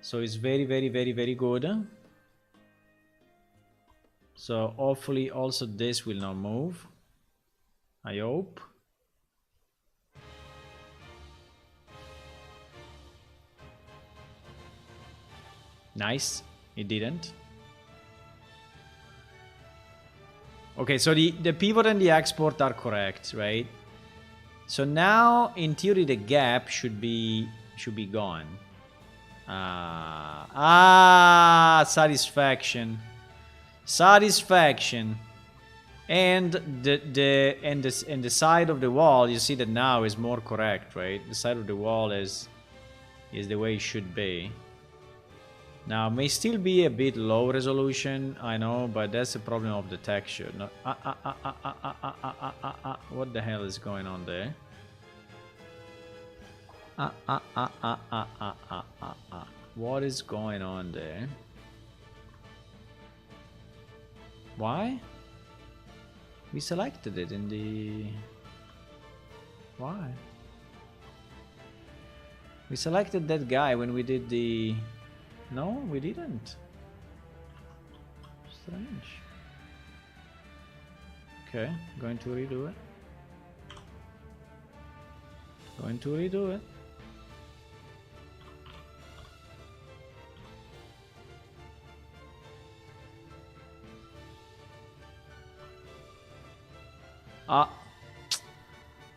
So it's very, very, very, very good. So hopefully also this will not move. I hope. Nice. It didn't. Okay, so the pivot and the export are correct, right? So now, in theory, the gap should be gone. Satisfaction. Satisfaction. And the side of the wall, you see that now is more correct, right? The side of the wall is the way it should be. Now, may still be a bit low resolution, I know, but that's the problem of the texture. No, what the hell is going on there? What is going on there? Why? We selected it in the... Why? We selected that guy when we did the... No, we didn't. Strange. Okay, going to redo it. Going to redo it. Ah.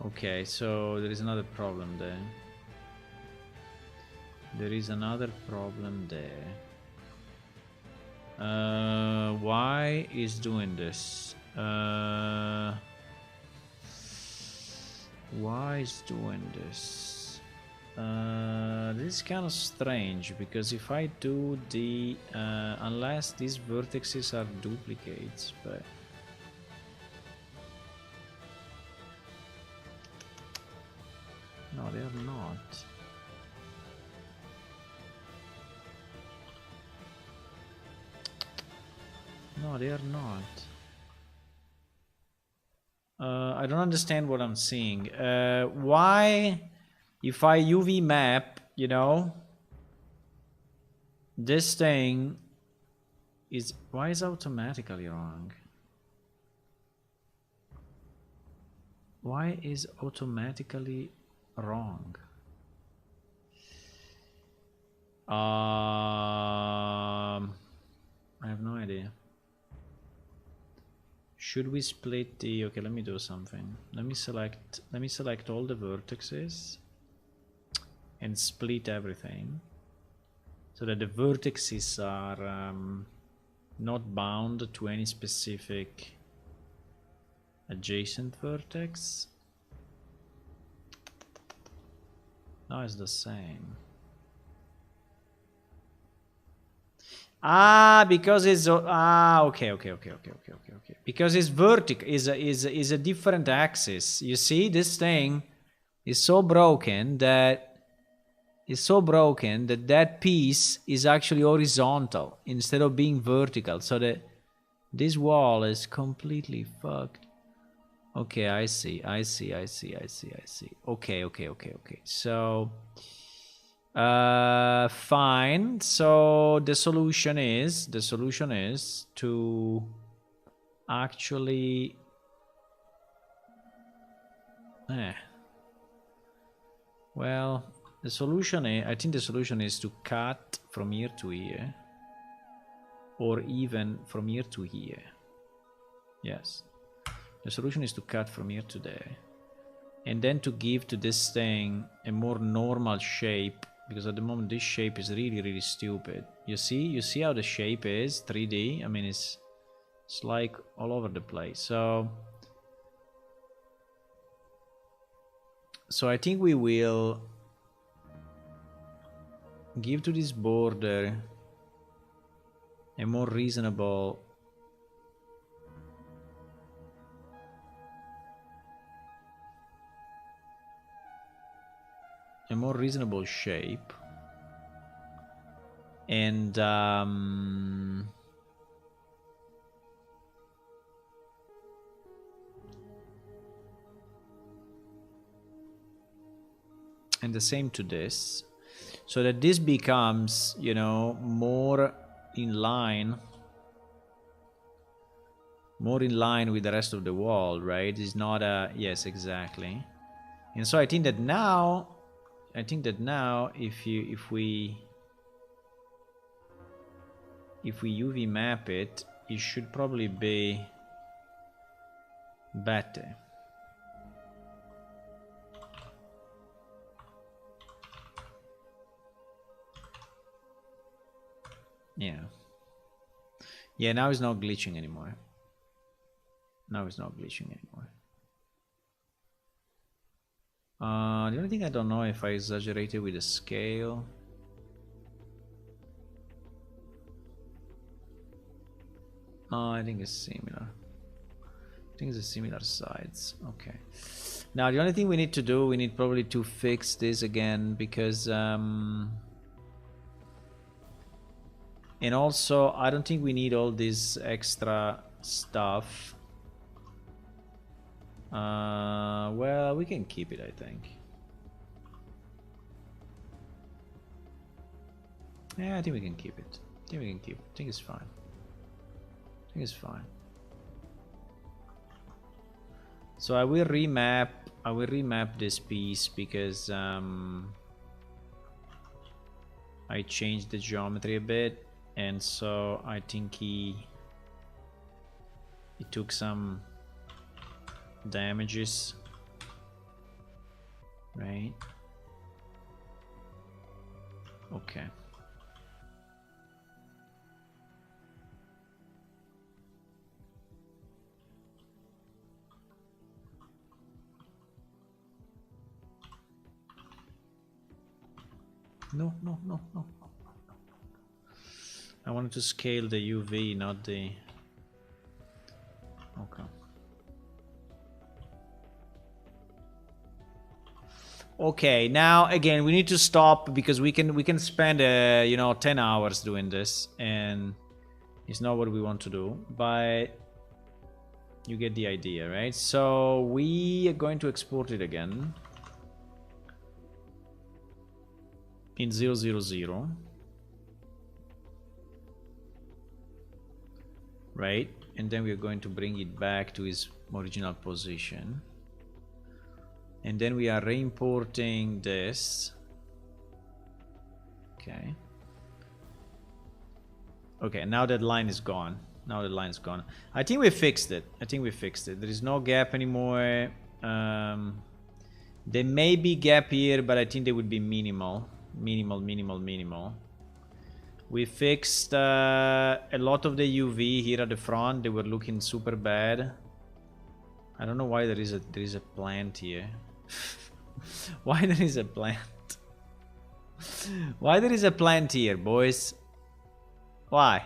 Okay, so there is another problem there. There is another problem there. Why is doing this? Why is doing this? This is kind of strange because if I do the unless these vertices are duplicates, but no, they are not. No, they are not. I don't understand what I'm seeing. Why, if I UV map, you know, this thing is... Why is automatically wrong? Why is automatically wrong? I have no idea. Should we split the... Okay, let me do something. Let me select all the vertices and split everything so that the vertices are not bound to any specific adjacent vertex. Now it's the same. Because it's okay. Because it's vertical, is a different axis. You see, this thing is so broken that that piece is actually horizontal instead of being vertical. So that this wall is completely fucked. Okay, I see. Okay. So, fine. So the solution is to actually, well, I think the solution is to cut from here to here, or even from here to here. Yes. The solution is to cut from here to there. And then to give to this thing a more normal shape, because at the moment this shape is really, really stupid. You see how the shape is 3D? I mean, it's like all over the place. So I think we will give to this border a more reasonable shape, and the same to this, so that this becomes, you know, more in line with the rest of the wall, right? It's not a, yes, exactly. And so I think that now if we UV map it, it should probably be better. Yeah, now it's not glitching anymore. The only thing, I don't know if I exaggerated with the scale. No, I think it's similar. I think it's a similar size. Okay. Now the only thing we need to do, we need probably to fix this again, because and also I don't think we need all this extra stuff. Well, we can keep it, I think. Yeah, I think we can keep it. I think it's fine. So I will remap this piece, because I changed the geometry a bit, and so I think he took some damages, right? Okay. No. I wanted to scale the UV, not the... Okay. Okay, now again we need to stop, because we can spend you know, 10 hours doing this, and it's not what we want to do, but you get the idea, right? So we are going to export it again in 000, right? And then we are going to bring it back to its original position. And then we are re-importing this. Okay. Okay, now that line is gone. I think we fixed it. There is no gap anymore. There may be gap here, but I think they would be minimal. We fixed a lot of the UV here at the front. They were looking super bad. I don't know why there is a plant here. Why there is a plant? Why there is a plant here, boys? Why?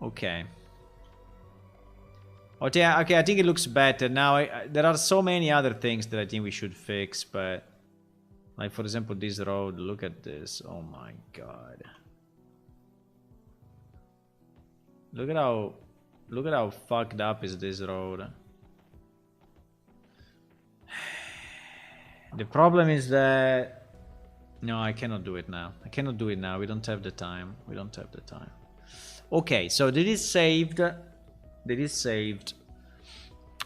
Okay. Okay, I think it looks better now. There are so many other things that I think we should fix, but Like for example, this road. Look at this. Oh my god. Look at how fucked up is this road. The problem is that no, I cannot do it now. I cannot do it now. We don't have the time. We don't have the time. Okay, so this is saved. This is saved.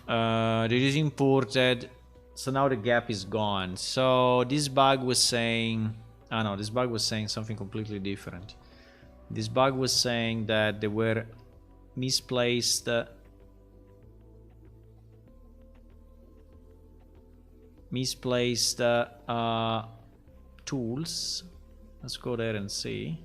This is imported. So now the gap is gone. So this bug was saying... Oh no, this bug was saying something completely different. This bug was saying that there were misplaced... misplaced tools. Let's go there and see.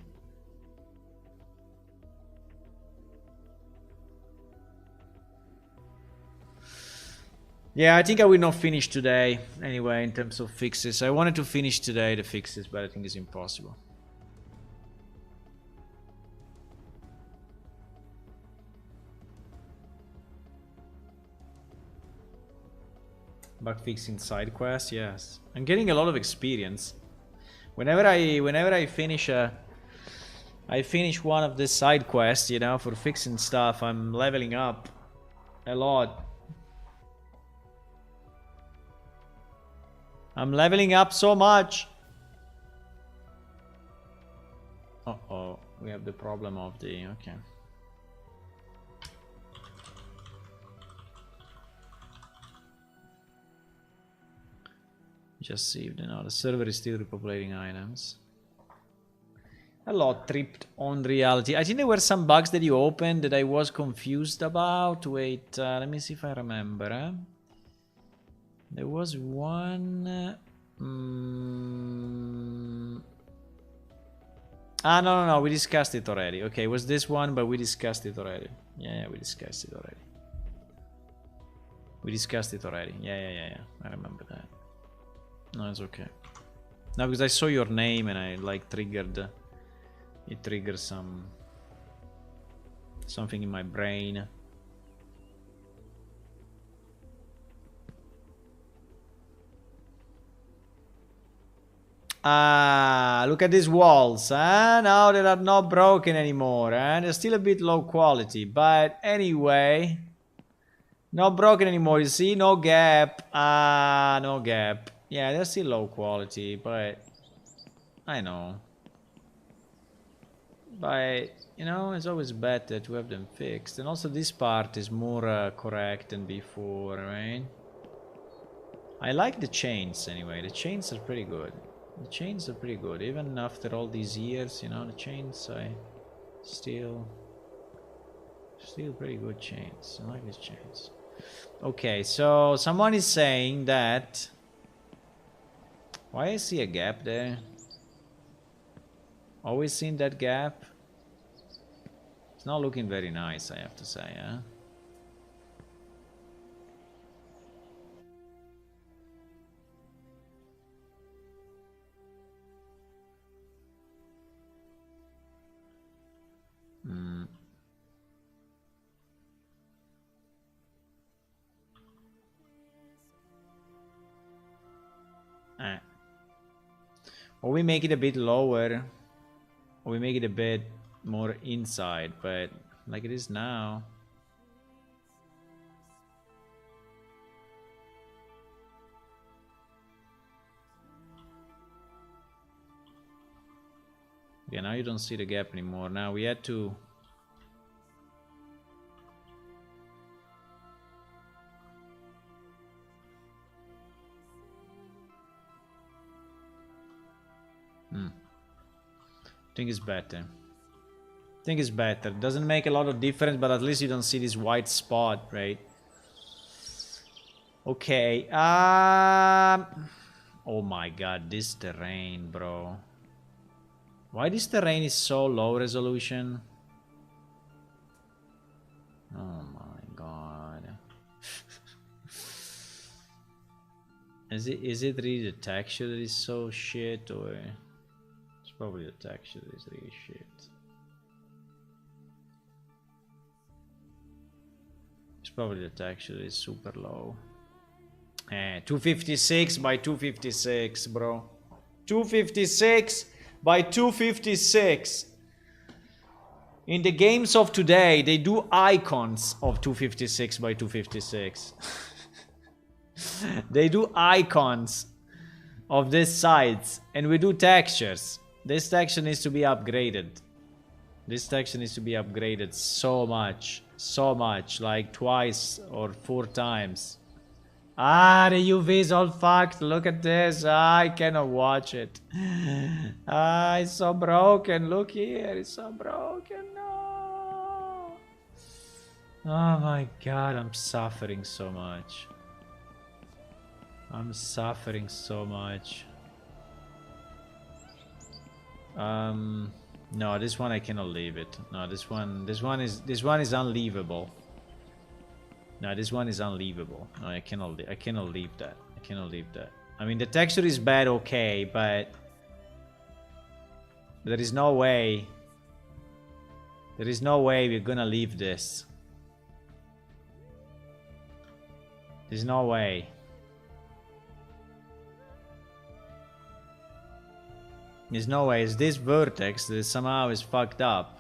Yeah, I think I will not finish today anyway in terms of fixes. I wanted to finish today the fixes, but I think it's impossible. Bug fixing side quest, yes. I'm getting a lot of experience. Whenever I finish one of the side quests, you know, for fixing stuff, I'm leveling up a lot. I'm leveling up so much. Uh-oh, we have the problem of the... Okay. Just saved, now the server is still repopulating items. A lot tripped on reality. I think there were some bugs that you opened that I was confused about. Wait, let me see if I remember. There was one... Ah, no, we discussed it already. Okay, it was this one, but we discussed it already. Yeah, we discussed it already. We discussed it already. Yeah. I remember that. No, it's okay. No, because I saw your name and I like triggered... It triggered something in my brain. Ah, look at these walls, huh? Now they are not broken anymore, huh? They're still a bit low quality, but anyway, not broken anymore. You see, no gap. Ah, no gap. Yeah, they're still low quality, but I know. But you know, it's always better to have them fixed, and also this part is more correct than before, right? I like the chains anyway. The chains are pretty good. The chains are pretty good, even after all these years, you know, the chains, I still pretty good chains. I like these chains. Okay, so someone is saying that... Why I see a gap there? Always seen that gap? It's not looking very nice, I have to say, huh? Or we make it a bit lower, or we make it a bit more inside, but like it is now. Yeah, now you don't see the gap anymore. Now we had to... I think it's better. I think it's better. Doesn't make a lot of difference, but at least you don't see this white spot, right? Okay. Oh my god, this terrain, bro. Why this terrain is so low resolution? Oh my god. Is it really the texture that is so shit, or... Probably the texture is really shit. It's probably the texture is super low. 256 by 256, bro. 256 by 256. In the games of today, they do icons of 256 by 256. They do icons of these sides, and we do textures. This texture needs to be upgraded. This texture needs to be upgraded so much, like twice or 4 times. Ah, the UV is all fucked. Look at this. Ah, I cannot watch it. Ah, it's so broken. Look here, it's so broken. No. Oh my god, I'm suffering so much. I'm suffering so much. No, this one I cannot leave it. No, this one is unleavable. No, this one is unleavable. No, I cannot leave that. I cannot leave that. I mean, the texture is bad, okay, but there is no way. There is no way we're gonna leave this. There's no way. There's no way. It's this vertex that somehow is fucked up.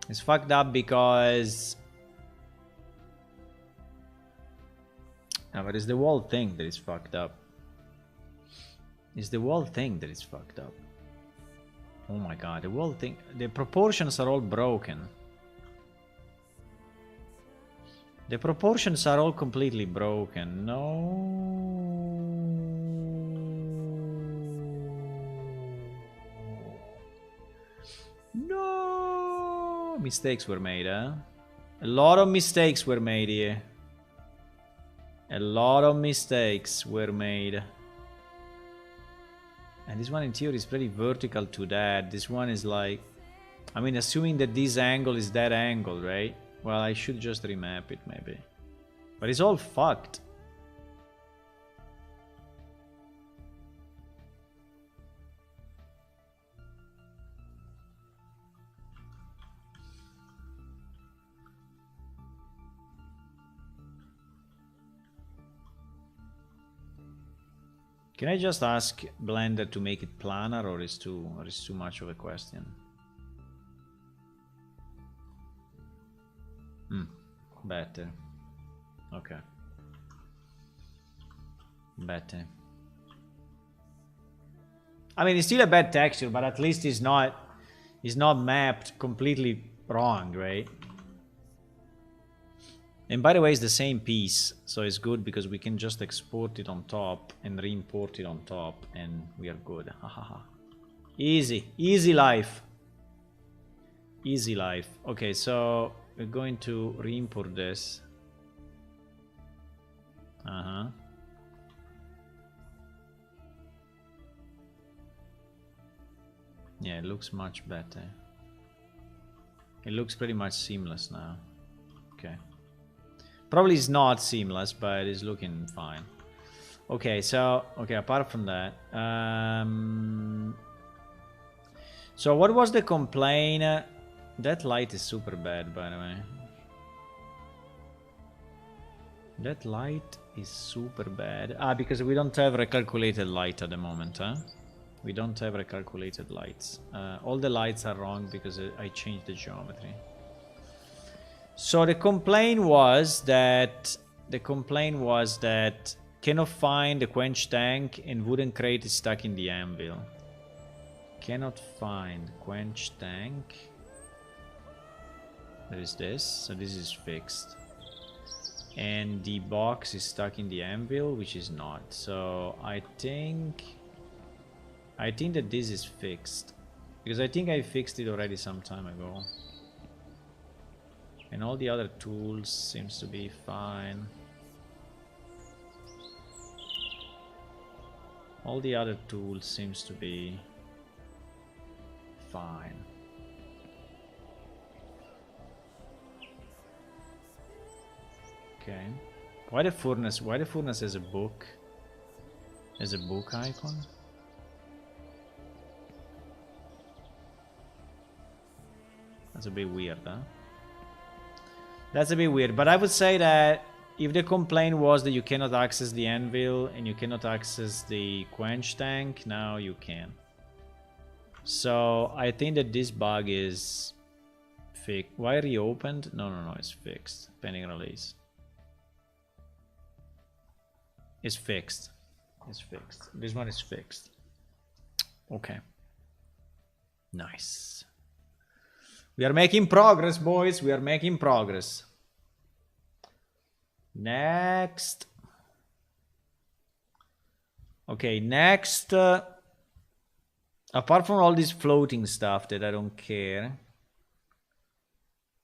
It's fucked up because... No, but it's the whole thing that is fucked up. It's the whole thing that is fucked up. Oh my god, the whole thing... The proportions are all broken. The proportions are all completely broken. No... No, mistakes were made, huh? A lot of mistakes were made here. A lot of mistakes were made. And this one in theory is pretty vertical to that. This one is like... I mean, assuming that this angle is that angle, right? Well, I should just remap it, maybe. But it's all fucked. Can I just ask Blender to make it planar, or is too much of a question? Better. Okay. Better. I mean, it's still a bad texture, but at least it's not mapped completely wrong, right? And by the way, it's the same piece, so it's good because we can just export it on top and re-import it on top, and we are good. Easy. Easy life. Easy life. Okay, so we're going to re-import this. Yeah, it looks much better. It looks pretty much seamless now. Okay. Probably is not seamless, but it's looking fine. Okay, so... Okay, apart from that... So what was the complaint? That light is super bad, by the way. That light is super bad. Ah, because we don't have recalculated light at the moment, huh? We don't have recalculated lights. All the lights are wrong because I changed the geometry. So the complaint was that cannot find the quench tank and wooden crate is stuck in the anvil. Cannot find quench tank. There is this, so this is fixed. And the box is stuck in the anvil, which is not. So I think that this is fixed. Because I think I fixed it already some time ago. And all the other tools seems to be fine. All the other tools seems to be fine. Okay. Why the furnace has a book? Has a book icon? That's a bit weird, huh? That's a bit weird, but I would say that if the complaint was that you cannot access the anvil and you cannot access the quench tank, now you can. So I think that this bug is fixed. Why reopened? No, it's fixed. Pending release. It's fixed. It's fixed. This one is fixed. Okay. Nice. We are making progress, boys. We are making progress. Next. Okay, next. Apart from all this floating stuff that I don't care.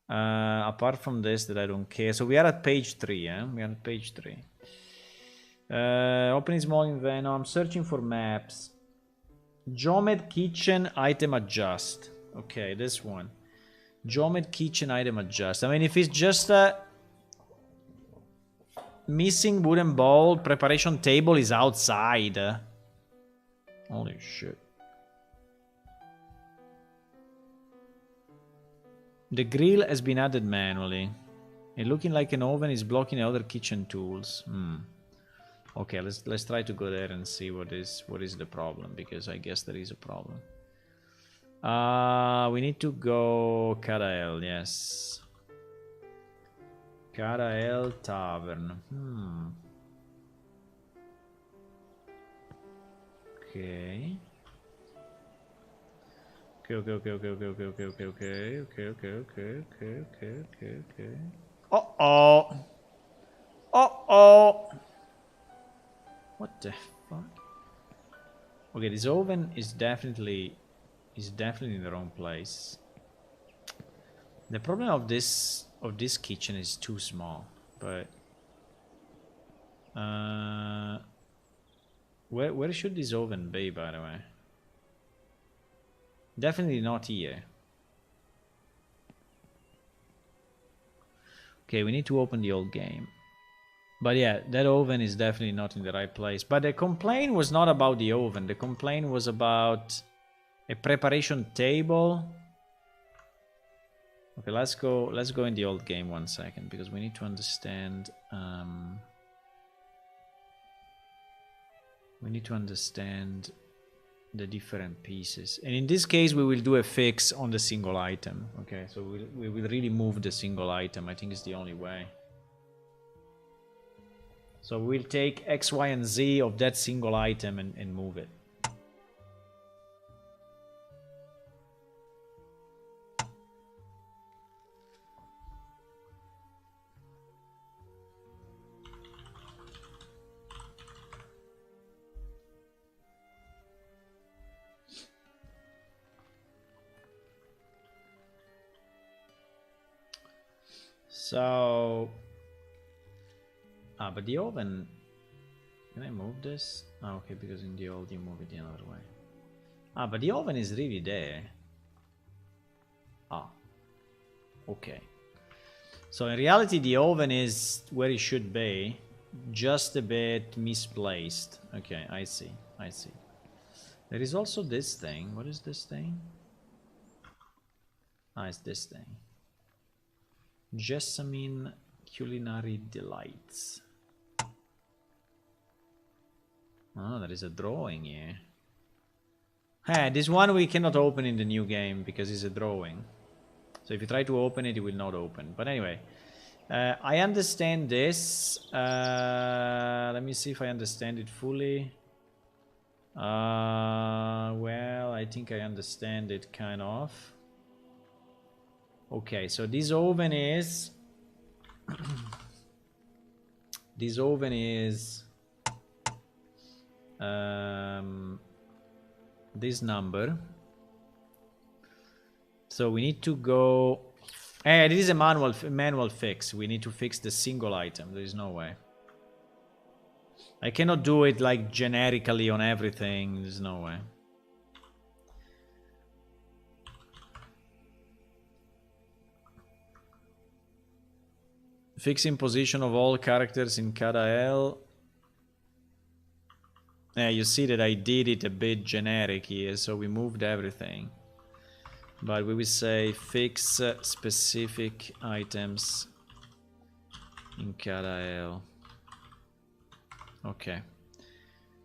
Apart from this that I don't care. So we are at page 3, eh? We are at page 3. Opening small in Venom. I'm searching for maps. Jomed Kitchen item adjust. Okay, this one. Jomed Kitchen item adjust. I mean, if it's just a missing wooden bowl, preparation table is outside. Holy shit. The grill has been added manually. It looking like an oven is blocking other kitchen tools. Okay, let's try to go there and see what is the problem, because I guess there is a problem. We need to go Carael, yes. Carael Tavern. Okay. Okay. Uh-oh. What the fuck? Okay, this oven is definitely in the wrong place. The problem of this kitchen is too small, but where should this oven be, by the way? Definitely not here. Okay, we need to open the old game. But yeah, that oven is definitely not in the right place. But the complaint was not about the oven. The complaint was about a preparation table. Okay, let's go in the old game 1 second, because we need to understand the different pieces. And in this case, we will do a fix on the single item. Okay, so we will really move the single item. I think it's the only way. So we'll take X, Y, and Z of that single item and move it. So, but the oven, can I move this? Oh, okay, because in the old you move it the other way. But the oven is really there. Okay. So in reality, the oven is where it should be, just a bit misplaced. Okay, I see. There is also this thing. What is this thing? It's this thing. Jessamine Culinary Delights. There is a drawing here. This one we cannot open in the new game because it's a drawing. So if you try to open it, it will not open. But anyway, I understand this. Let me see if I understand it fully. Well, I think I understand it kind of. Okay, so this oven is this number. So we need to go. It is a manual fix. We need to fix the single item. There is no way. I cannot do it like generically on everything. There's no way. Fixing position of all characters in Carael. You see that I did it a bit generic here, so we moved everything. But we will say fix specific items Incadael. Okay.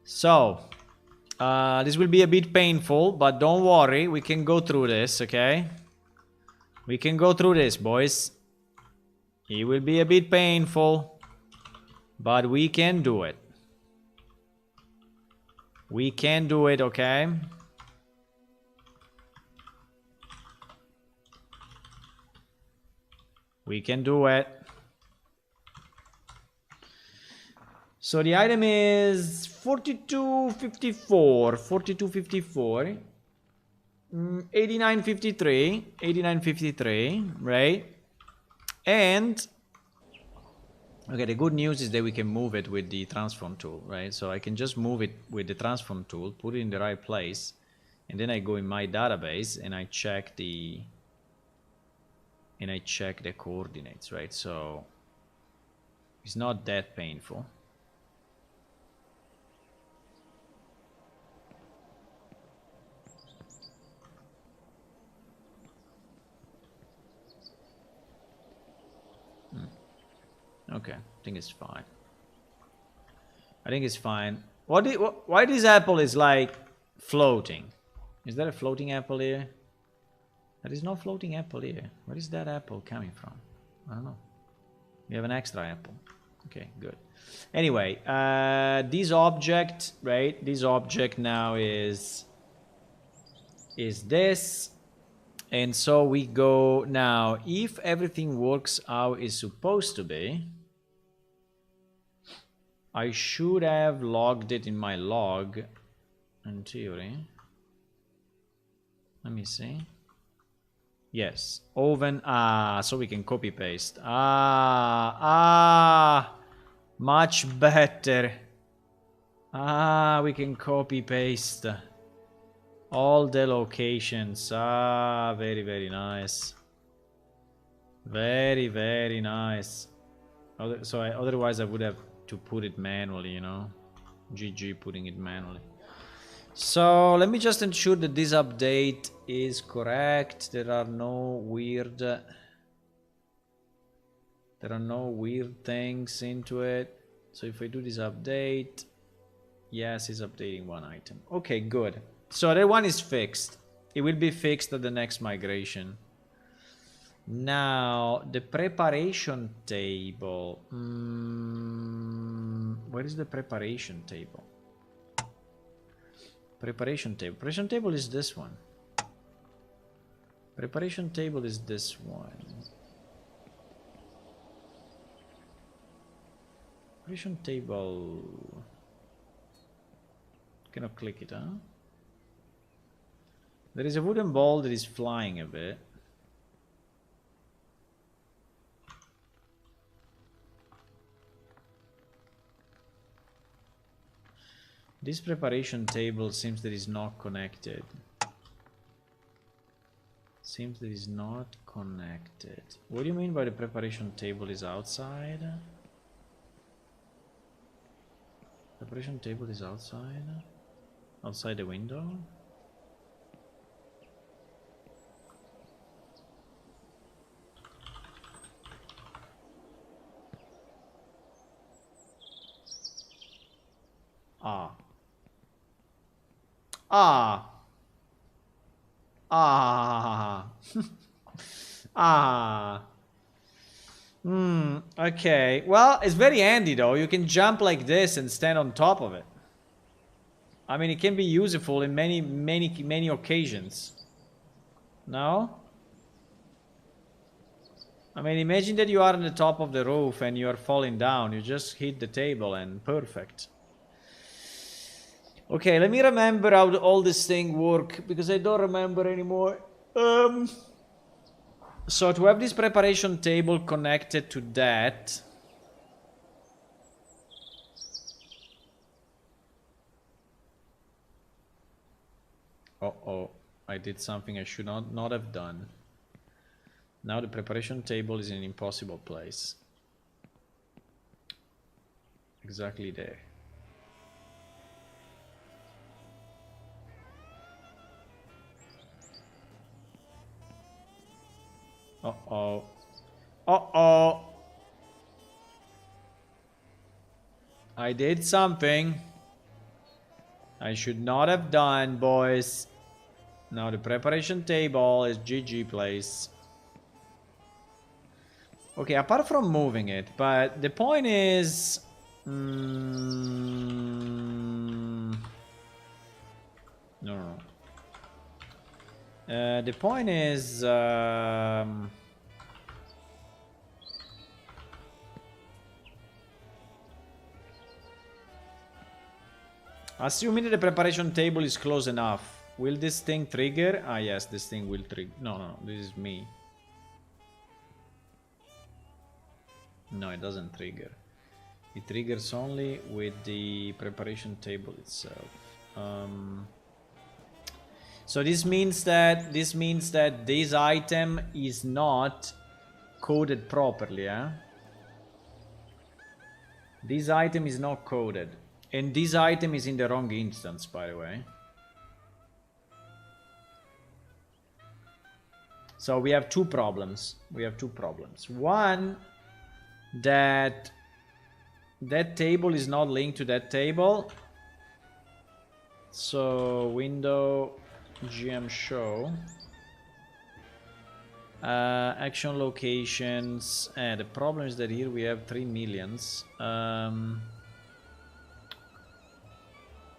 So, this will be a bit painful, but don't worry, we can go through this, okay? We can go through this, boys. It will be a bit painful, but we can do it. We can do it, okay? We can do it. So the item is 4254, 4254, 8953, 8953, right? And okay, the good news is that we can move it with the transform tool, right? So I can just move it with the transform tool, put it in the right place, and then I go in my database and I check the coordinates, right? So it's not that painful. Okay, I think it's fine. I think it's fine. Why this apple is like floating? Is there a floating apple here? There is no floating apple here. Where is that apple coming from? I don't know. We have an extra apple. Okay, good. Anyway, this object, right? This object now is this. And so we go now, if everything works how it's supposed to be, I should have logged it in my log, in theory. Let me see. Yes, oven, so we can copy paste. Much better. We can copy paste all the locations. Very, very nice. Very, very nice. So otherwise I would have to put it manually, you know. GG putting it manually. So let me just ensure that this update is correct. There are no weird things into it. So if I do this update, yes, it's updating one item. Okay, good. So that one is fixed. It will be fixed at the next migration. Now, the preparation table. Where is the preparation table? Preparation table. Preparation table is this one. Preparation table is this one. Preparation table. Cannot click it, huh? There is a wooden ball that is flying a bit. This preparation table seems that is not connected. Seems that is not connected. What do you mean by the preparation table is outside? Preparation table is outside? Outside the window? Okay. Well, it's very handy though. You can jump like this and stand on top of it. I mean, it can be useful in many occasions. No? I mean, imagine that you are on the top of the roof and you are falling down. You just hit the table and perfect. Okay, let me remember how all this thing work, because I don't remember anymore. So to have this preparation table connected to that, I did something I should not have done. Now the preparation table is in an impossible place. Exactly there. Uh-oh. Uh-oh. I did something I should not have done, boys. Now the preparation table is GG place. Okay, apart from moving it, but the point is... No. The point is... assuming that the preparation table is close enough, will this thing trigger? Ah, yes, this thing will trigger. No, this is me. No, it doesn't trigger. It triggers only with the preparation table itself. So this means that this item is not coded properly, eh? This item is not coded. And this item is in the wrong instance, by the way. So we have two problems. One, that table is not linked to that table. So window GM show. Action locations. The problem is that here we have 3 millions.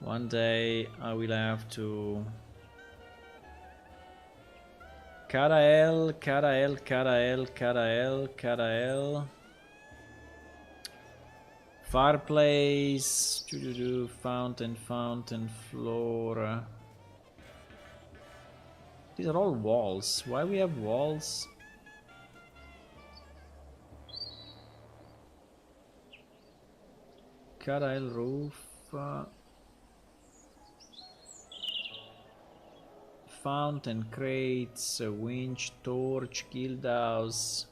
One day I will have to... Carael. Fireplace. Fountain, floor. These are all walls. Why we have walls? Carael roof. Fountain, crates, winch, torch, guild house,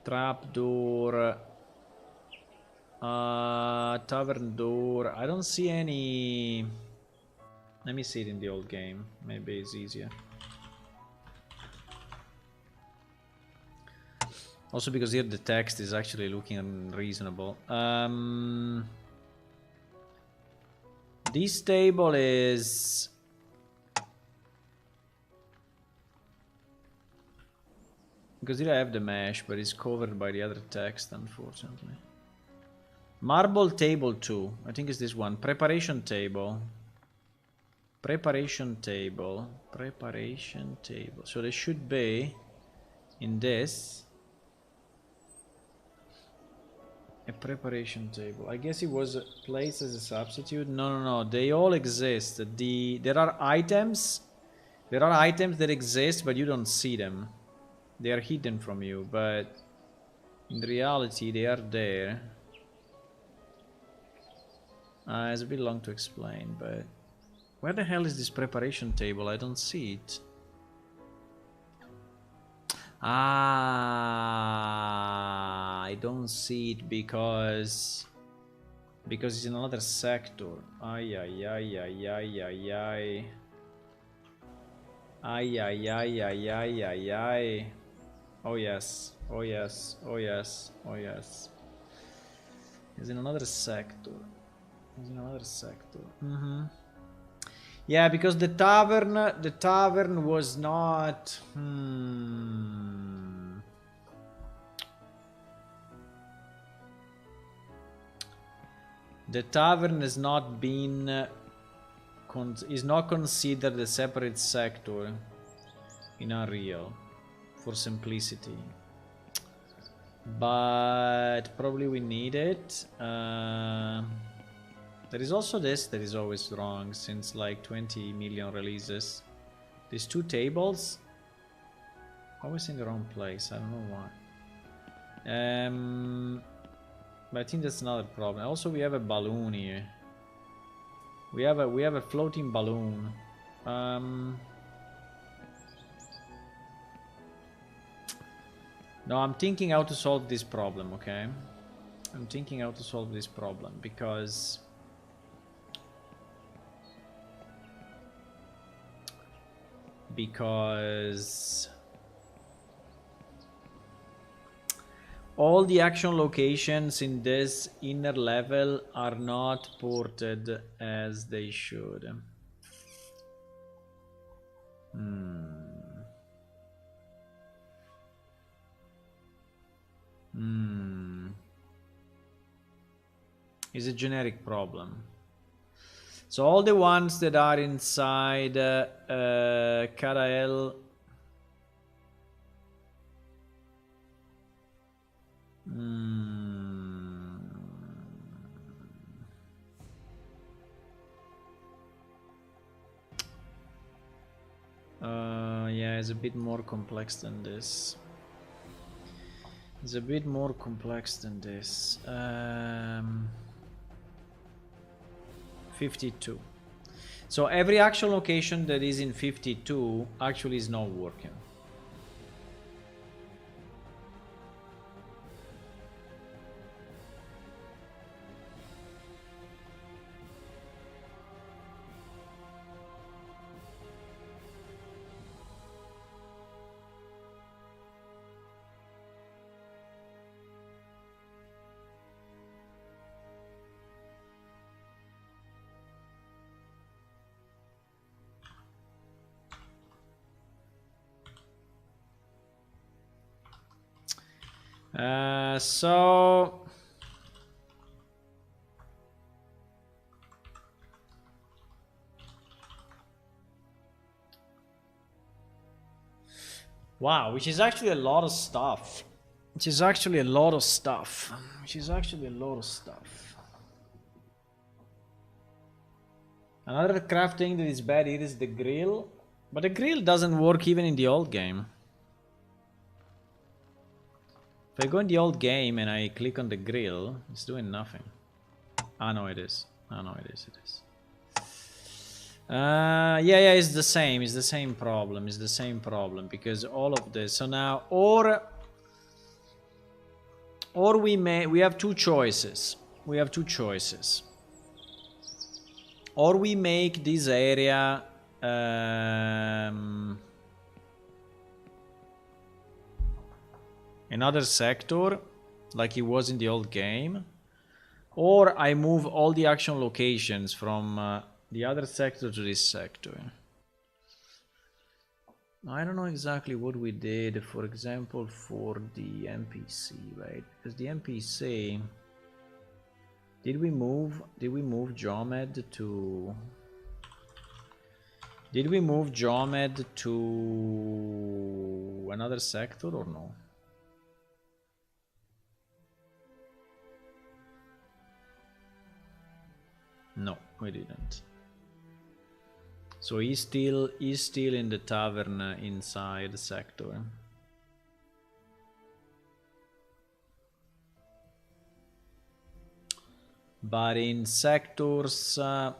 trapdoor, tavern door. I don't see any. Let me see it in the old game. Maybe it's easier. Also because here the text is actually looking unreasonable. This table is... Because here I have the mesh, but it's covered by the other text, unfortunately. Marble table 2. I think it's this one. Preparation table. Preparation table. So they should be in this. A preparation table. I guess it was placed as a substitute. No. They all exist. There are items. There are items that exist, but you don't see them. They are hidden from you, but in reality they are there. It's a bit long to explain, but where the hell is this preparation table? I don't see it. I don't see it because it's in another sector. Ay. Oh yes. It's in another sector. Yeah, because the tavern was not... The tavern has not been... is not considered a separate sector in Unreal, for simplicity. But probably we need it. There is also this that is always wrong since like 20 million releases. These two tables, always in the wrong place. I don't know why. But I think that's another problem. Also, we have a balloon here. We have a floating balloon. No, I'm thinking how to solve this problem. Okay, I'm thinking how to solve this problem because. all the action locations in this inner level are not ported as they should. Is a generic problem. So all the ones that are inside Karael yeah, it's a bit more complex than this. It's a bit more complex than this. 52. So every action location that is in 52 actually is not working. So wow, which is actually a lot of stuff. Which is actually a lot of stuff. Another crafting that is bad here is the grill, but the grill doesn't work even in the old game. If I go in the old game and I click on the grill, it's doing nothing. Ah, no, it is. Ah, no, it is. Yeah, it's the same. It's the same problem. It's the same problem because all of this. So now, or we have two choices. Or we make this area another sector like it was in the old game, or I move all the action locations from the other sector to this sector. I don't know exactly what we did, for example, for the NPC, right? Because the NPC, did we move Jomed to another sector or no? No, we didn't. So he's still in the tavern inside the sector. But in sectors, our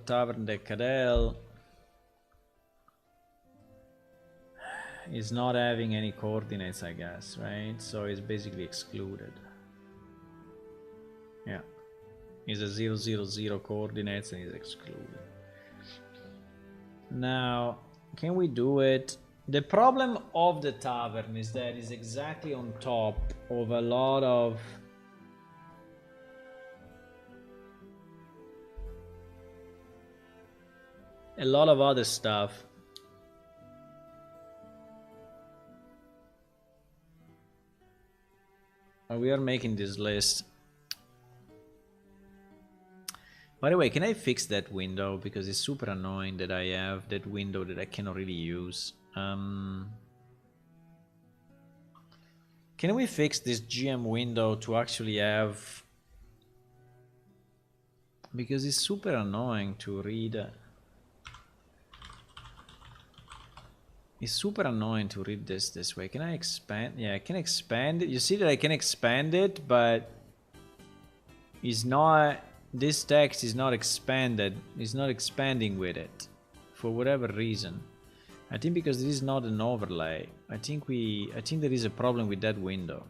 tavern de Cadel is not having any coordinates, I guess, right? So it's basically excluded. Yeah. Is a 000 coordinates and is excluded. Now, can we do it? The problem of the tavern is that it's exactly on top of a lot of other stuff. We are making this list. By the way, can I fix that window? Because it's super annoying that I have that window that I cannot really use. Can we fix this GM window to actually have... Because it's super annoying to read. It's super annoying to read this way. Can I expand? Yeah, I can expand it. You see that I can expand it, but it's not... This text is not expanded. It's not expanding with it for whatever reason. I think because this is not an overlay. I think there is a problem with that window.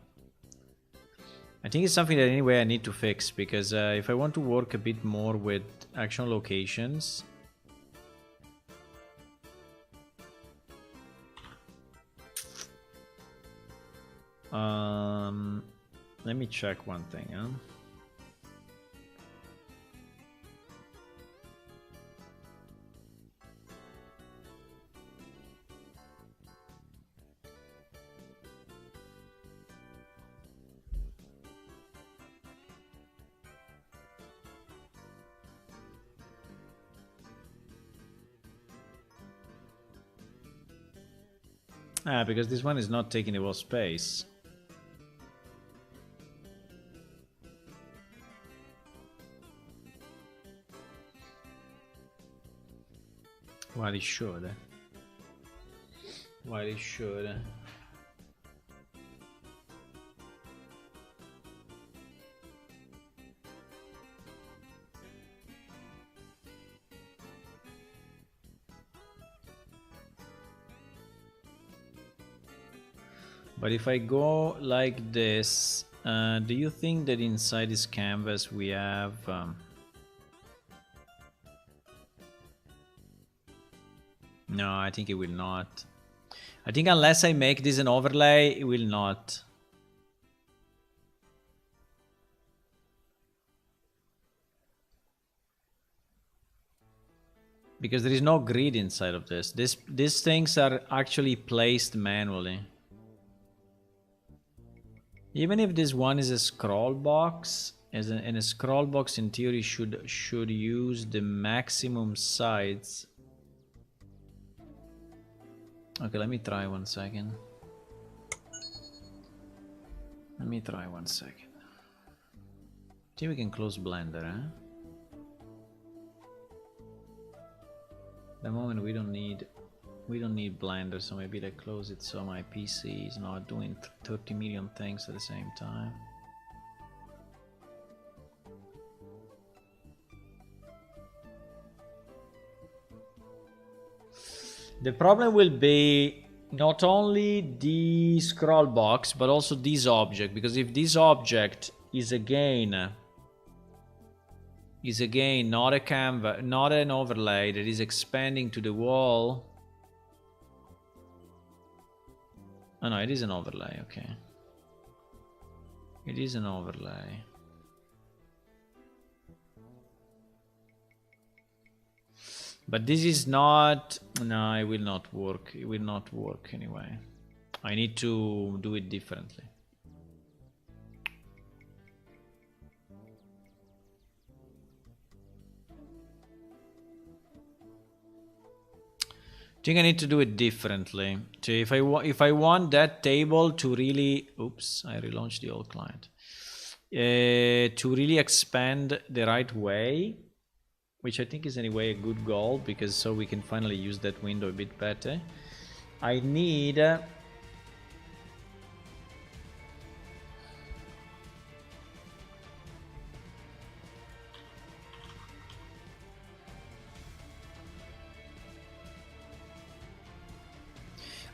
I think it's something that anyway I need to fix, because if I want to work a bit more with action locations, Let me check one thing, huh? Ah, because this one is not taking the whole space. Well, it should. Well, it should. But if I go like this, do you think that inside this canvas we have... No, I think it will not. I think unless I make this an overlay, it will not. Because there is no grid inside of this. These things are actually placed manually. Even if this one is a scroll box, and a scroll box in theory should use the maximum size. Okay, let me try 1 second. Let me try 1 second. I think we can close Blender, huh? At the moment we don't need Blender, so maybe I close it so my PC is not doing 30 million things at the same time. The problem will be not only the scroll box, but also this object, because if this object is again not a canvas, not an overlay that is expanding to the wall. Oh no, it is an overlay, okay. It is an overlay. But this is not... No, it will not work. It will not work anyway. I need to do it differently. I think I need to do it differently. So if I want that table to really... Oops, I relaunched the old client. To really expand the right way, which I think is anyway a good goal, because so we can finally use that window a bit better. I need...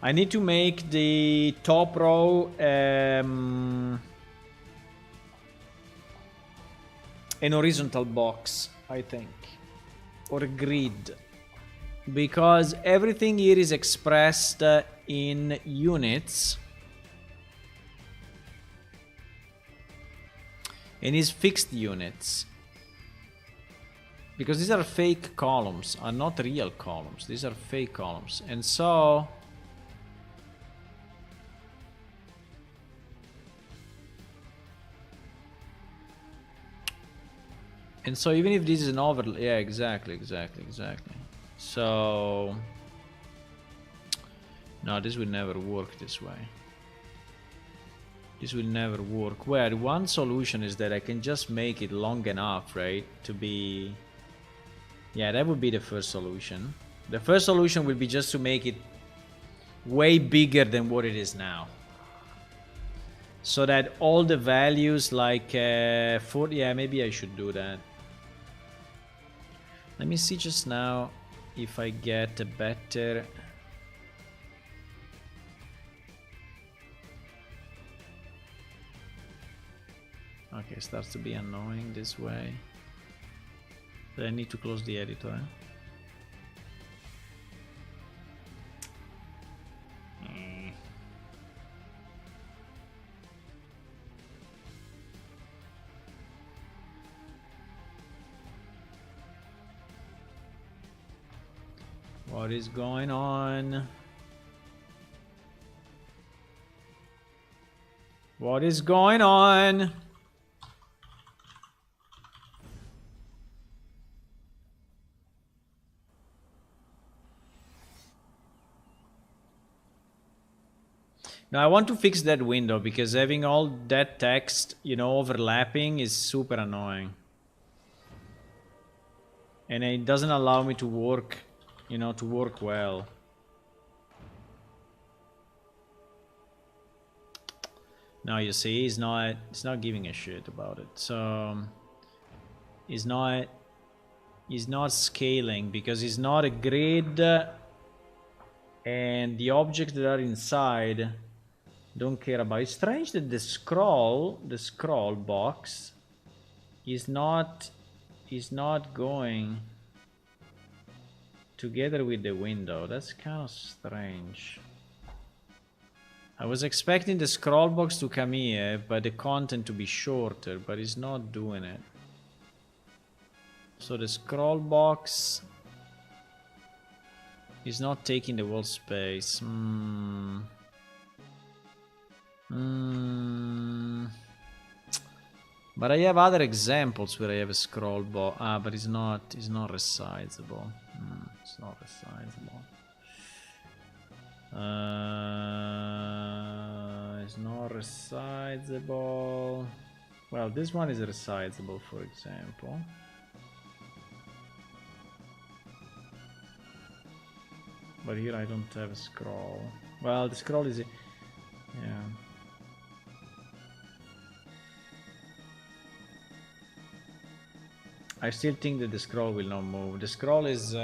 I need to make the top row an horizontal box, I think, or a grid, because everything here is expressed in units and is fixed units, because these are fake columns, are not real columns. These are fake columns, and so even if this is an overlay, yeah, exactly. So no, this will never work this way. This will never work. Well, one solution is that I can just make it long enough, right, to be... Yeah, that would be the first solution. The first solution will be just to make it way bigger than what it is now, so that all the values like 40... Yeah, maybe I should do that. Let me see just now if I get a better... Okay, it starts to be annoying this way. But I need to close the editor. What is going on? What is going on? Now I want to fix that window because having all that text, you know, overlapping is super annoying. And it doesn't allow me to work, you know, to work well. Now you see, he's not giving a shit about it. So he's not scaling because he's not a grid, and the objects that are inside don't care about. It's strange that the scroll box is not going together with the window. That's kind of strange. I was expecting the scroll box to come here, but the content to be shorter, but it's not doing it. So the scroll box is not taking the wall space. But I have other examples where I have a scroll box. But it's not resizable. It's not resizable. It's not resizable. Well, this one is resizable, for example. But here I don't have a scroll. Well, the scroll is... yeah. I still think that the scroll will not move. The scroll is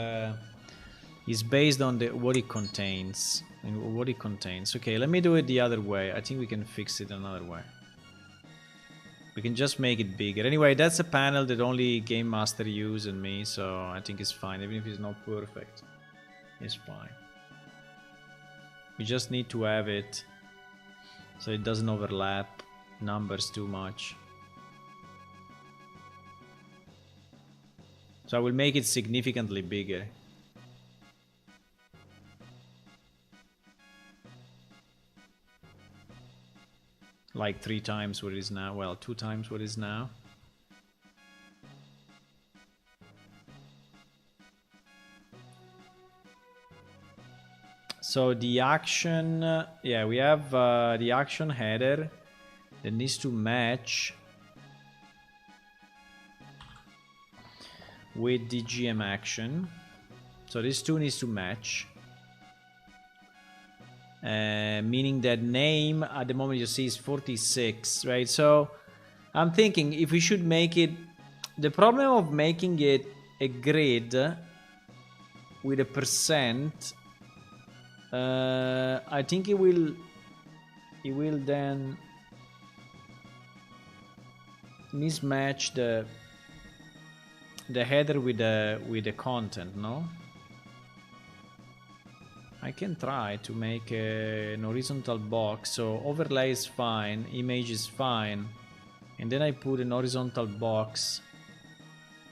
based on what it contains. Okay, let me do it the other way. I think we can fix it another way. We can just make it bigger. Anyway, that's a panel that only Game Master use and me, so I think it's fine. Even if it's not perfect, it's fine. We just need to have it so it doesn't overlap numbers too much. So I will make it significantly bigger. Like 3 times what it is now. Well, 2 times what it is now. So the action, yeah, we have the action header that needs to match with the GM action. So these two needs to match. Meaning that name at the moment you see is 46, right? So I'm thinking if we should make it, the problem of making it a grid with a percent, I think it will then mismatch the header with the content, no? I can try to make an horizontal box, so overlay is fine, image is fine, and then I put an horizontal box.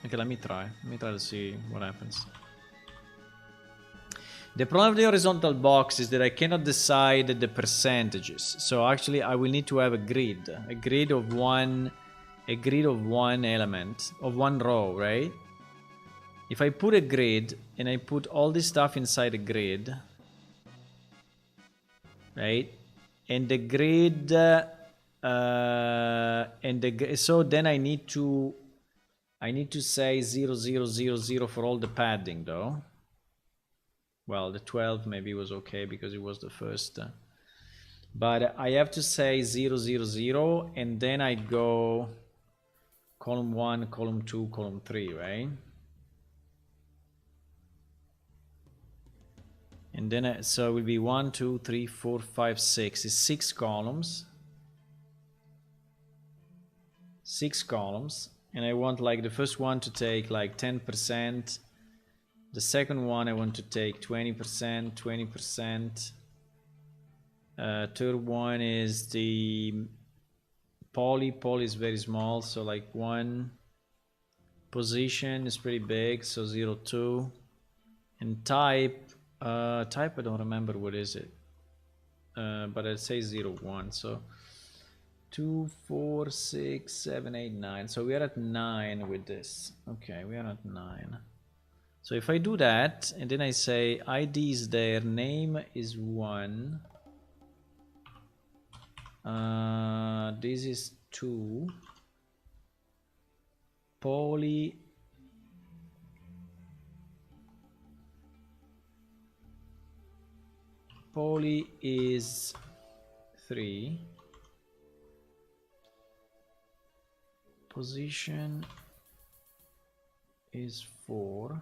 Okay, let me try to see what happens. The problem of the horizontal box is that I cannot decide the percentages, so actually I will need to have a grid of one element, of one row, right? If I put a grid and I put all this stuff inside a grid, right? And the grid, so then I need to say 0, 0, 0, 0 for all the padding, though. Well, the 12 maybe was okay because it was the first. But I have to say 0, 0, 0, and then I go column 1, column 2, column 3, right? And then so it will be 1, 2, 3, 4, 5, 6. It's 6 columns. 6 columns. And I want like the first one to take like 10%. The second one I want to take 20%, 20%. Third one is the poly. Poly is very small, so like 1. Position is pretty big, so 0, 2. And type Type, I don't remember what is it. But it says 0, 1, so 2, 4, 6, 7, 8, 9. So we are at 9 with this. Okay, we are at 9. So if I do that, and then I say ID is there, name is 1. This is 2. Poly is 3. Position is 4.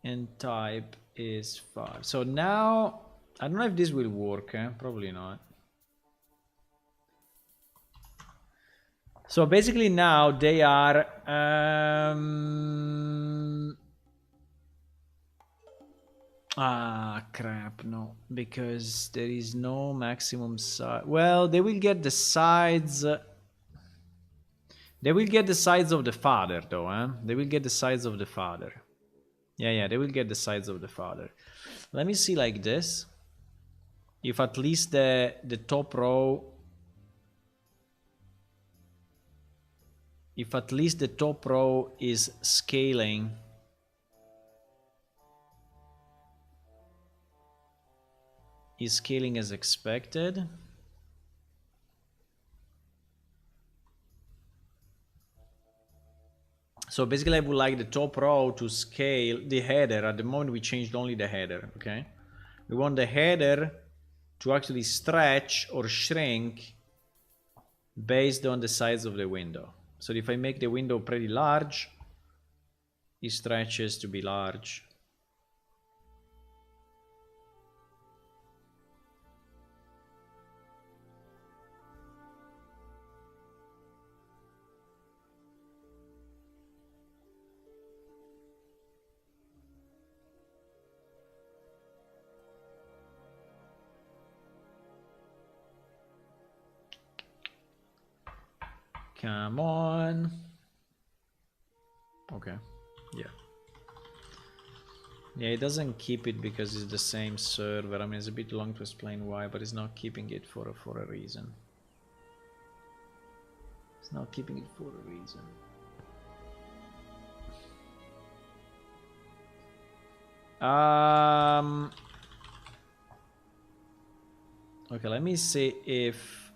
And type is 5. So now, I don't know if this will work, probably not. So basically now they are crap, no, because there is no maximum size. Well, they will get the sides. They will get the sides of the father, though, huh? They will get the sides of the father. Yeah, they will get the sides of the father. Let me see like this. If at least the top row... If at least the top row is scaling... Is scaling as expected. So basically I would like the top row to scale the header. At the moment we changed only the header, okay? We want the header to actually stretch or shrink based on the size of the window. So if I make the window pretty large, it stretches to be large. Come on. Okay, yeah. Yeah, it doesn't keep it because it's the same server. I mean, it's a bit long to explain why, but it's not keeping it for a reason. It's not keeping it for a reason. Okay, let me see if...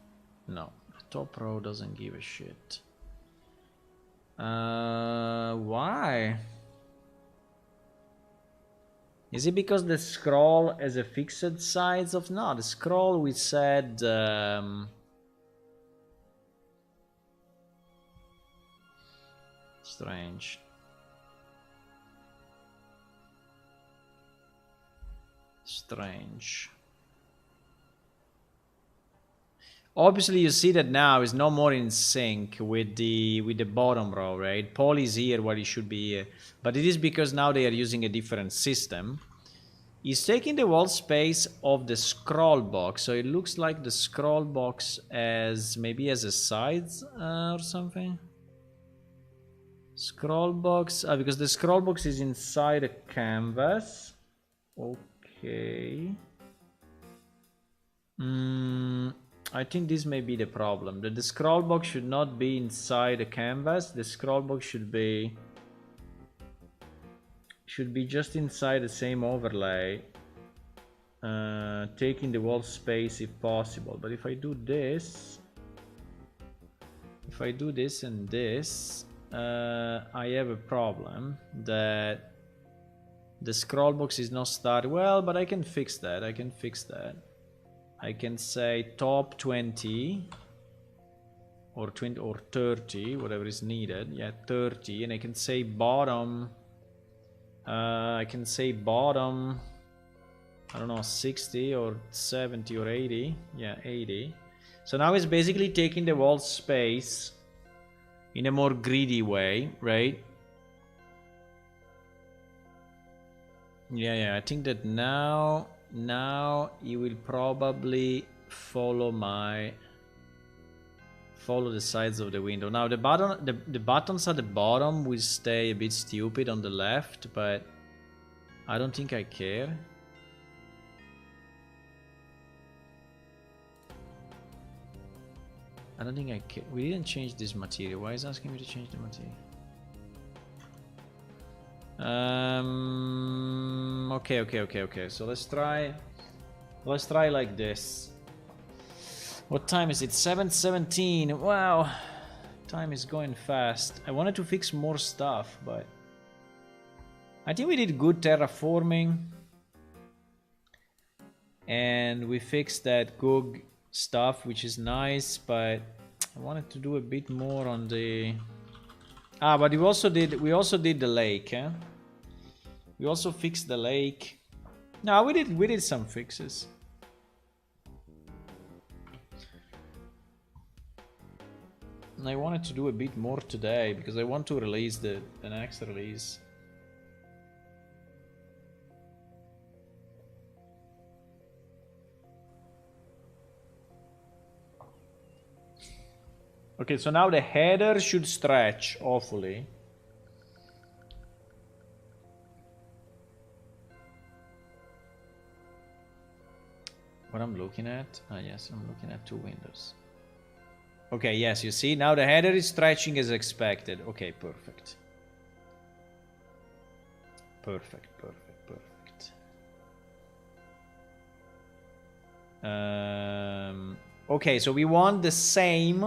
No, top row doesn't give a shit. Why? Is it because the scroll has a fixed size of... No, the scroll we said... Strange. Strange. Obviously you see that now is no more in sync with the bottom row, right? Paul is here while he should be here. But it is because now they are using a different system. He's taking the wall space of the scroll box. So it looks like the scroll box maybe as a sides or something. Scroll box, because the scroll box is inside a canvas. Okay. I think this may be the problem. That the scroll box should not be inside a canvas. The scroll box should be just inside the same overlay, taking the wall space if possible. But if I do this, and this, I have a problem that the scroll box is not started. Well, but I can fix that. I can say top 20 or 20 or 30, whatever is needed. Yeah, 30, and I can say bottom. I don't know, 60 or 70 or 80. Yeah, 80. So now it's basically taking the wall space in a more greedy way, right? Yeah, I think that now you will probably follow the sides of the window. Now the buttons at the bottom will stay a bit stupid on the left, but I don't think I care. I don't think I care. We didn't change this material. Why is it asking me to change the material? Okay. So let's try like this. What time is it? 7:17. Wow. Time is going fast. I wanted to fix more stuff, but I think we did good terraforming. And we fixed that GUG stuff, which is nice, but I wanted to do a bit more on the... but we also did the lake, eh? We also fixed the lake. No, we did some fixes. And I wanted to do a bit more today because I want to release the next release. Okay, so now the header should stretch, hopefully. What I'm looking at? Yes, I'm looking at 2 windows. Okay, yes, you see, now the header is stretching as expected. Okay, perfect. Perfect. Okay, so we want the same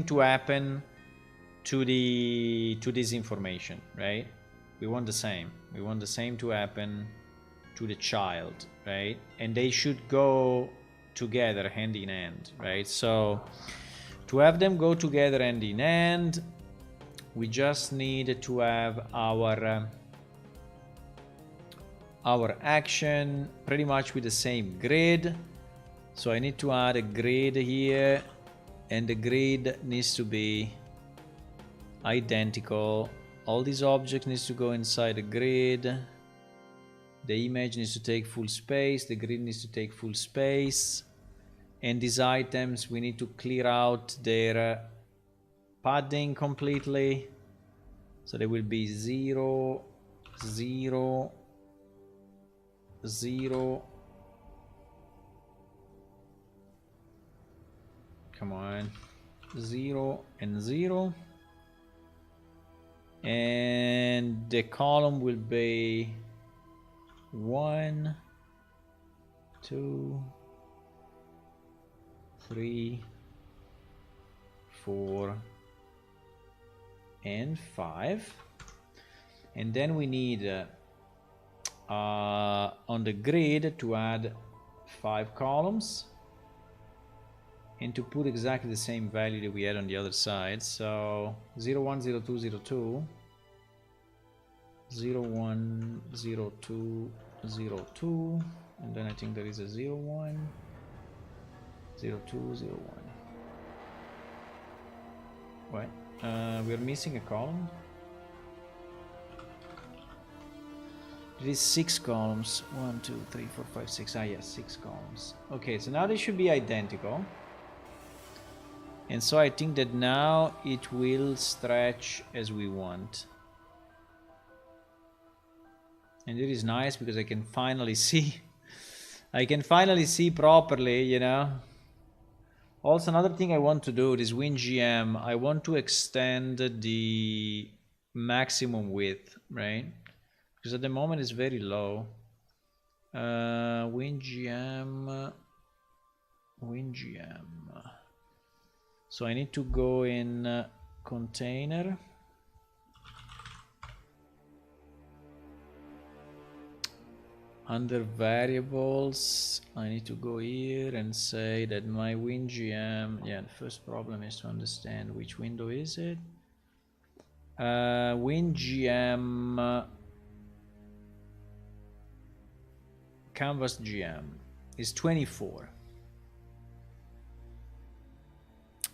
to happen to this information, right? We want the same to happen to the child, right? And they should go together hand in hand, right? So to have them go together hand in hand, we just need to have our action pretty much with the same grid. So I need to add a grid here, and the grid needs to be identical. All these objects needs to go inside the grid. The image needs to take full space, the grid needs to take full space. And these items, we need to clear out their padding completely. So they will be 0, 0, 0. Come on. 0 and 0. And the column will be 1, 2, 3, 4, and 5. And then we need on the grid to add 5 columns and to put exactly the same value that we had on the other side. So 0, 1, 0, 2, 0, 2, 0, 1, 0, 2, 0, 2, and then I think there is a 0, 1, 0, 2, 0, 1. What? We're missing a column. There is 6 columns. 1, 2, 3, 4, 5, 6. Yes, 6 columns. Okay, so now they should be identical. And so I think that now it will stretch as we want. And it is nice because I can finally see. I can finally see properly, you know. Also, another thing I want to do, this WinGM, I want to extend the maximum width, right? Because at the moment it's very low. WinGM. So I need to go in container. Under variables, I need to go here and say that my WinGM, yeah, the first problem is to understand which window is it. WinGM canvas GM is 24.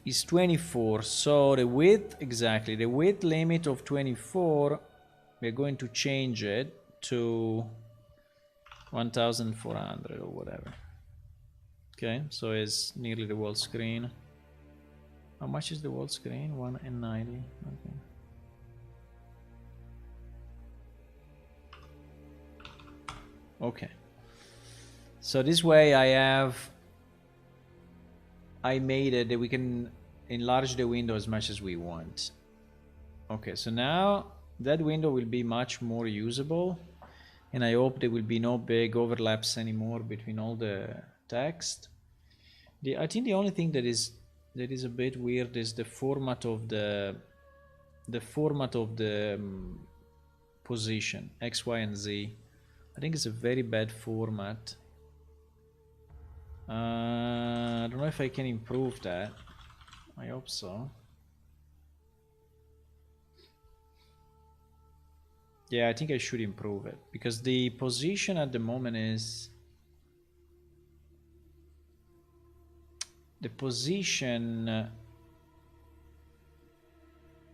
Is 24, so the width, exactly, the width limit of 24, we're going to change it to 1400 or whatever. Okay, so it's nearly the whole screen. How much is the whole screen? 190. Okay. Okay. So this way I made it that we can enlarge the window as much as we want. Okay, so now that window will be much more usable, and I hope there will be no big overlaps anymore between all the text. I think the only thing that is a bit weird is the format of the position X, Y, and Z. I think it's a very bad format. I don't know if I can improve that. I hope so. Yeah, I think I should improve it because the position at the moment is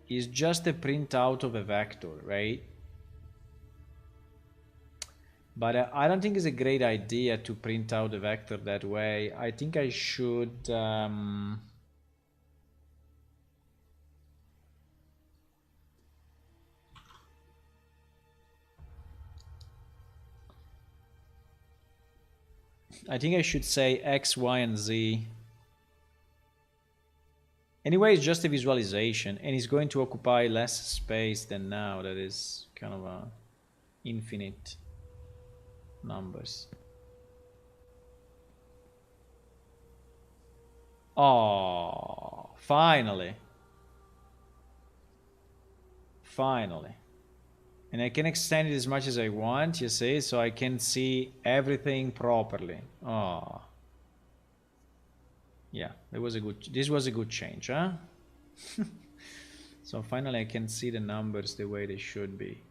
is just a printout of a vector, right? But I don't think it's a great idea to print out a vector that way. I think I should say X, Y, and Z. Anyway, it's just a visualization, and it's going to occupy less space than now. That is kind of a infinite numbers. Oh, finally. Finally. And I can extend it as much as I want, you see, so I can see everything properly. Oh. Yeah, this was a good change, huh? So finally I can see the numbers the way they should be.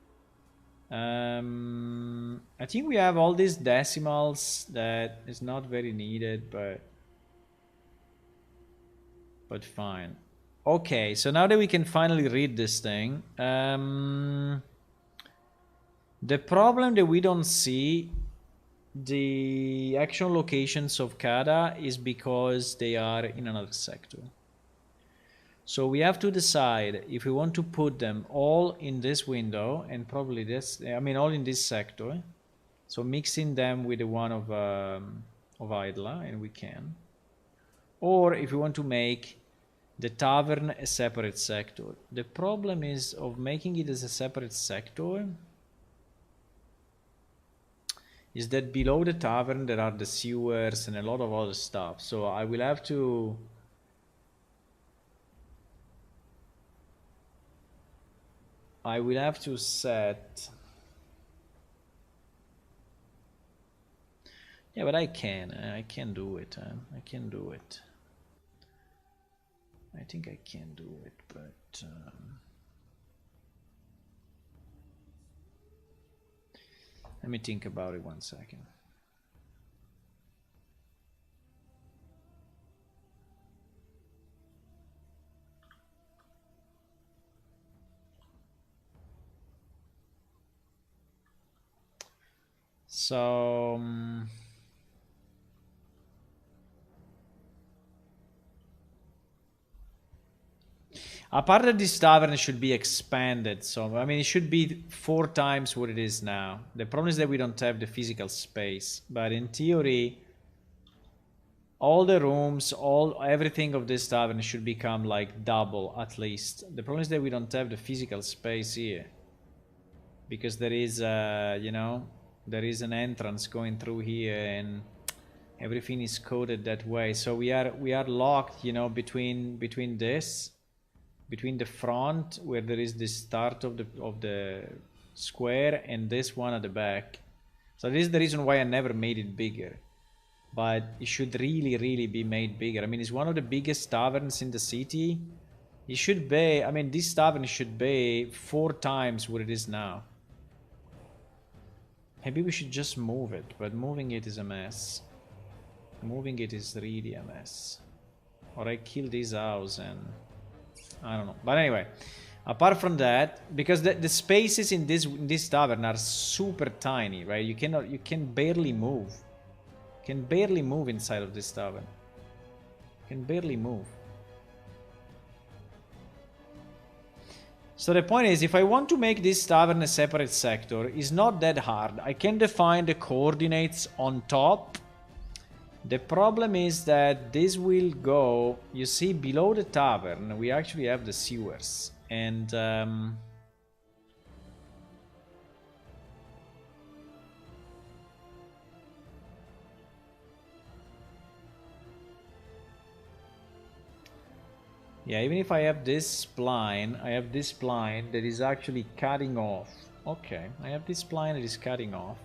I think we have all these decimals that is not very needed, but fine. Okay, so now that we can finally read this thing, the problem that we don't see the actual locations of CADA is because they are in another sector. So we have to decide if we want to put them all in this window and probably this, I mean, all in this sector. So mixing them with the one of Idla, and we can. Or if we want to make the tavern a separate sector. The problem is of making it as a separate sector is that below the tavern there are the sewers and a lot of other stuff. So I will have to set. Yeah, but I can do it. I can do it. I think I can do it, but let me think about it 1 second. So apart that this tavern should be expanded, so I mean it should be 4 times what it is now. The problem is that we don't have the physical space, but in theory all the rooms, everything of this tavern should become like double at least. The problem is that we don't have the physical space here because there is you know, there is an entrance going through here and everything is coded that way. So we are locked, you know, between the front where there is the start of the square and this one at the back. So this is the reason why I never made it bigger, but it should really be made bigger. I mean, it's one of the biggest taverns in the city. It should be, I mean, this tavern should be 4 times what it is now. Maybe we should just move it, but moving it is a mess. Moving it is really a mess. Or I kill this house and I don't know. But anyway, apart from that, because the spaces in this tavern are super tiny, right? You can barely move. You can barely move inside of this tavern. You can barely move. So the point is, if I want to make this tavern a separate sector, it's not that hard. I can define the coordinates on top. The problem is that this will go, you see, below the tavern, we actually have the sewers. And yeah, even if I have this spline, I have this spline that is actually cutting off. Okay, I have this spline that is cutting off.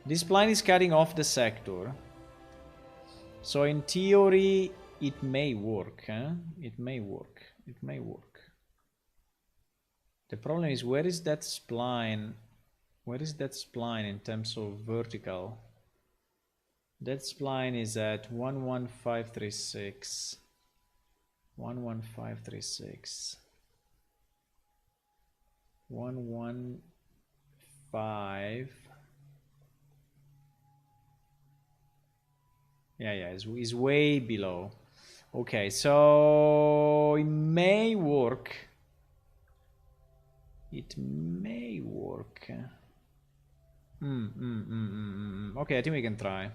This spline is cutting off the sector. So in theory, it may work, huh? It may work. It may work. The problem is, where is that spline? Where is that spline in terms of vertical? That spline is at 11536. 11536. 115. Yeah, it's way below. Okay, so it may work. It may work. Okay, I think we can try.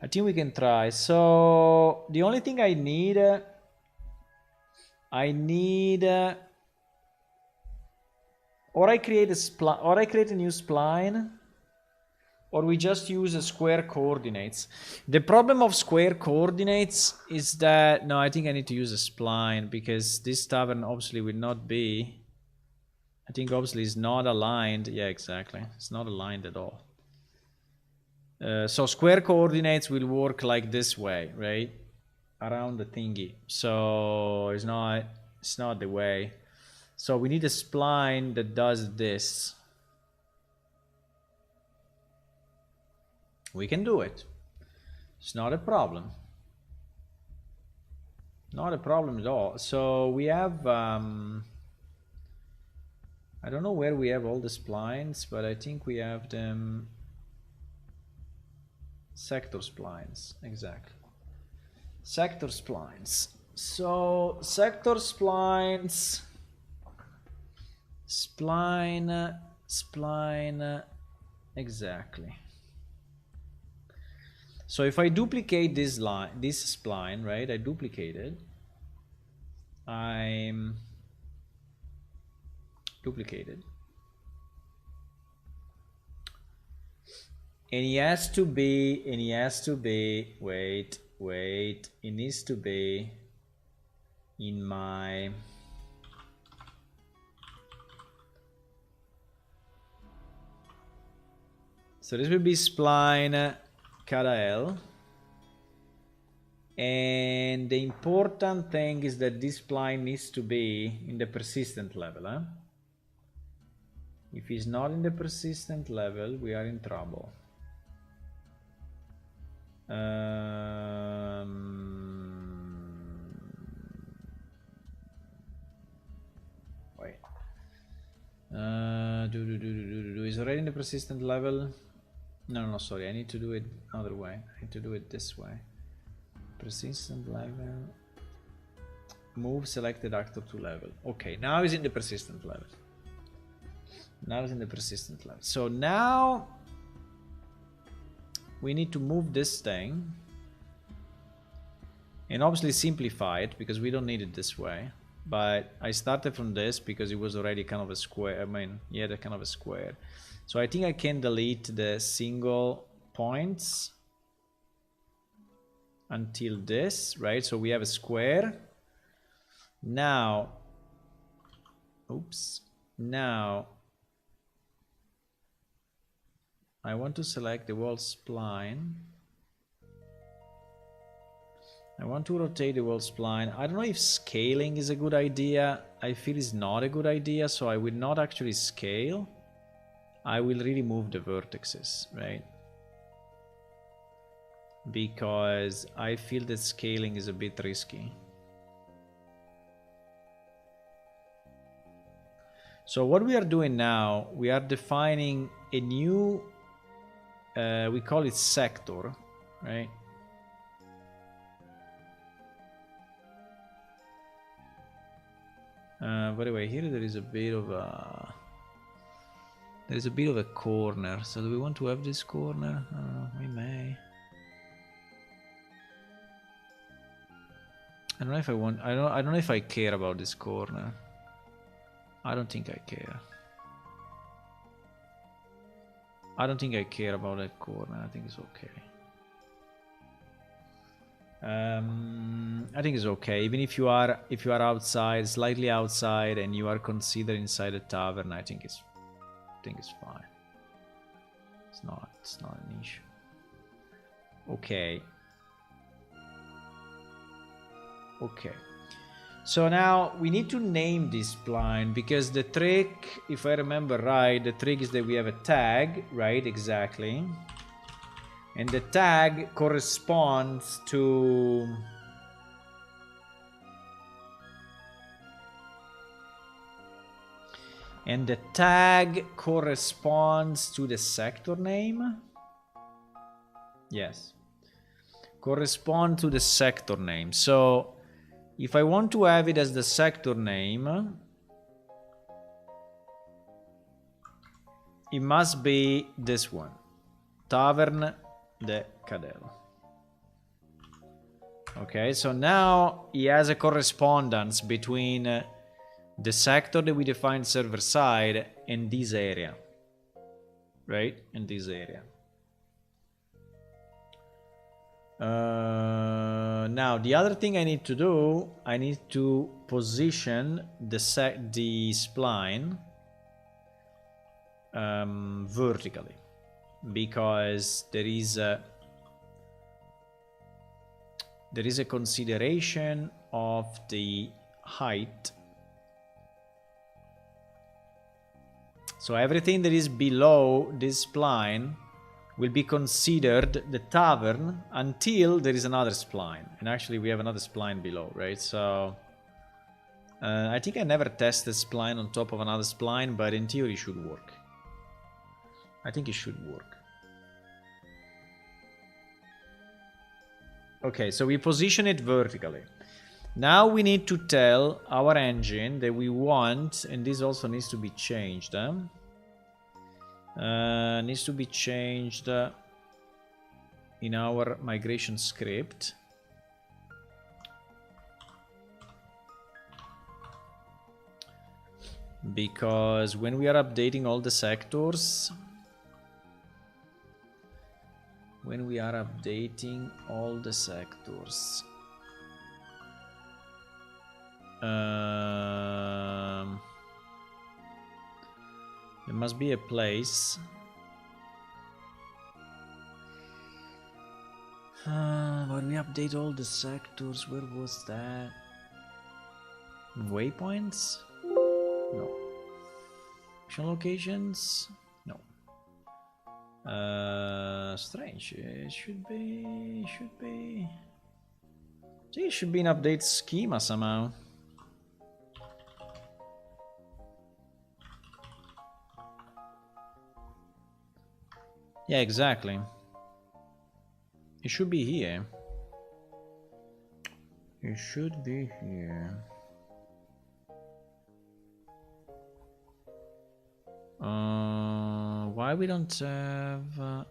I think we can try. So the only thing I need, or I create a spline, or I create a new spline, or we just use a square coordinates. The problem of square coordinates is that, no, I think I need to use a spline, because this tavern obviously will not be, I think obviously it's not aligned. Yeah, exactly. It's not aligned at all. So square coordinates will work like this way, right? Around the thingy. So it's not the way. So we need a spline that does this. We can do it. It's not a problem. Not a problem at all. So we have, I don't know where we have all the splines, but I think we have them. Sector splines, exactly. Sector splines. So sector splines, spline, exactly. So if I duplicate this line, this spline, right? I duplicate it. I'm duplicated. And he has to be, wait, it needs to be in my, so this will be spline kata L. And the important thing is that this spline needs to be in the persistent level, huh? If it's not in the persistent level, we are in trouble. Wait. Is already in the persistent level? No, sorry. I need to do it other way. I need to do it this way. Persistent level. Move selected actor to level. Okay, now it's in the persistent level. Now it's in the persistent level. So now we need to move this thing and obviously simplify it, because we don't need it this way. But I started from this because it was already kind of a square. I mean, yeah, that kind of a square. So I think I can delete the single points until this, right? So we have a square. Now, oops. Now I want to select the wall spline. I want to rotate the wall spline. I don't know if scaling is a good idea. I feel it's not a good idea, so I will not actually scale. I will really move the vertices, right? Because I feel that scaling is a bit risky. So what we are doing now, we are defining a new, we call it sector, right? By the way, here there is a bit of a corner. So do we want to have this corner? I don't know, we may. I don't know if I want. I don't know if I care about this corner. I don't think I care. I don't think I care about that corner. I think it's okay. I think it's okay. Even if you are outside, slightly outside, and you are considered inside a tavern, I think it's fine. It's not an issue. Okay. Okay. So now we need to name this spline, because the trick, if I remember right, the trick is that we have a tag, right? Exactly. And the tag corresponds to... And the tag corresponds to the sector name? Yes. Correspond to the sector name. So if I want to have it as the sector name, it must be this one. Tavern de Cadelo. Okay, so now he has a correspondence between the sector that we defined server side and this area. Right? And this area. Now the other thing I need to do, I need to position the spline vertically, because there is a consideration of the height. So everything that is below this spline will be considered the tavern until there is another spline. And actually we have another spline below, right? So I think I never tested spline on top of another spline, but in theory it should work. I think it should work. Okay, so we position it vertically. Now we need to tell our engine that we want, and this also needs to be changed. Needs to be changed in our migration script. Because when we are updating all the sectors, there must be a place. When we update all the sectors, where was that? Waypoints? No. Action locations? No. Strange. It should be. It should be an update schema somehow. Yeah, exactly. It should be here. It should be here. Why we don't have...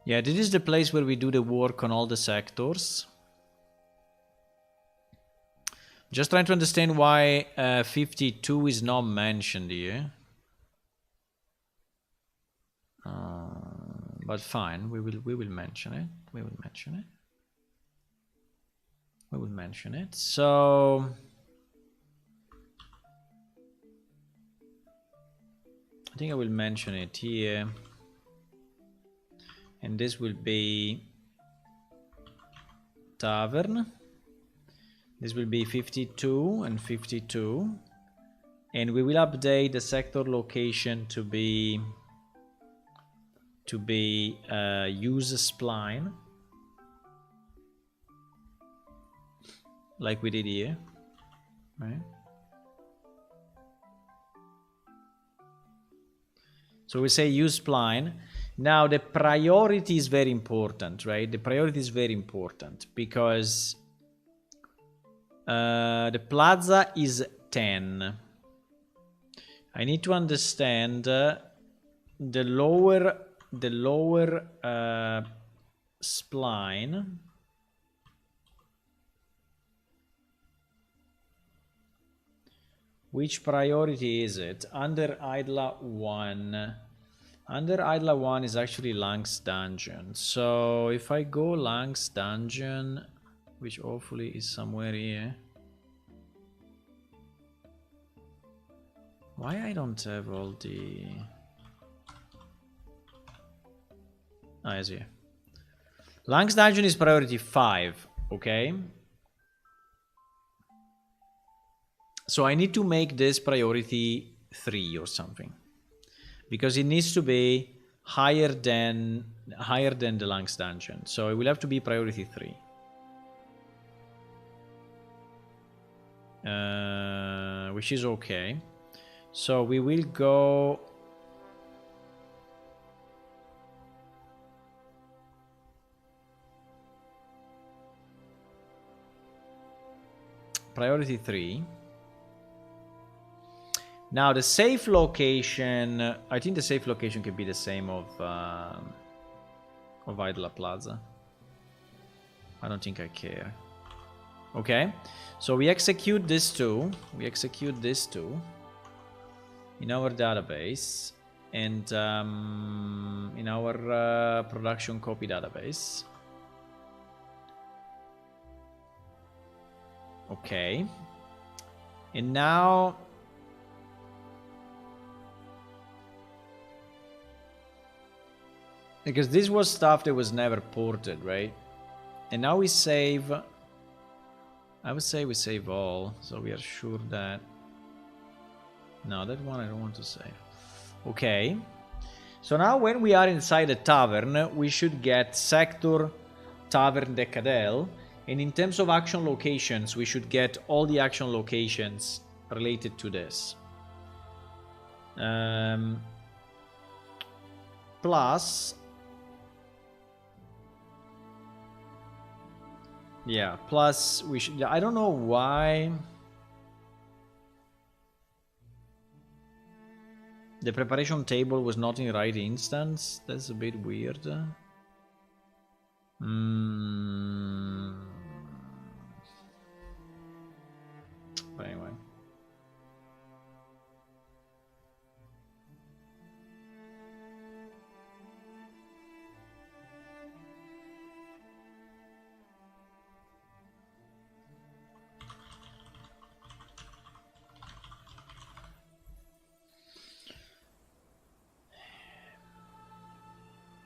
Yeah, this is the place where we do the work on all the sectors. Just trying to understand why 52 is not mentioned here. But fine, we will mention it. We will mention it. So I think I will mention it here, and this will be tavern. This will be 52 and 52, and we will update the sector location to be use spline, like we did here, right? So we say use spline. Now the priority is very important, right? The priority is very important because The plaza is 10. I need to understand the lower spline. Which priority is it? Under Idla 1. Under Idla 1 is actually Lang's Dungeon. So if I go Lang's Dungeon, which hopefully is somewhere here. Why I don't have all the... Ah, I see. Lang's Dungeon is priority 5, okay? So I need to make this priority 3 or something. Because it needs to be higher than the Lang's Dungeon. So it will have to be priority 3. Which is okay. So we will go... Priority 3. Now the safe location, I think the safe location can be the same of Idla Plaza. I don't think I care. Okay, so we execute this too. We execute this too in our database and in our production copy database. Okay, and now because this was stuff that was never ported, right? And now we save. I would say we save all, so we are sure that... No, that one I don't want to save. Okay. So now when we are inside the tavern, we should get Sector Tavern de Cadel. And in terms of action locations, we should get all the action locations related to this. Plus... Yeah, plus we should... I don't know why... The preparation table was not in the right instance. That's a bit weird. But anyway.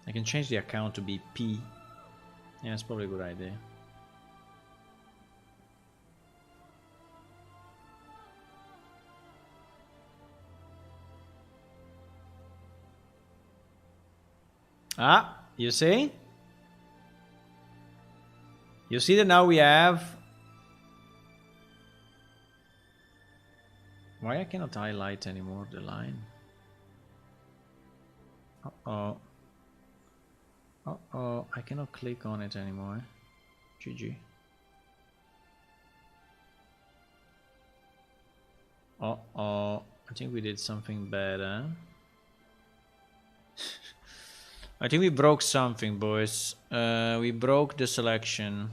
I can change the account to be P. Yeah, it's probably a good idea. Ah, you see? You see that now we have... Why I cannot highlight anymore the line? Uh-oh. Uh-oh, I cannot click on it anymore. GG. Uh-oh, I think we did something better. I think we broke something, boys. We broke the selection.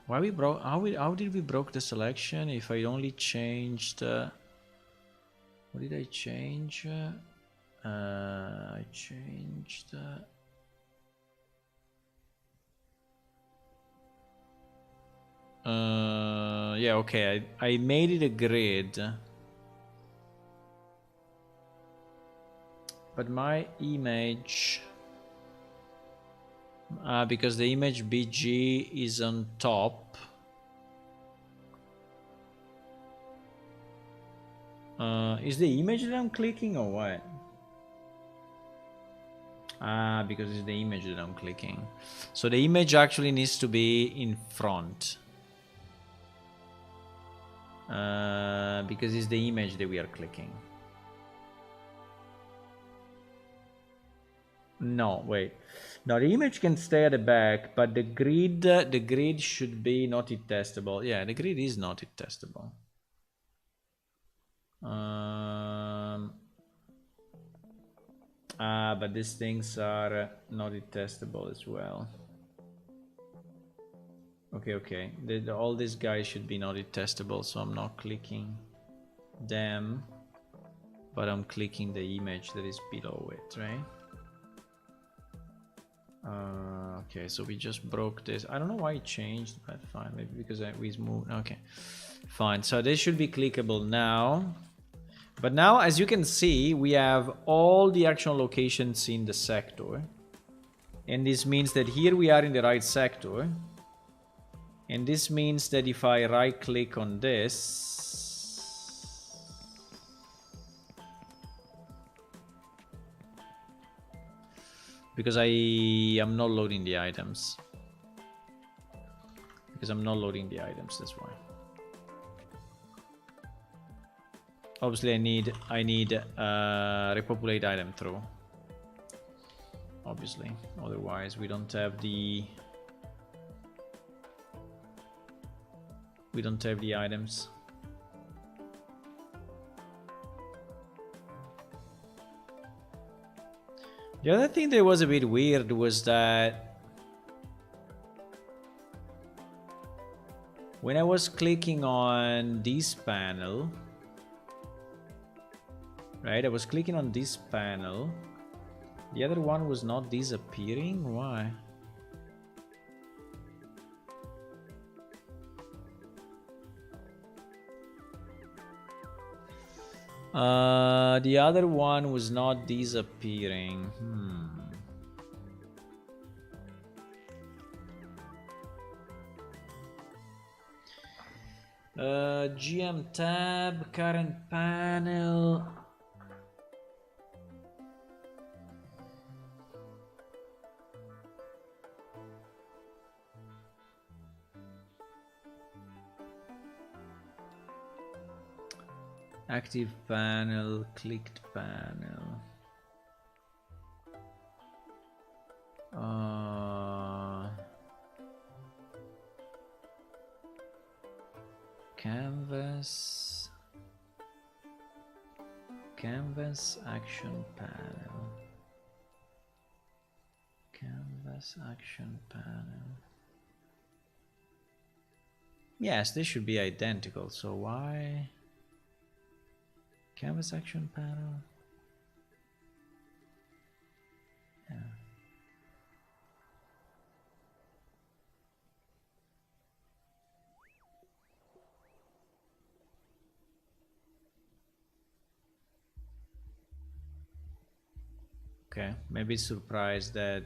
Why we broke? How did we broke the selection? If I only changed... what did I change? I changed... yeah, okay, I made it a grid. But my image... because the image BG is on top. Is the image that I'm clicking or what? Because it's the image that I'm clicking. So the image actually needs to be in front. Because it's the image that we are clicking. No, wait. No, the image can stay at the back, but the grid should be not it testable. Yeah, the grid is not it testable. But these things are not it testable as well. Okay. All these guys should be not it testable, so I'm not clicking them, but I'm clicking the image that is below it, right? Okay, so we just broke this. I don't know why it changed, but fine. Maybe because we moved. Okay, fine. So this should be clickable now. But now, as you can see, we have all the actual locations in the sector. And this means that here we are in the right sector. And this means that if I right click on this, because I am not loading the items. That's why. Obviously I need repopulate item throw. Obviously, otherwise we don't have the items. The other thing that was a bit weird was that when I was clicking on this panel, right? I was clicking on this panel. The other one was not disappearing. Why? The other one was not disappearing. GM tab, current panel. Active panel, clicked panel. Canvas action panel. Canvas action panel. Yes, they should be identical. So why? Canvas action panel. Yeah. Okay, maybe surprised that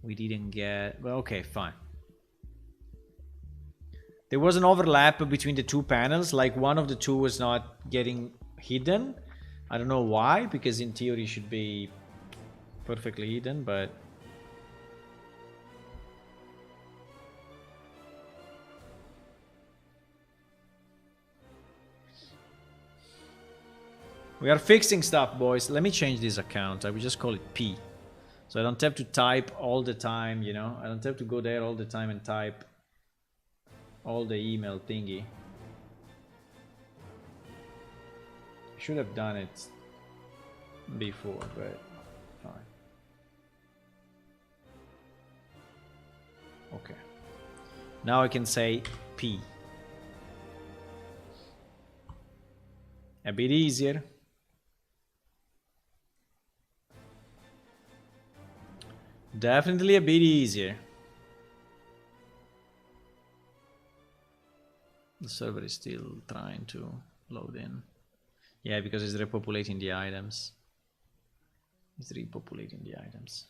we didn't get. Well, okay, fine. There was an overlap between the two panels, like one of the two was not getting hidden. I don't know why, because in theory it should be perfectly hidden, but we are fixing stuff, boys. Let me change this account. I will just call it P, so I don't have to type all the time, you know. I don't have to go there all the time and type all the email thingy. Should have done it before, but fine. Okay. Now I can say P. A bit easier. Definitely a bit easier. The server is still trying to load in. Yeah, because it's repopulating the items. It's repopulating the items.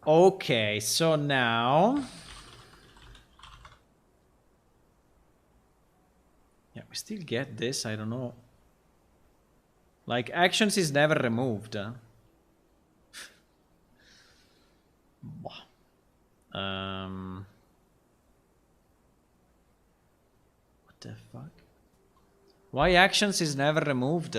Okay, so now... Yeah. We still get this, I don't know. Like, actions is never removed. What the fuck? Why actions is never removed?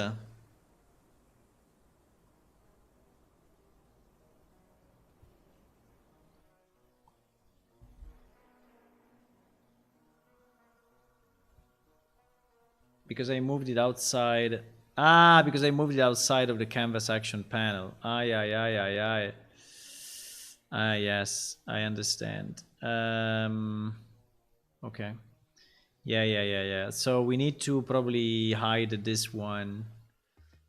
Because I moved it outside. Ah, because I moved it outside of the canvas action panel. Aye, aye, aye, aye, aye. Ah, yes, I understand. Okay. Yeah. So we need to probably hide this one.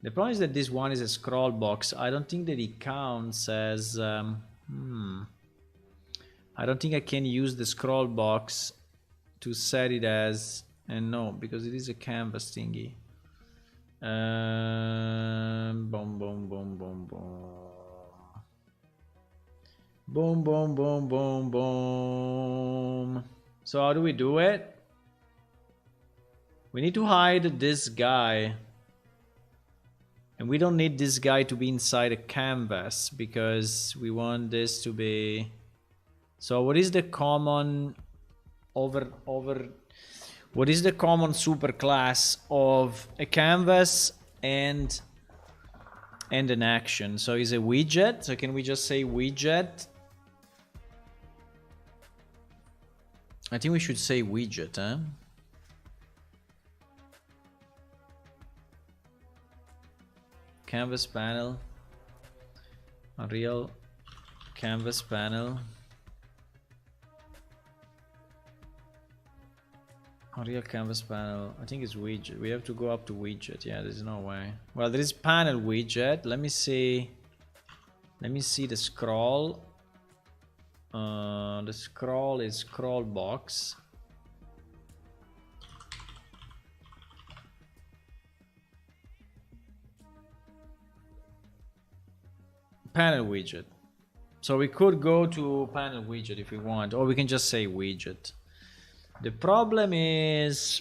The problem is that this one is a scroll box. I don't think that it counts as... I don't think I can use the scroll box to set it as... And no, because it is a canvas thingy. Boom, boom, boom, boom, boom. Boom, boom, boom, boom, boom. So how do we do it? We need to hide this guy. And we don't need this guy to be inside a canvas because we want this to be... So what is the common what is the common superclass of a canvas and an action? So is a widget. So can we just say widget? I think we should say widget, huh? Canvas panel. Unreal canvas panel. Unreal canvas panel. I think it's widget. We have to go up to widget. Yeah, there's no way. Well, there is panel widget. Let me see. Let me see the scroll. The scroll is scroll box. Panel widget. So we could go to panel widget if we want, or we can just say widget. The problem is...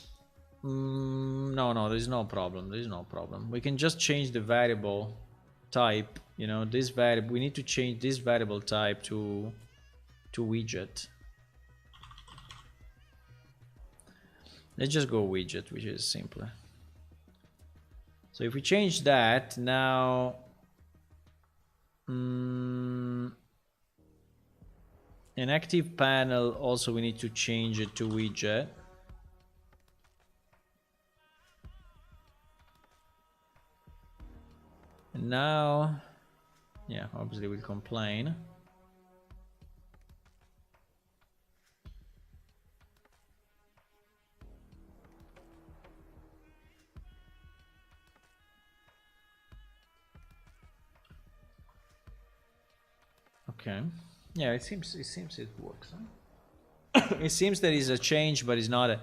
no, there is no problem. There is no problem. We can just change the variable type. You know, this variable... We need to change this variable type to widget. Let's just go widget, which is simpler. So if we change that, now... an active panel, also we need to change it to widget. And now, yeah, obviously we'll complain. Okay. Yeah, it seems it works. Huh? It seems there is a change, but it's not a...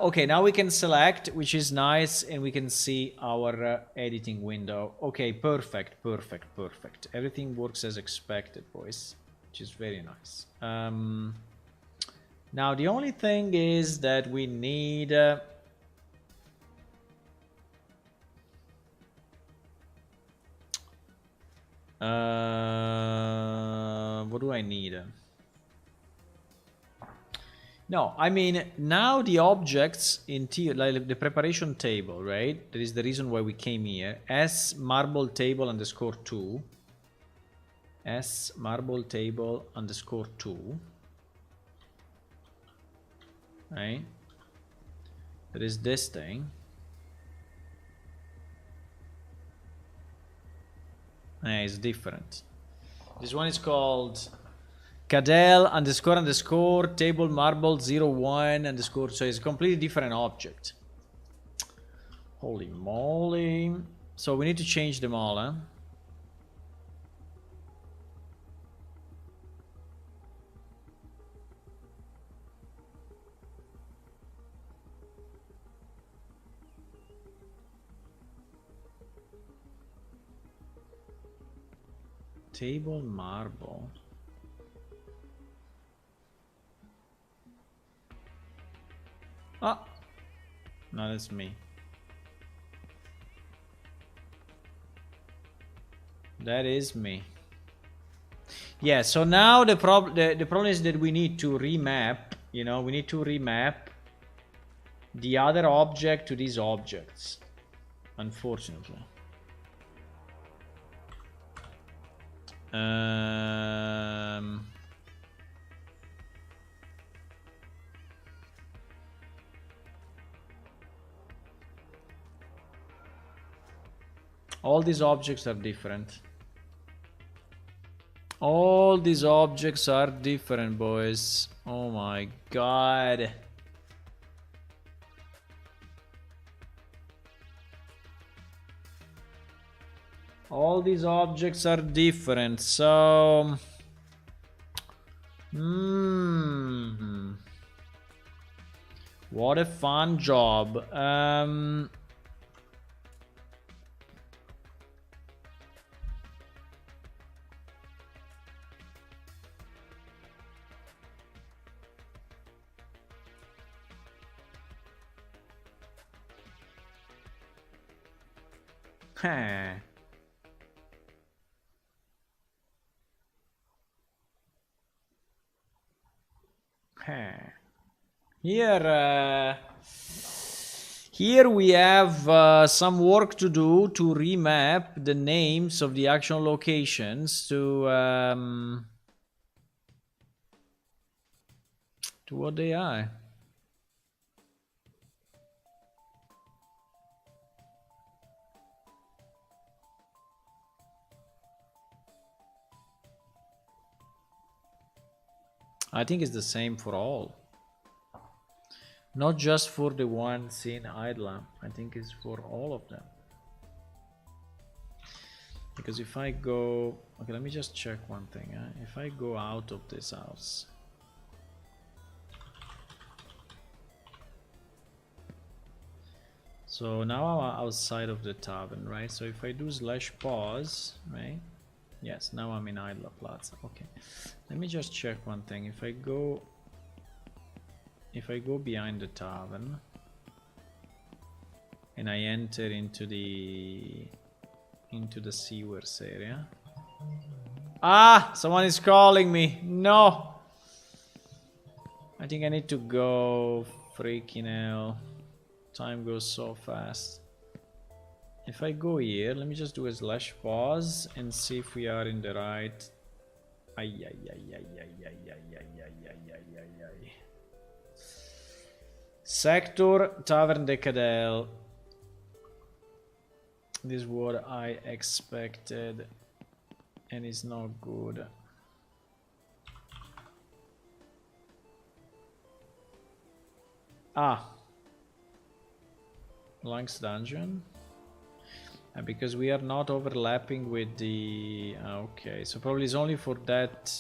okay, now we can select, which is nice, and we can see our editing window. Okay, perfect. Everything works as expected, boys, which is very nice. Now the only thing is that we need... what do I need? No, I mean, now the objects in like the preparation table, right? That is the reason why we came here. S marble table underscore 2. S marble table underscore 2. Right? There is this thing. It's different. This one is called Cadel underscore table marble 01 underscore. So it's a completely different object. Holy moly. So we need to change them all, huh? Table marble. Ah, No, that's me. That is me. Yeah, so now the problem is that we need to remap, you know, we need to remap the other object to these objects, unfortunately. All these objects are different. All these objects are different, boys. Oh my god. All these objects are different, so... What a fun job. Huh. Here we have some work to do to remap the names of the actual locations to what they are. I think it's the same for all. Not just for the ones in Idla. I think it's for all of them. Because if I go... Okay, let me just check one thing. If I go out of this house... So now I'm outside of the tavern, right? So if I do /pause, right? Yes, now I'm in Idla Plaza. Okay. Let me just check one thing. If I go behind the tavern and I enter into the sewers area. Ah, someone is calling me. No. I think I need to go. Freaking hell. Time goes so fast. If I go here, let me just do a /pause and see if we are in the right. Sector Tavern de Cadel. This is what I expected, and it's not good. Ah, Lang's Dungeon. Because we are not overlapping with the... Okay, so probably it's only for that...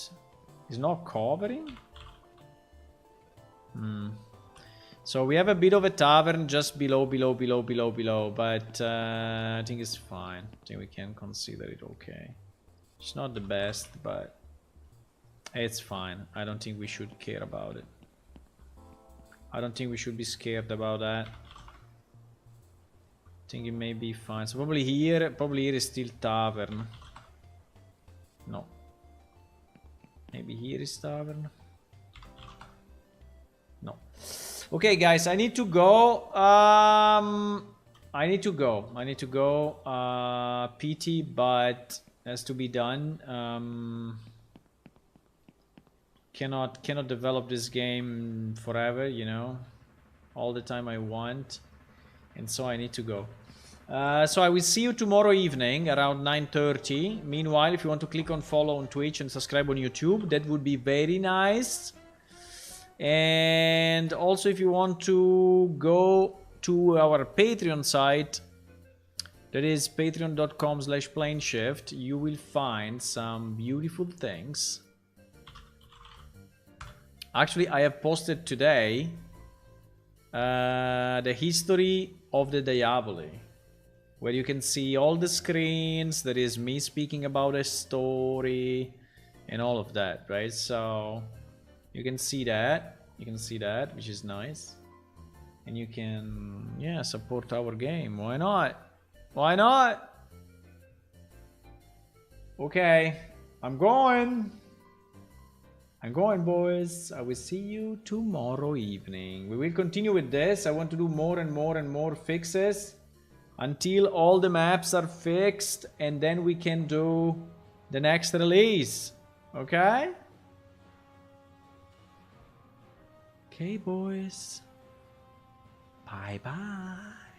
It's not covering? So we have a bit of a tavern just below, but I think it's fine. I think we can consider it okay. It's not the best, but it's fine. I don't think we should care about it. I don't think we should be scared about that. I think it may be fine. So probably here is still tavern. No. Maybe here is tavern. No. Okay, guys, I need to go. I need to go. PT, but has to be done. Cannot develop this game forever, you know, all the time I want, and so I need to go. So I will see you tomorrow evening around 9:30. Meanwhile, if you want to click on follow on Twitch and subscribe on YouTube, that would be very nice. And also, if you want to go to our Patreon site, that is patreon.com/planeshift, you will find some beautiful things. Actually, I have posted today the history of the Diaboli, where you can see all the screens. There is me speaking about a story and all of that, right? So you can see that, which is nice. and you can, yeah, support our game. Why not? Why not? Okay, I'm going, boys. I will see you tomorrow evening. We will continue with this. I want to do more and more and more fixes until all the maps are fixed, and then we can do the next release. Okay? Okay, boys. Bye-bye.